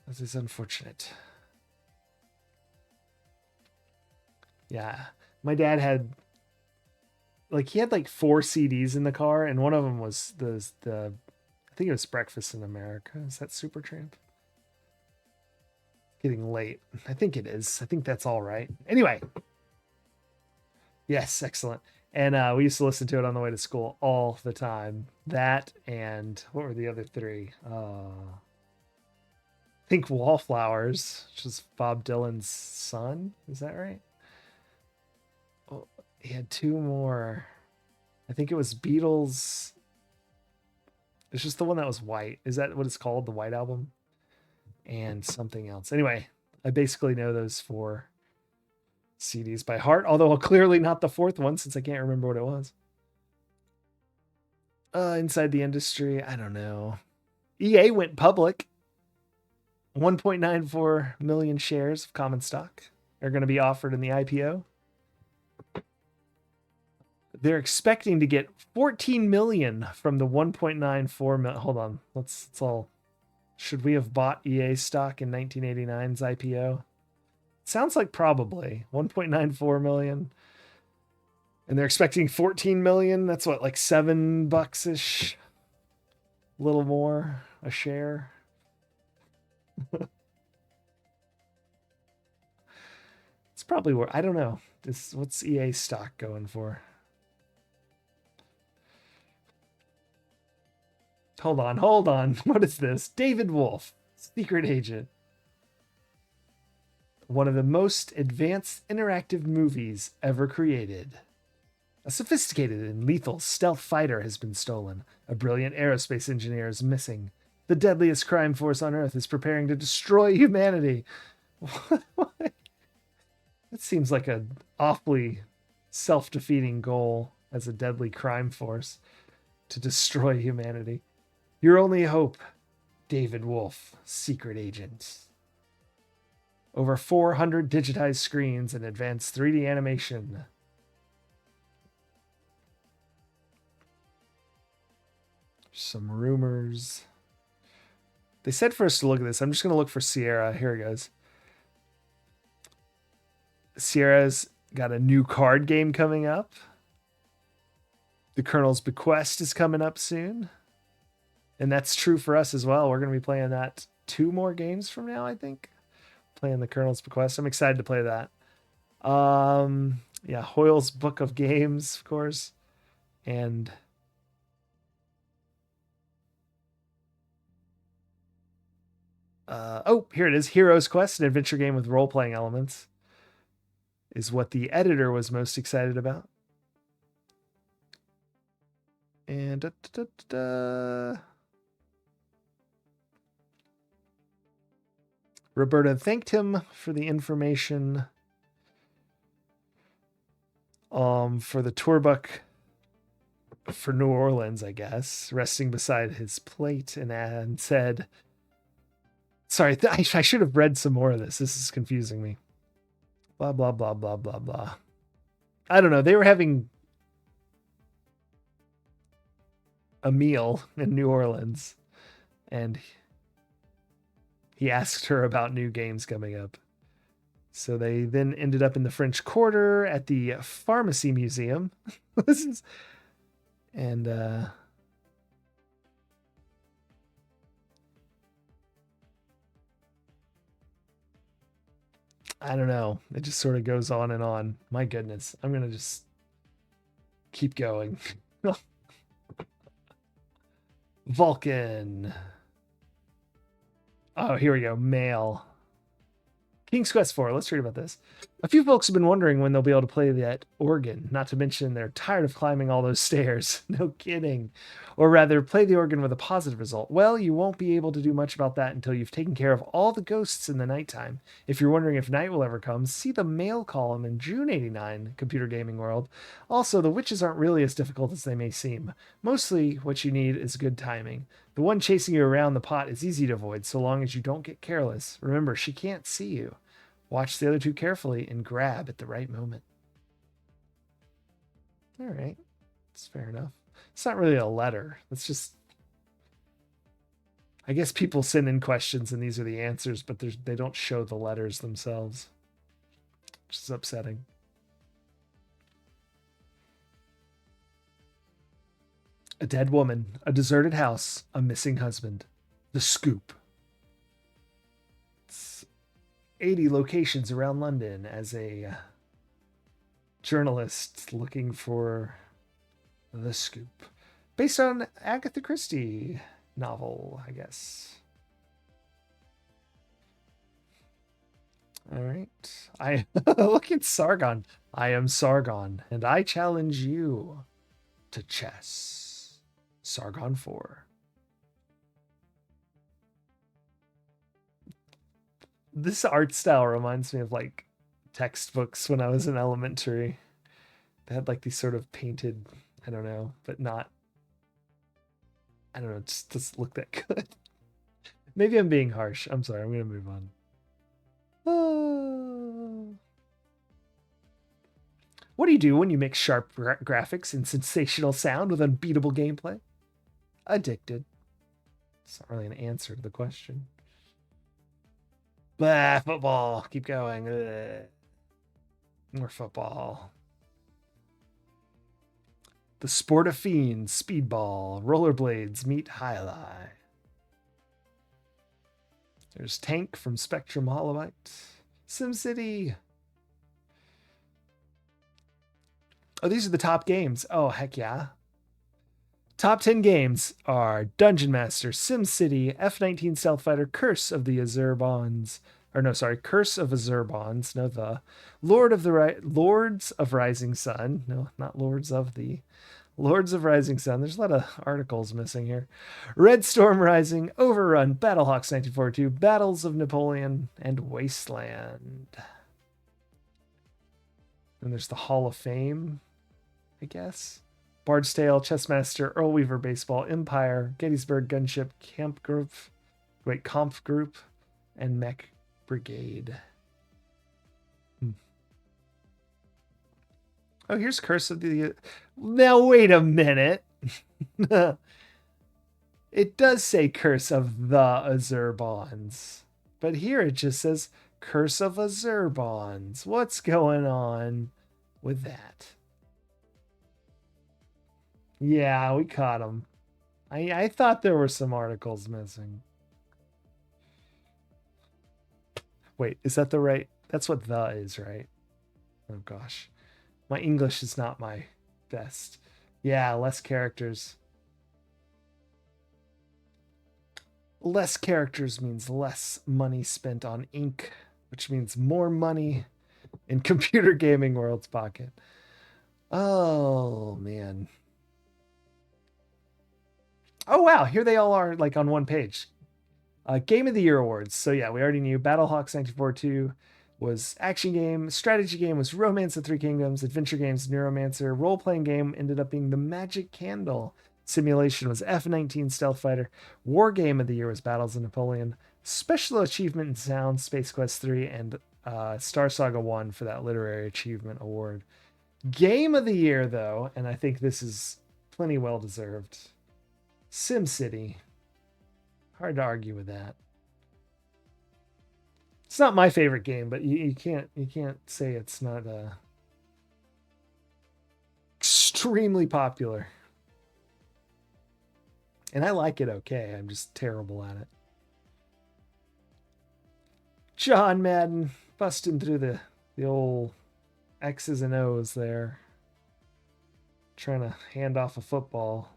This is unfortunate. Yeah. My dad had... he had 4 CDs in the car, and one of them was the I think it was Breakfast in America. Is that Supertramp? Getting late. I think it is. I think that's all right. Anyway. Yes, excellent. And we used to listen to it on the way to school all the time. That and what were the other 3? I think Wallflowers, which was Bob Dylan's son. Is that right? Oh, he had 2 more. I think it was Beatles. It's just the one that was white. Is that what it's called? The White Album? And something else. Anyway, I basically know those 4 CDs by heart, although clearly not the 4th one since I can't remember what it was. Inside the industry, I don't know. EA went public. 1.94 million shares of common stock are going to be offered in the IPO. They're expecting to get 14 million from the 1.94 million. Hold on. Let's all... Should we have bought EA stock in 1989's IPO? Sounds like probably 1.94 million. And they're expecting 14 million. That's what, $7-ish? A little more a share. probably where, I don't know. What's EA stock going for? Hold on, hold on. What is this? David Wolf, secret agent. One of the most advanced interactive movies ever created. A sophisticated and lethal stealth fighter has been stolen. A brilliant aerospace engineer is missing. The deadliest crime force on Earth is preparing to destroy humanity. That seems like an awfully self-defeating goal as a deadly crime force to destroy humanity. Your only hope, David Wolf, secret agent. Over 400 digitized screens and advanced 3D animation. Some rumors. They said for us to look at this. I'm just going to look for Sierra. Here it goes. Sierra's got a new card game coming up. The Colonel's Bequest is coming up soon. And that's true for us as well. We're going to be playing that 2 more games from now, I think. Playing the Colonel's Bequest. I'm excited to play that. Yeah, Hoyle's Book of Games, of course. And oh, here it is. Hero's Quest, an adventure game with role-playing elements, is what the editor was most excited about. And Roberta thanked him for the information for the tour book for New Orleans, I guess, resting beside his plate, and said, sorry, I should have read some more of this. This is confusing me. Blah, blah, blah, blah, blah, blah. I don't know. They were having a meal in New Orleans, and he asked her about new games coming up. So they then ended up in the French Quarter at the Pharmacy Museum. And I don't know. It just sort of goes on and on. My goodness. I'm going to just keep going. Vulcan. Oh, here we go. Mail. King's Quest 4. Let's read about this. A few folks have been wondering when they'll be able to play that organ, not to mention they're tired of climbing all those stairs. No kidding. Or rather, play the organ with a positive result. Well, you won't be able to do much about that until you've taken care of all the ghosts in the nighttime. If you're wondering if night will ever come, see the mail column in June '89, Computer Gaming World. Also, the witches aren't really as difficult as they may seem. Mostly, what you need is good timing. The one chasing you around the pot is easy to avoid so long as you don't get careless. Remember, she can't see you. Watch the other 2 carefully and grab at the right moment. All right. That's fair enough. It's not really a letter. It's just, I guess people send in questions and these are the answers, but they don't show the letters themselves, which is upsetting. A dead woman, a deserted house, a missing husband. The Scoop. 80 locations around London as a journalist looking for the scoop. Based on Agatha Christie novel, I guess. All right. I look at Sargon. I am Sargon, and I challenge you to chess. Sargon 4. This art style reminds me of like textbooks when I was in elementary. They had like these sort of painted, I don't know, but not, I don't know, it just doesn't look that good. Maybe I'm being harsh. I'm sorry. I'm going to move on. What do you do when you mix sharp graphics and sensational sound with unbeatable gameplay? Addicted. It's not really an answer to the question. Blah, football. Keep going. Ugh. More football. The Sport of Fiends, Speedball, Rollerblades meet Highlight. There's Tank from Spectrum Holobyte. SimCity. Oh, these are the top games. Oh, heck yeah. Top 10 games are Dungeon Master, SimCity, F-19 Stealth Fighter, Curse of the Azurbans, or no, sorry, Curse of Azurbans, no the, Lords of Rising Sun, no, not Lords of the, Lords of Rising Sun. There's a lot of articles missing here. Red Storm Rising, Overrun, Battlehawks 1942, Battles of Napoleon, and Wasteland. And there's the Hall of Fame, I guess. Bard's Tale, Chessmaster, Earl Weaver Baseball, Empire, Gettysburg Gunship, Kampf Group, and Mech Brigade. Oh, here's Curse of the... Now, wait a minute. It does say Curse of the Azurbans. But here it just says Curse of Azurbans. What's going on with that? Yeah, we caught him. I thought there were some articles missing. Wait, is that the right? That's what the is, right? Oh gosh. My English is not my best. Yeah, less characters. Less characters means less money spent on ink, which means more money in computer gaming world's pocket. Oh, man. Oh, wow. Here they all are, like, on one page. Game of the Year awards. So, yeah, we already knew Battlehawks 1942 was action game. Strategy game was Romance of Three Kingdoms. Adventure games, Neuromancer. Role-playing game ended up being The Magic Candle. Simulation was F-19 Stealth Fighter. War game of the year was Battles of Napoleon. Special achievement in sound, Space Quest 3, and Star Saga 1 for that literary achievement award. Game of the year, though, and I think this is plenty well deserved. SimCity. Hard to argue with that. It's not my favorite game, but you can't say it's not extremely popular. And I like it okay. I'm just terrible at it. John Madden busting through the old X's and O's there. Trying to hand off a football.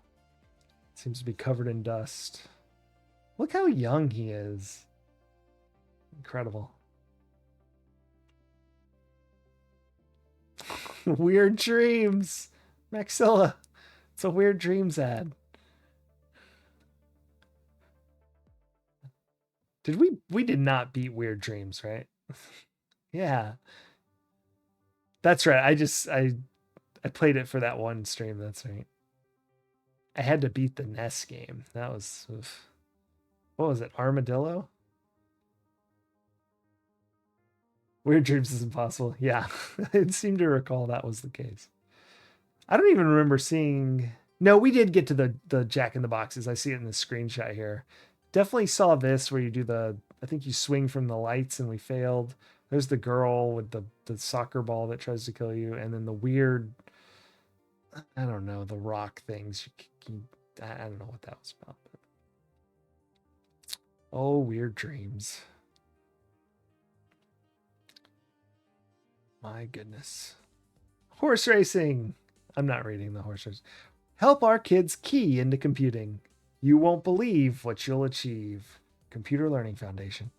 Seems to be covered in dust. Look how young he is. Incredible. Weird Dreams. Maxilla. It's a Weird Dreams ad. We did not beat Weird Dreams, right? Yeah. That's right. I played it for that one stream, that's right. I had to beat the NES game. That was what was it? Armadillo? Weird Dreams is impossible. Yeah. I seem to recall that was the case. I don't even remember seeing. No, we did get to the Jack in the Boxes. I see it in the screenshot here. Definitely saw this where you do I think you swing from the lights and we failed. There's the girl with the soccer ball that tries to kill you, and then the weird, I don't know, the rock things. I don't know what that was about. But... Oh, Weird Dreams. My goodness. Horse racing. I'm not reading the horse race. Help our kids key into computing. You won't believe what you'll achieve. Computer Learning Foundation.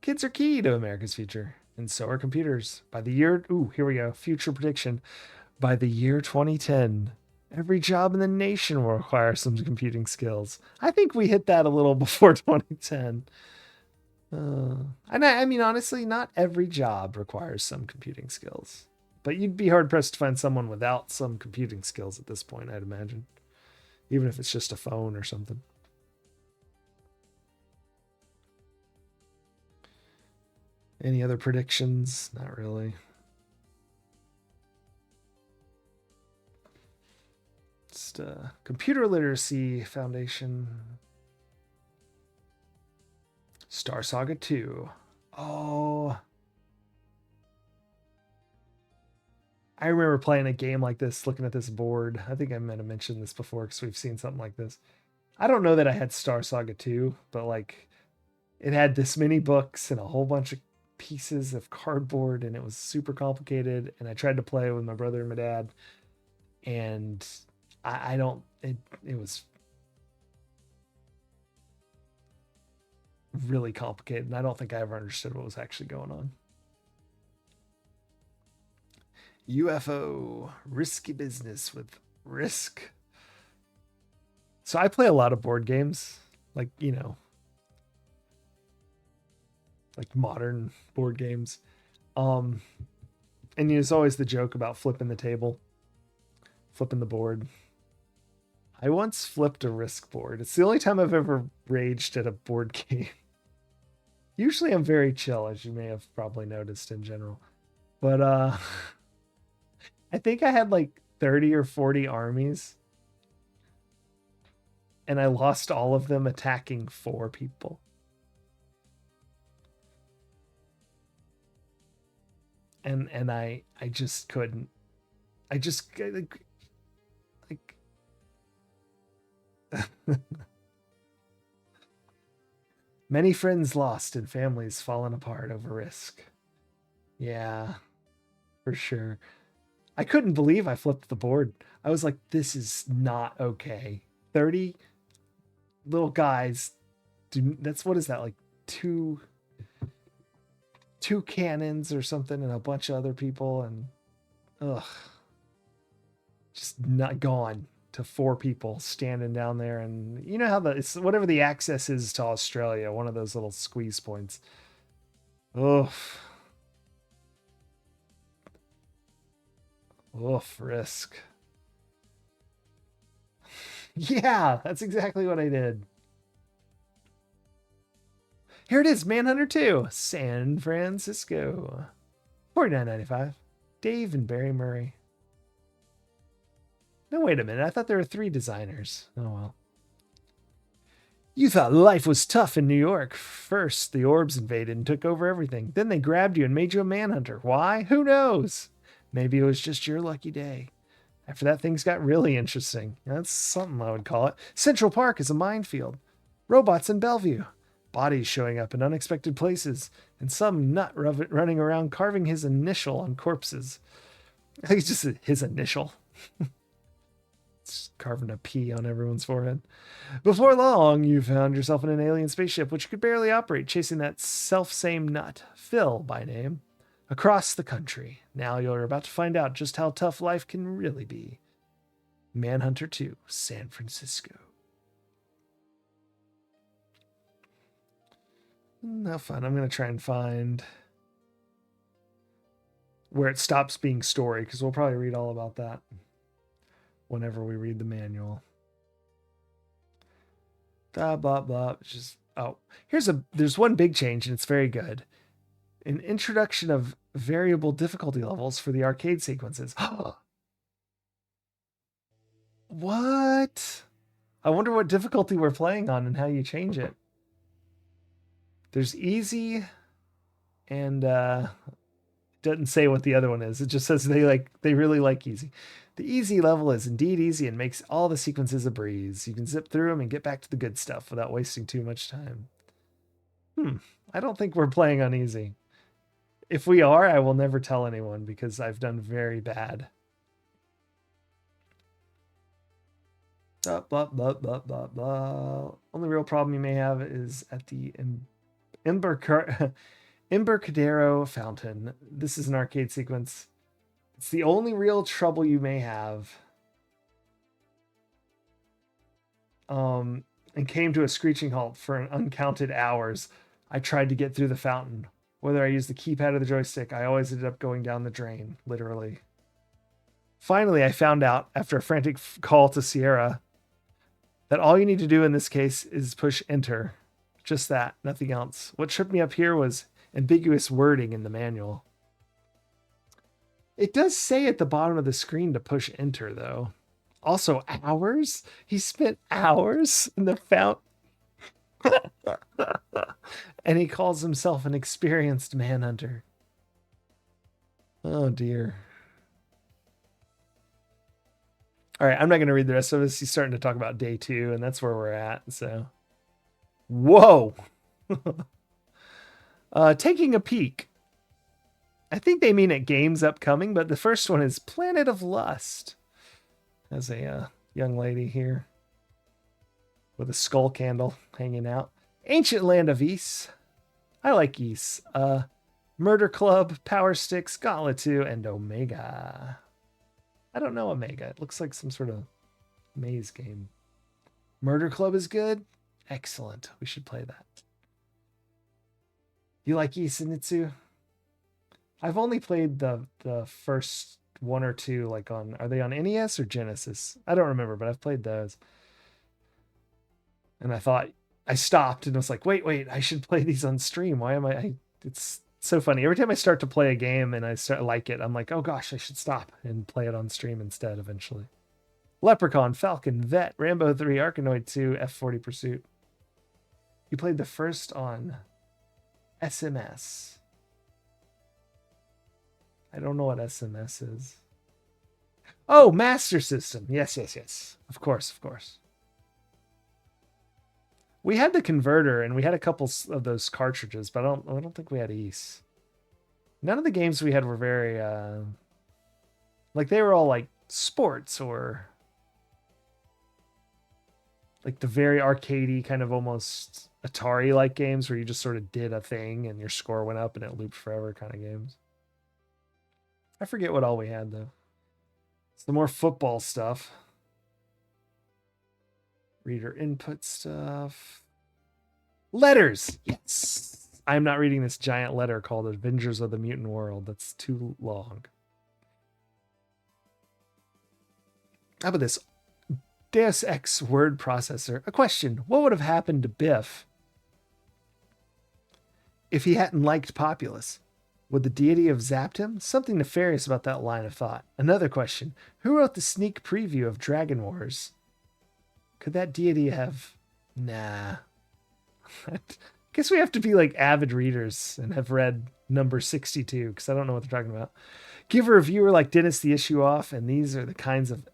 Kids are key to America's future, and so are computers. By the year, here we go. Future prediction. By the year 2010, every job in the nation will require some computing skills. I think we hit that a little before 2010. And I mean, honestly, not every job requires some computing skills. But you'd be hard-pressed to find someone without some computing skills at this point, I'd imagine. Even if it's just a phone or something. Any other predictions? Not really. Just Computer Literacy Foundation. Star Saga 2. Oh... I remember playing a game like this, looking at this board. I think I might have mentioned this before because we've seen something like this. I don't know that I had Star Saga 2, but like it had this many books and a whole bunch of pieces of cardboard, and it was super complicated. And I tried to play with my brother and my dad, and I don't. It was really complicated, and I don't think I ever understood what was actually going on. UFO, risky business with risk. So I play a lot of board games, like, like modern board games. Um, and there's always the joke about flipping the table, flipping the board. I once flipped a risk board. It's the only time I've ever raged at a board game. Usually I'm very chill, as you may have probably noticed in general. But I think I had like 30 or 40 armies, and I lost all of them attacking 4 people. And I just couldn't. I just like many friends lost and families fallen apart over risk. Yeah, for sure. I couldn't believe I flipped the board. I was like, this is not okay. 30 little guys. That's, what is that, like two cannons or something, and a bunch of other people, and ugh, just not gone to 4 people standing down there. And you know how it's whatever the access is to Australia, one of those little squeeze points. Oof. Oof, risk. Yeah, that's exactly what I did. Here it is, Manhunter 2, San Francisco. $49.95. Dave and Barry Murray. No, wait a minute. I thought there were 3 designers. Oh, well. You thought life was tough in New York. First, the orbs invaded and took over everything. Then they grabbed you and made you a manhunter. Why? Who knows? Maybe it was just your lucky day. After that, things got really interesting. That's something I would call it. Central Park is a minefield. Robots in Bellevue. Bodies showing up in unexpected places. And some nut running around carving his initial on corpses. I think it's just his initial. It's carving a P on everyone's forehead. Before long, you found yourself in an alien spaceship which could barely operate, chasing that self-same nut, Phil by name, across the country. Now you're about to find out just how tough life can really be. Manhunter 2, San Francisco. How fun. I'm going to try and find where it stops being story, because we'll probably read all about that whenever we read the manual. Blah, blah, blah. It's just, there's one big change, and it's very good. An introduction of variable difficulty levels for the arcade sequences. What? I wonder what difficulty we're playing on and how you change it. There's easy, and doesn't say what the other one is. It just says they really like easy. The easy level is indeed easy and makes all the sequences a breeze. You can zip through them and get back to the good stuff without wasting too much time. I don't think we're playing on easy. If we are, I will never tell anyone because I've done very bad. Blah, blah, blah, blah, blah, blah. Only real problem you may have is at the Embarcadero Fountain. This is an arcade sequence. It's the only real trouble you may have. And came to a screeching halt for an uncounted hours. I tried to get through the fountain. Whether I used the keypad or the joystick, I always ended up going down the drain, literally. Finally, I found out, after a frantic call to Sierra, that all you need to do in this case is push enter. Just that, nothing else. What tripped me up here was ambiguous wording in the manual. It does say at the bottom of the screen to push enter, though. Also, hours? He spent hours in the fountain. And he calls himself an experienced manhunter. Oh, dear. All right, I'm not going to read the rest of this. He's starting to talk about day 2, and that's where we're at. So, whoa. Taking a peek. I think they mean at games upcoming, but the first one is Planet of Lust. As a young lady here with a skull candle hanging out. Ancient Land of Ys. I like Ys. Murder Club, Power Sticks, Gauntlet 2, and Omega. I don't know Omega. It looks like some sort of maze game. Murder Club is good. Excellent. We should play that. You like Isenitsu? I've only played the first one or two, like are they on NES or Genesis? I don't remember, but I've played those. And I thought I stopped and was like, wait, I should play these on stream. Why am it's so funny. Every time I start to play a game and I start like it, I'm like, oh gosh, I should stop and play it on stream instead eventually. Leprechaun, Falcon, Vet, Rambo 3, Arkanoid 2, F40 Pursuit. You played the first on SMS. I don't know what SMS is. Oh, Master System. Yes. Of course. We had the converter and we had a couple of those cartridges, but I don't think we had Ys. None of the games we had were very like they were all like sports or like the very arcadey kind of almost Atari-like games where you just sort of did a thing and your score went up and it looped forever kind of games. I forget what all we had though. It's the more football stuff. Reader input stuff. Letters. Yes. I'm not reading this giant letter called Avengers of the Mutant World. That's too long. How about this? Deus Ex word processor. A question. What would have happened to Biff if he hadn't liked Populous? Would the deity have zapped him? Something nefarious about that line of thought. Another question. Who wrote the sneak preview of Dragon Wars? Could that deity have... Nah. I guess we have to be like avid readers and have read number 62 because I don't know what they're talking about. Give a reviewer like Dennis the issue off, and these are the kinds of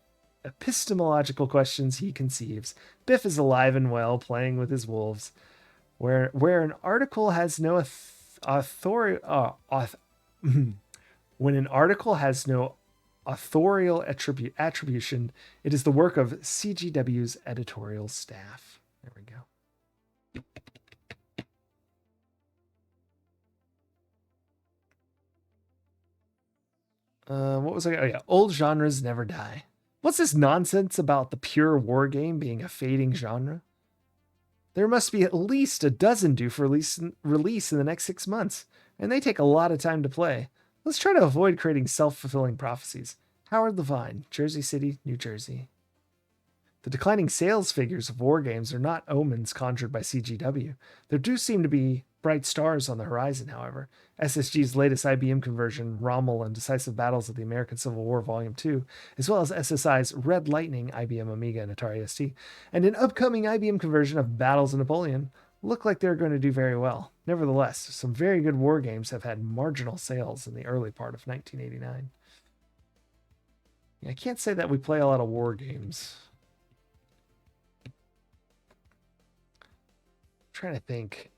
epistemological questions he conceives. Biff is alive and well, playing with his wolves. Where an article has no authority... when an article has no authorial attribution, it is the work of CGW's editorial staff. There we go. What was I? Oh yeah, old genres never die. What's this nonsense about the pure war game being a fading genre? There must be at least a dozen due for release in the next 6 months, and they take a lot of time to play. Let's try to avoid creating self-fulfilling prophecies. Howard Levine, Jersey City, New Jersey. The declining sales figures of war games are not omens conjured by CGW. There do seem to be bright stars on the horizon, however. SSG's latest IBM conversion, Rommel and Decisive Battles of the American Civil War Volume 2, as well as SSI's Red Lightning, IBM Amiga and Atari ST, and an upcoming IBM conversion of Battles of Napoleon, look like they're going to do very well. Nevertheless, some very good war games have had marginal sales in the early part of 1989. Yeah, I can't say that we play a lot of war games. I'm trying to think.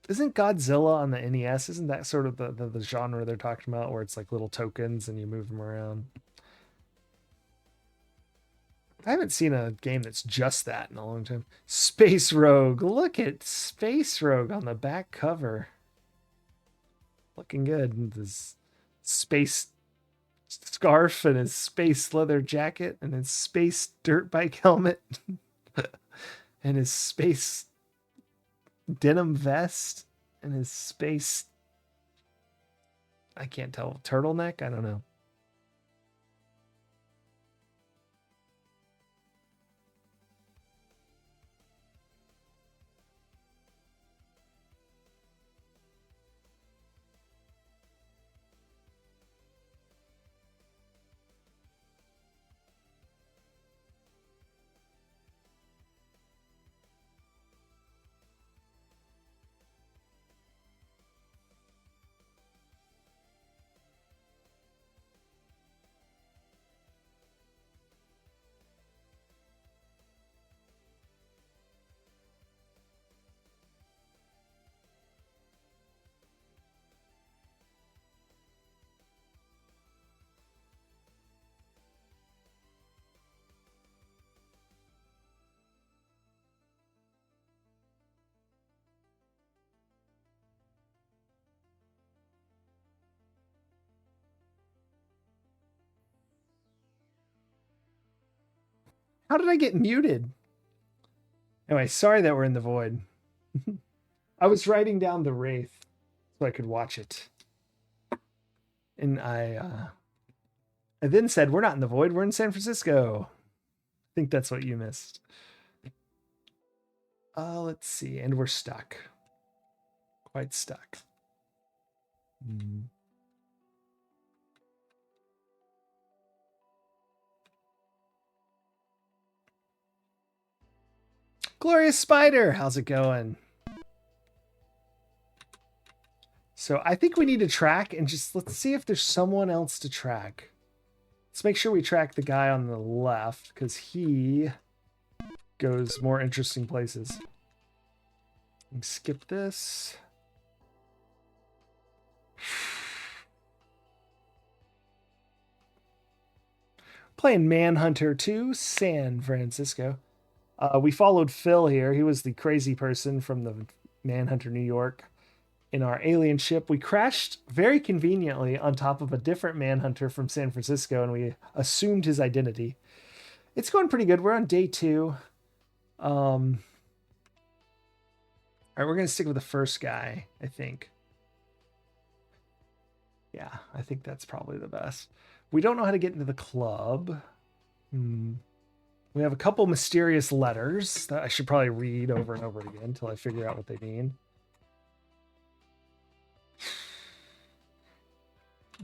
Isn't Godzilla on the NES? Isn't that sort of the genre they're talking about where it's like little tokens and you move them around? I haven't seen a game that's just that in a long time. Space Rogue. Look at Space Rogue on the back cover. Looking good. This space scarf and his space leather jacket and his space dirt bike helmet and his space denim vest and his space, I can't tell, turtleneck? I don't know. How did I get muted? Anyway, sorry that we're in the void. I was writing down the Wraith so I could watch it. And I then said, we're not in the void, we're in San Francisco. I think that's what you missed. Let's see. And we're stuck. Quite stuck. Glorious Spider, how's it going? So I think we need to track and just let's see if there's someone else to track. Let's make sure we track the guy on the left because he goes more interesting places. Skip this. Playing Manhunter 2, San Francisco. We followed Phil here. He was the crazy person from the Manhunter New York. In our alien ship, we crashed very conveniently on top of a different Manhunter from San Francisco, and we assumed his identity. It's going pretty good. We're on day 2. All right, we're going to stick with the first guy, I think. Yeah, I think that's probably the best. We don't know how to get into the club. We have a couple mysterious letters that I should probably read over and over again until I figure out what they mean.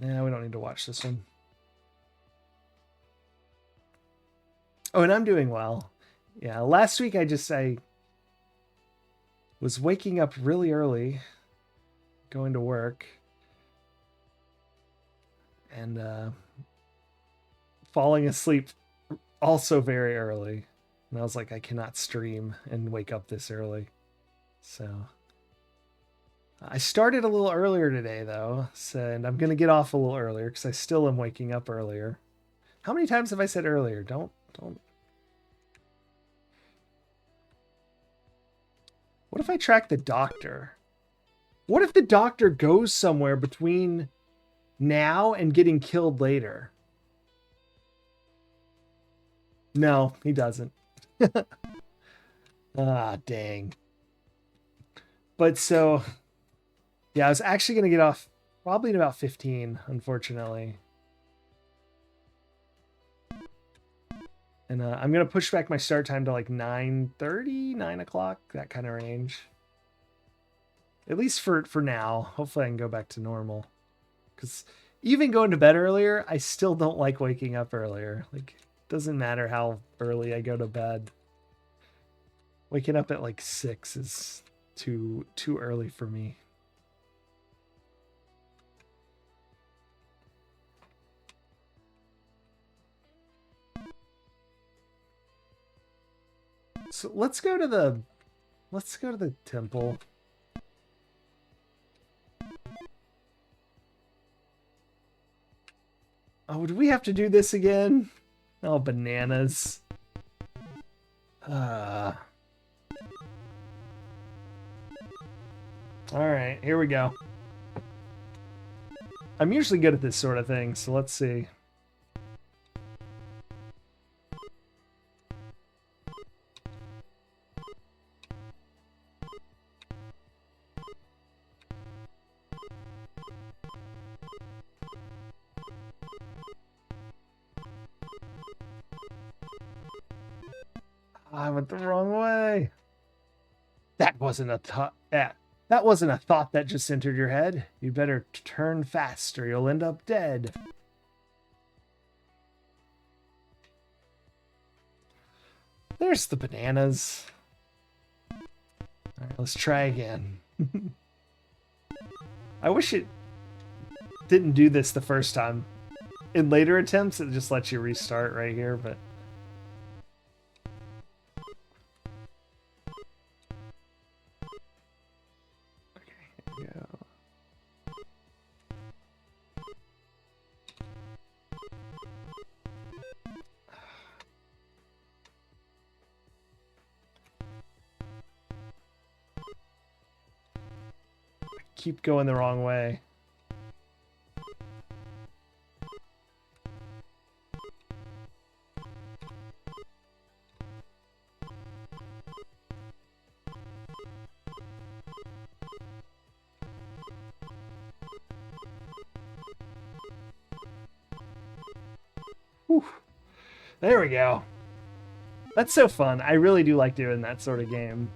Yeah, we don't need to watch this one. Oh, and I'm doing well. Yeah, last week I was waking up really early, going to work, and falling asleep also very early. And I was like, I cannot stream and wake up this early. So I started a little earlier today, though, and I'm going to get off a little earlier because I still am waking up earlier. How many times have I said earlier? Don't. What if I track the doctor? What if the doctor goes somewhere between now and getting killed later? No, he doesn't. Ah, dang. But so... yeah, I was actually going to get off probably in about 15, unfortunately. And I'm going to push back my start time to like 9:30, 9 o'clock, that kind of range. At least for now. Hopefully I can go back to normal. Because even going to bed earlier, I still don't like waking up earlier. Like, it doesn't matter how early I go to bed. Waking up at like 6 is too early for me. So let's go to the temple. Oh, do we have to do this again? Oh, bananas. All right, here we go. I'm usually good at this sort of thing, so let's see. I went the wrong way. That wasn't a thought. That wasn't a thought that just entered your head. You better turn fast or you'll end up dead. There's the bananas. All right, let's try again. I wish it didn't do this the first time. In later attempts, it just lets you restart right here, but... okay, here we go. I keep going the wrong way. Whew. There we go. That's so fun. I really do like doing that sort of game.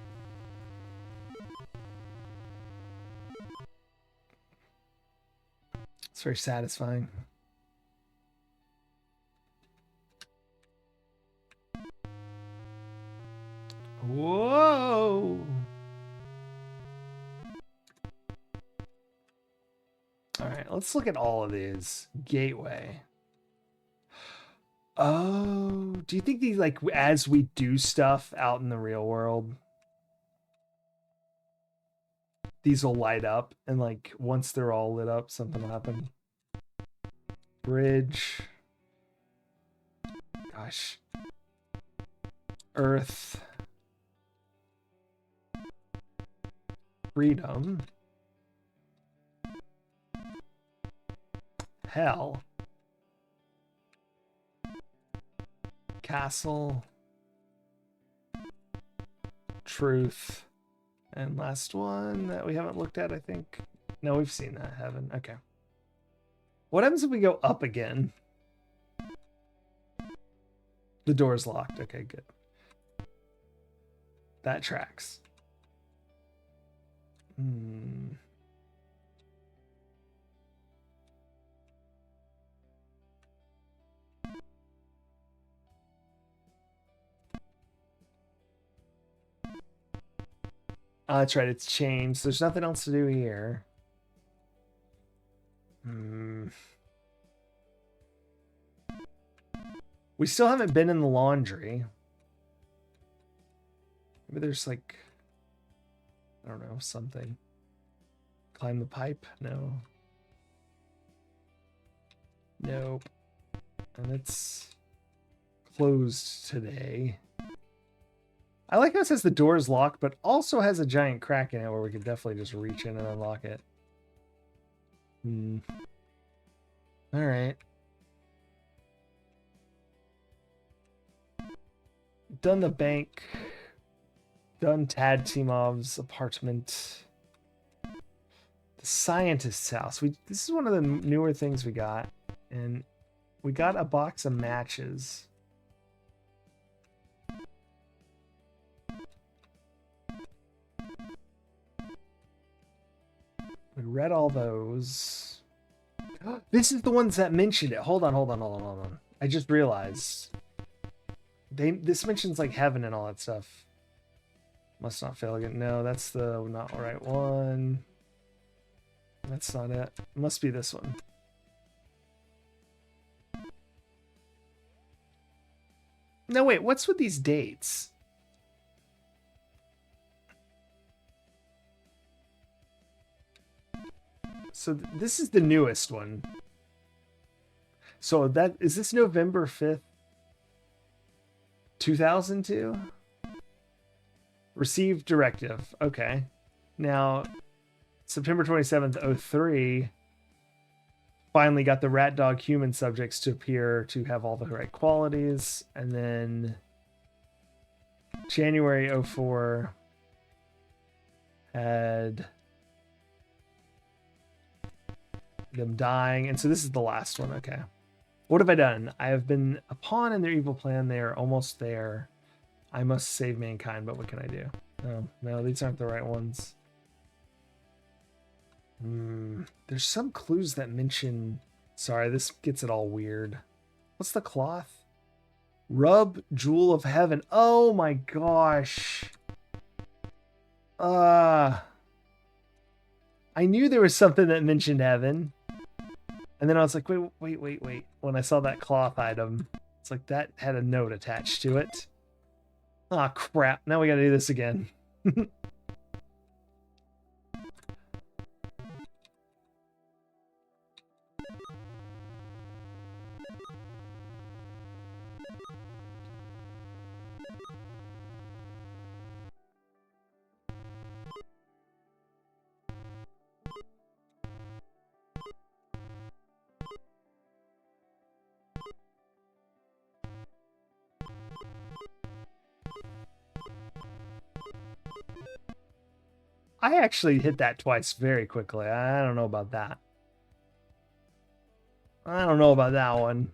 It's very satisfying. Whoa! All right, let's look at all of these. Gateway. Oh, do you think these, like, as we do stuff out in the real world, these will light up, and like once they're all lit up, something will happen? Bridge. Gosh. Earth. Freedom. Hell. Castle. Truth. And last one that we haven't looked at, I think. No, we've seen that. Heaven. Okay. What happens if we go up again? The door's locked. Okay, good. That tracks. Oh, that's right. It's changed. There's nothing else to do here. We still haven't been in the laundry. Maybe there's like, I don't know, something. Climb the pipe? No. Nope. And it's closed today. I like how it says the door is locked, but also has a giant crack in it where we could definitely just reach in and unlock it. All right. Done the bank. Done Tad Timov's apartment. The scientist's house. This is one of the newer things we got. And we got a box of matches. We read all those. This is the ones that mentioned it. Hold on. I just realized. This mentions like heaven and all that stuff. Must not fail again. No, that's the not right one. That's not it. It must be this one. No, wait, what's with these dates? So this is the newest one. So that is this November 5th, 2002? Received directive. Okay. Now, September 27th, 03, finally got the rat dog human subjects to appear to have all the right qualities. And then January 04 had them dying. And so this is the last one. Okay. What have I done? I have been a pawn in their evil plan. They are almost there. I must save mankind, but what can I do? Oh, no, these aren't the right ones. There's some clues that mention... Sorry, this gets it all weird. What's the cloth? Rub Jewel of Heaven. Oh my gosh. I knew there was something that mentioned heaven. And then I was like, wait. When I saw that cloth item, it's like that had a note attached to it. Ah, crap. Now we gotta do this again. I actually hit that twice very quickly. I don't know about that. I don't know about that one.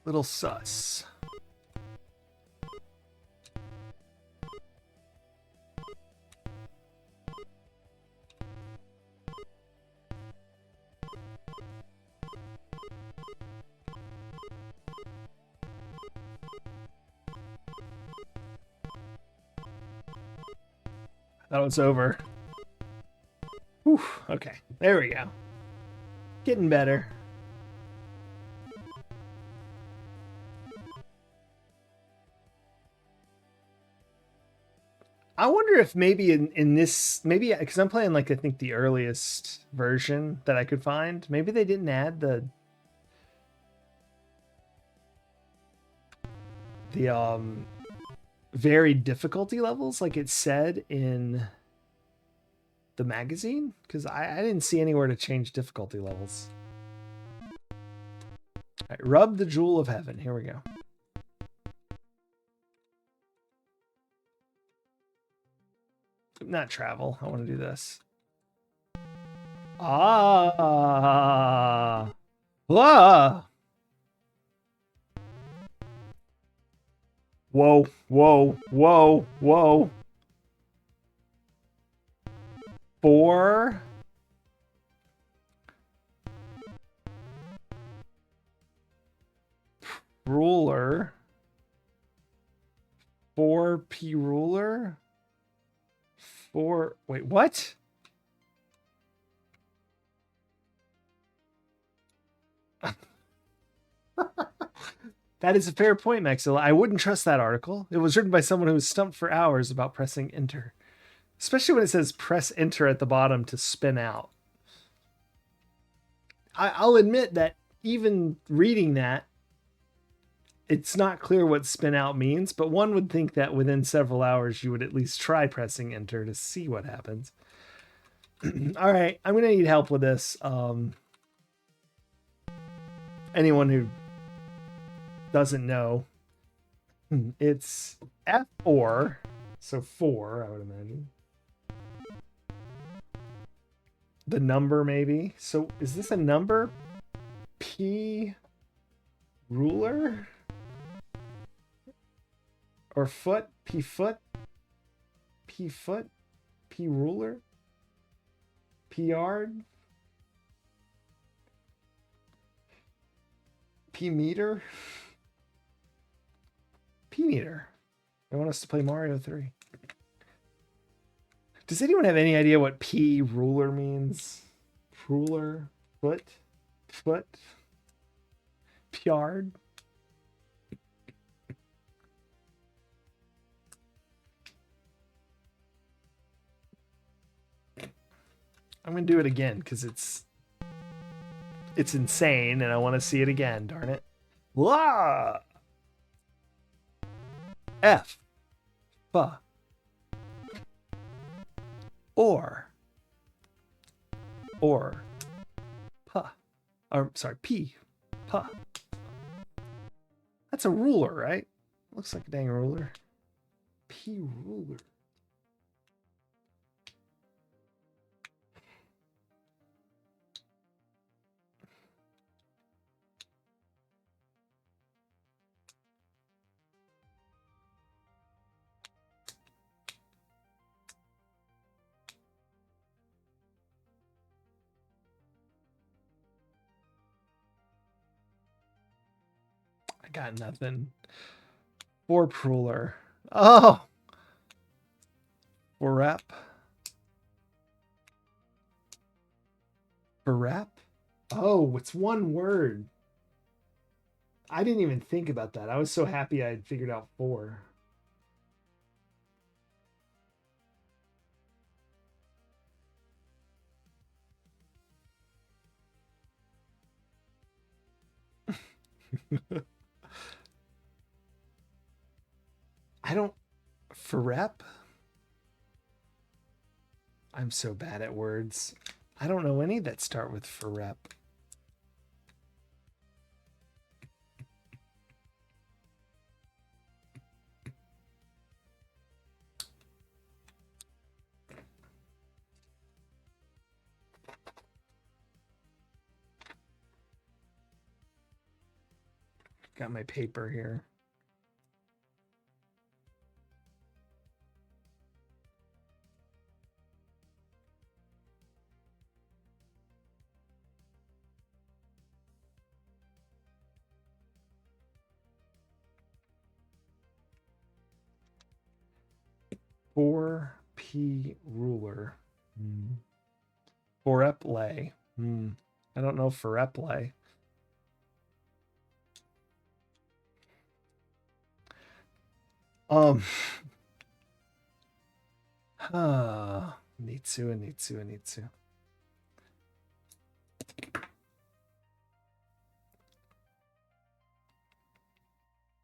Little sus. That was over. Whew, okay, there we go. Getting better. I wonder if maybe in this, maybe because I'm playing like I think the earliest version that I could find. Maybe they didn't add the varied difficulty levels like it said in the magazine, because I didn't see anywhere to change difficulty levels. All right, rub the jewel of heaven. Here we go. Not travel. I want to do this. Ah. Ah. Whoa, whoa, whoa, whoa. 4 ruler. 4p ruler. 4. Wait, what? That is a fair point, Maxilla. I wouldn't trust that article. It was written by someone who was stumped for hours about pressing enter. Especially when it says press enter at the bottom to spin out. I'll admit that even reading that, it's not clear what spin out means, but one would think that within several hours you would at least try pressing enter to see what happens. All right, I'm going to need help with this. Anyone who doesn't know, it's F4, so 4, I would imagine. The number, maybe. So is this a number? P ruler? Or foot? P foot? P foot? P ruler? P yard? P meter? P meter. They want us to play Mario 3. Does anyone have any idea what P ruler means? Ruler? Foot? Foot? Yard? I'm going to do it again because it's insane and I want to see it again, darn it. Blah! F. F. Or. P. Or, sorry, P. P. That's a ruler, right? Looks like a dang ruler. P ruler. I got nothing. For ruler. Oh. For rep. For rep? Oh, it's one word. I didn't even think about that. I was so happy I had figured out 4. I don't. For rep? I'm so bad at words. I don't know any that start with for rep. Got my paper here. Four P ruler. Foreplay. I don't know foreplay. Nitsu.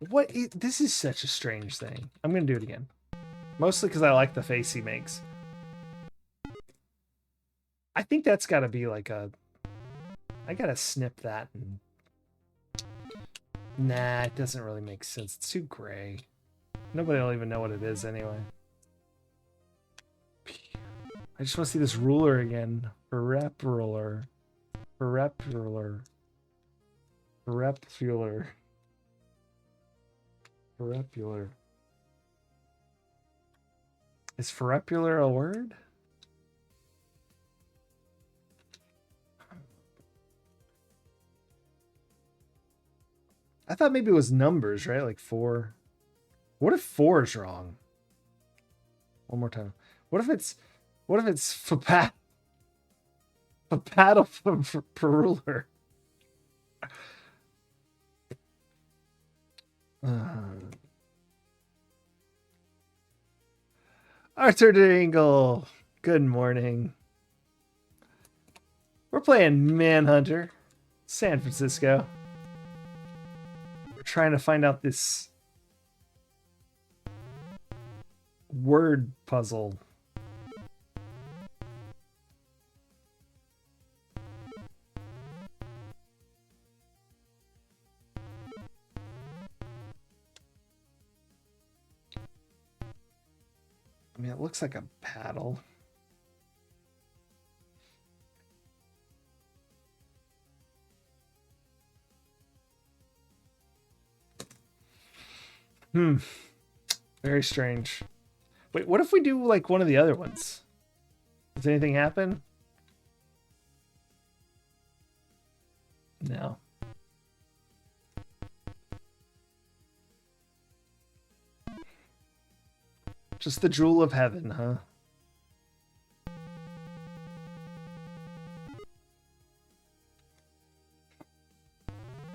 What? This is such a strange thing. I'm gonna do it again. Mostly because I like the face he makes. I think that's got to be like a... I gotta snip that. And... Nah, it doesn't really make sense. It's too gray. Nobody will even know what it is anyway. I just want to see this ruler again. Rep ruler. Rep ruler. Repular. Repular. Is forepular a word? I thought maybe it was numbers, right? Like 4. What if 4 is wrong? One more time. What if it's paddle per ruler? Arthur Dingle, good morning. We're playing Manhunter, San Francisco. We're trying to find out this word puzzle. I mean, it looks like a paddle. Very strange. Wait, what if we do like one of the other ones? Does anything happen? No. Just the jewel of heaven, huh?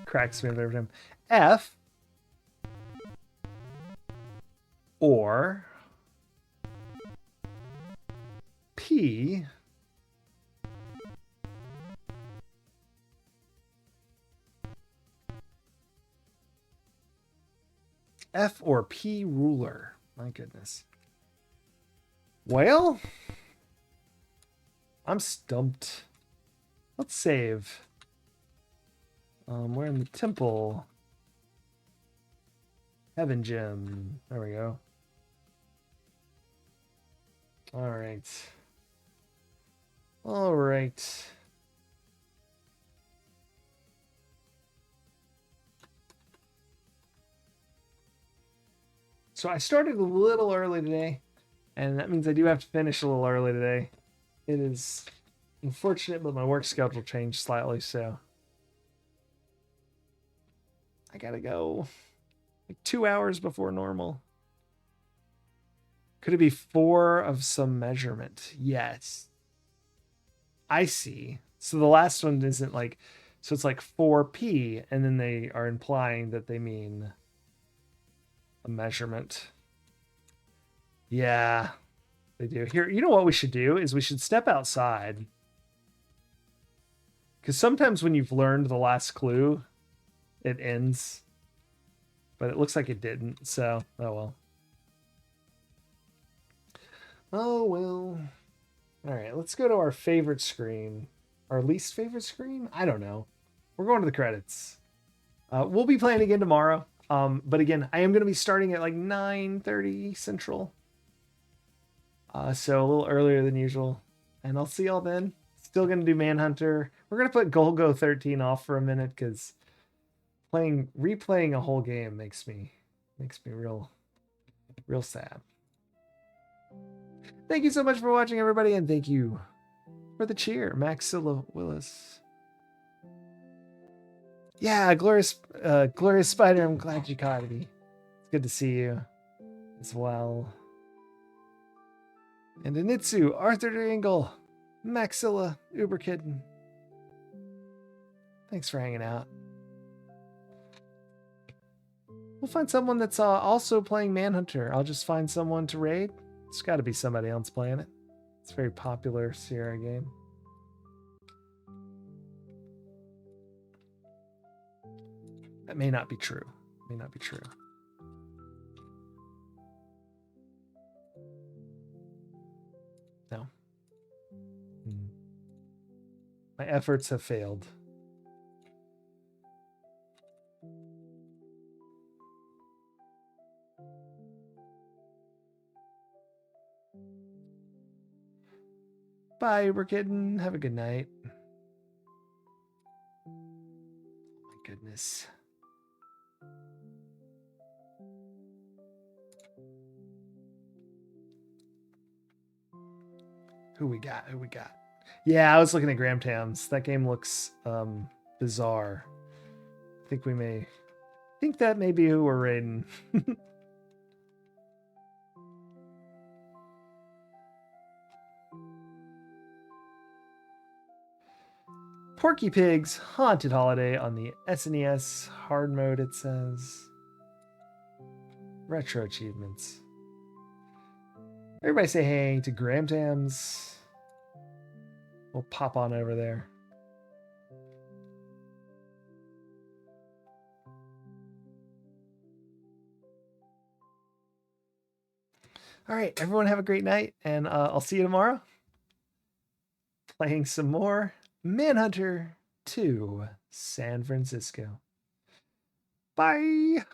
Cracks me up every time. F or P F or P ruler. My goodness. Well, I'm stumped. Let's save. We're in the temple. Heaven gem. There we go. All right. All right. So I started a little early today, and that means I do have to finish a little early today. It is unfortunate, but my work schedule changed slightly, so I gotta go like 2 hours before normal. Could it be 4 of some measurement? Yes. I see. So the last one isn't like, so it's like 4p, and then they are implying that they mean a measurement. Yeah, they do. Here, you know what we should do is we should step outside. Because sometimes when you've learned the last clue, it ends. But it looks like it didn't, so oh well. Oh well. All right, let's go to our favorite screen. Our least favorite screen? I don't know. We're going to the credits. We'll be playing again tomorrow. But again, I am going to be starting at like 9:30 Central. So a little earlier than usual. And I'll see y'all then. Still going to do Manhunter. We're going to put Golgo 13 off for a minute because replaying a whole game makes me real sad. Thank you so much for watching, everybody, and thank you for the cheer, Maxilla Willis. Yeah, glorious Spider. I'm glad you caught me. It's good to see you as well. And Anitsu, Arthur Dingle, Maxilla, Uberkitten. Thanks for hanging out. We'll find someone that's also playing Manhunter. I'll just find someone to raid. It's got to be somebody else playing it. It's a very popular Sierra game. That may not be true. May not be true. No. My efforts have failed. Bye, Uberkitten. Have a good night. Oh my goodness. Who we got? Who we got? Yeah, I was looking at Gram Tams. That game looks bizarre. I think that may be who we're raiding. Porky Pig's Haunted Holiday on the SNES hard mode, it says. Retro achievements. Everybody say hey to Gram Tams. We'll pop on over there. All right, everyone have a great night, and I'll see you tomorrow. Playing some more Manhunter 2 San Francisco. Bye!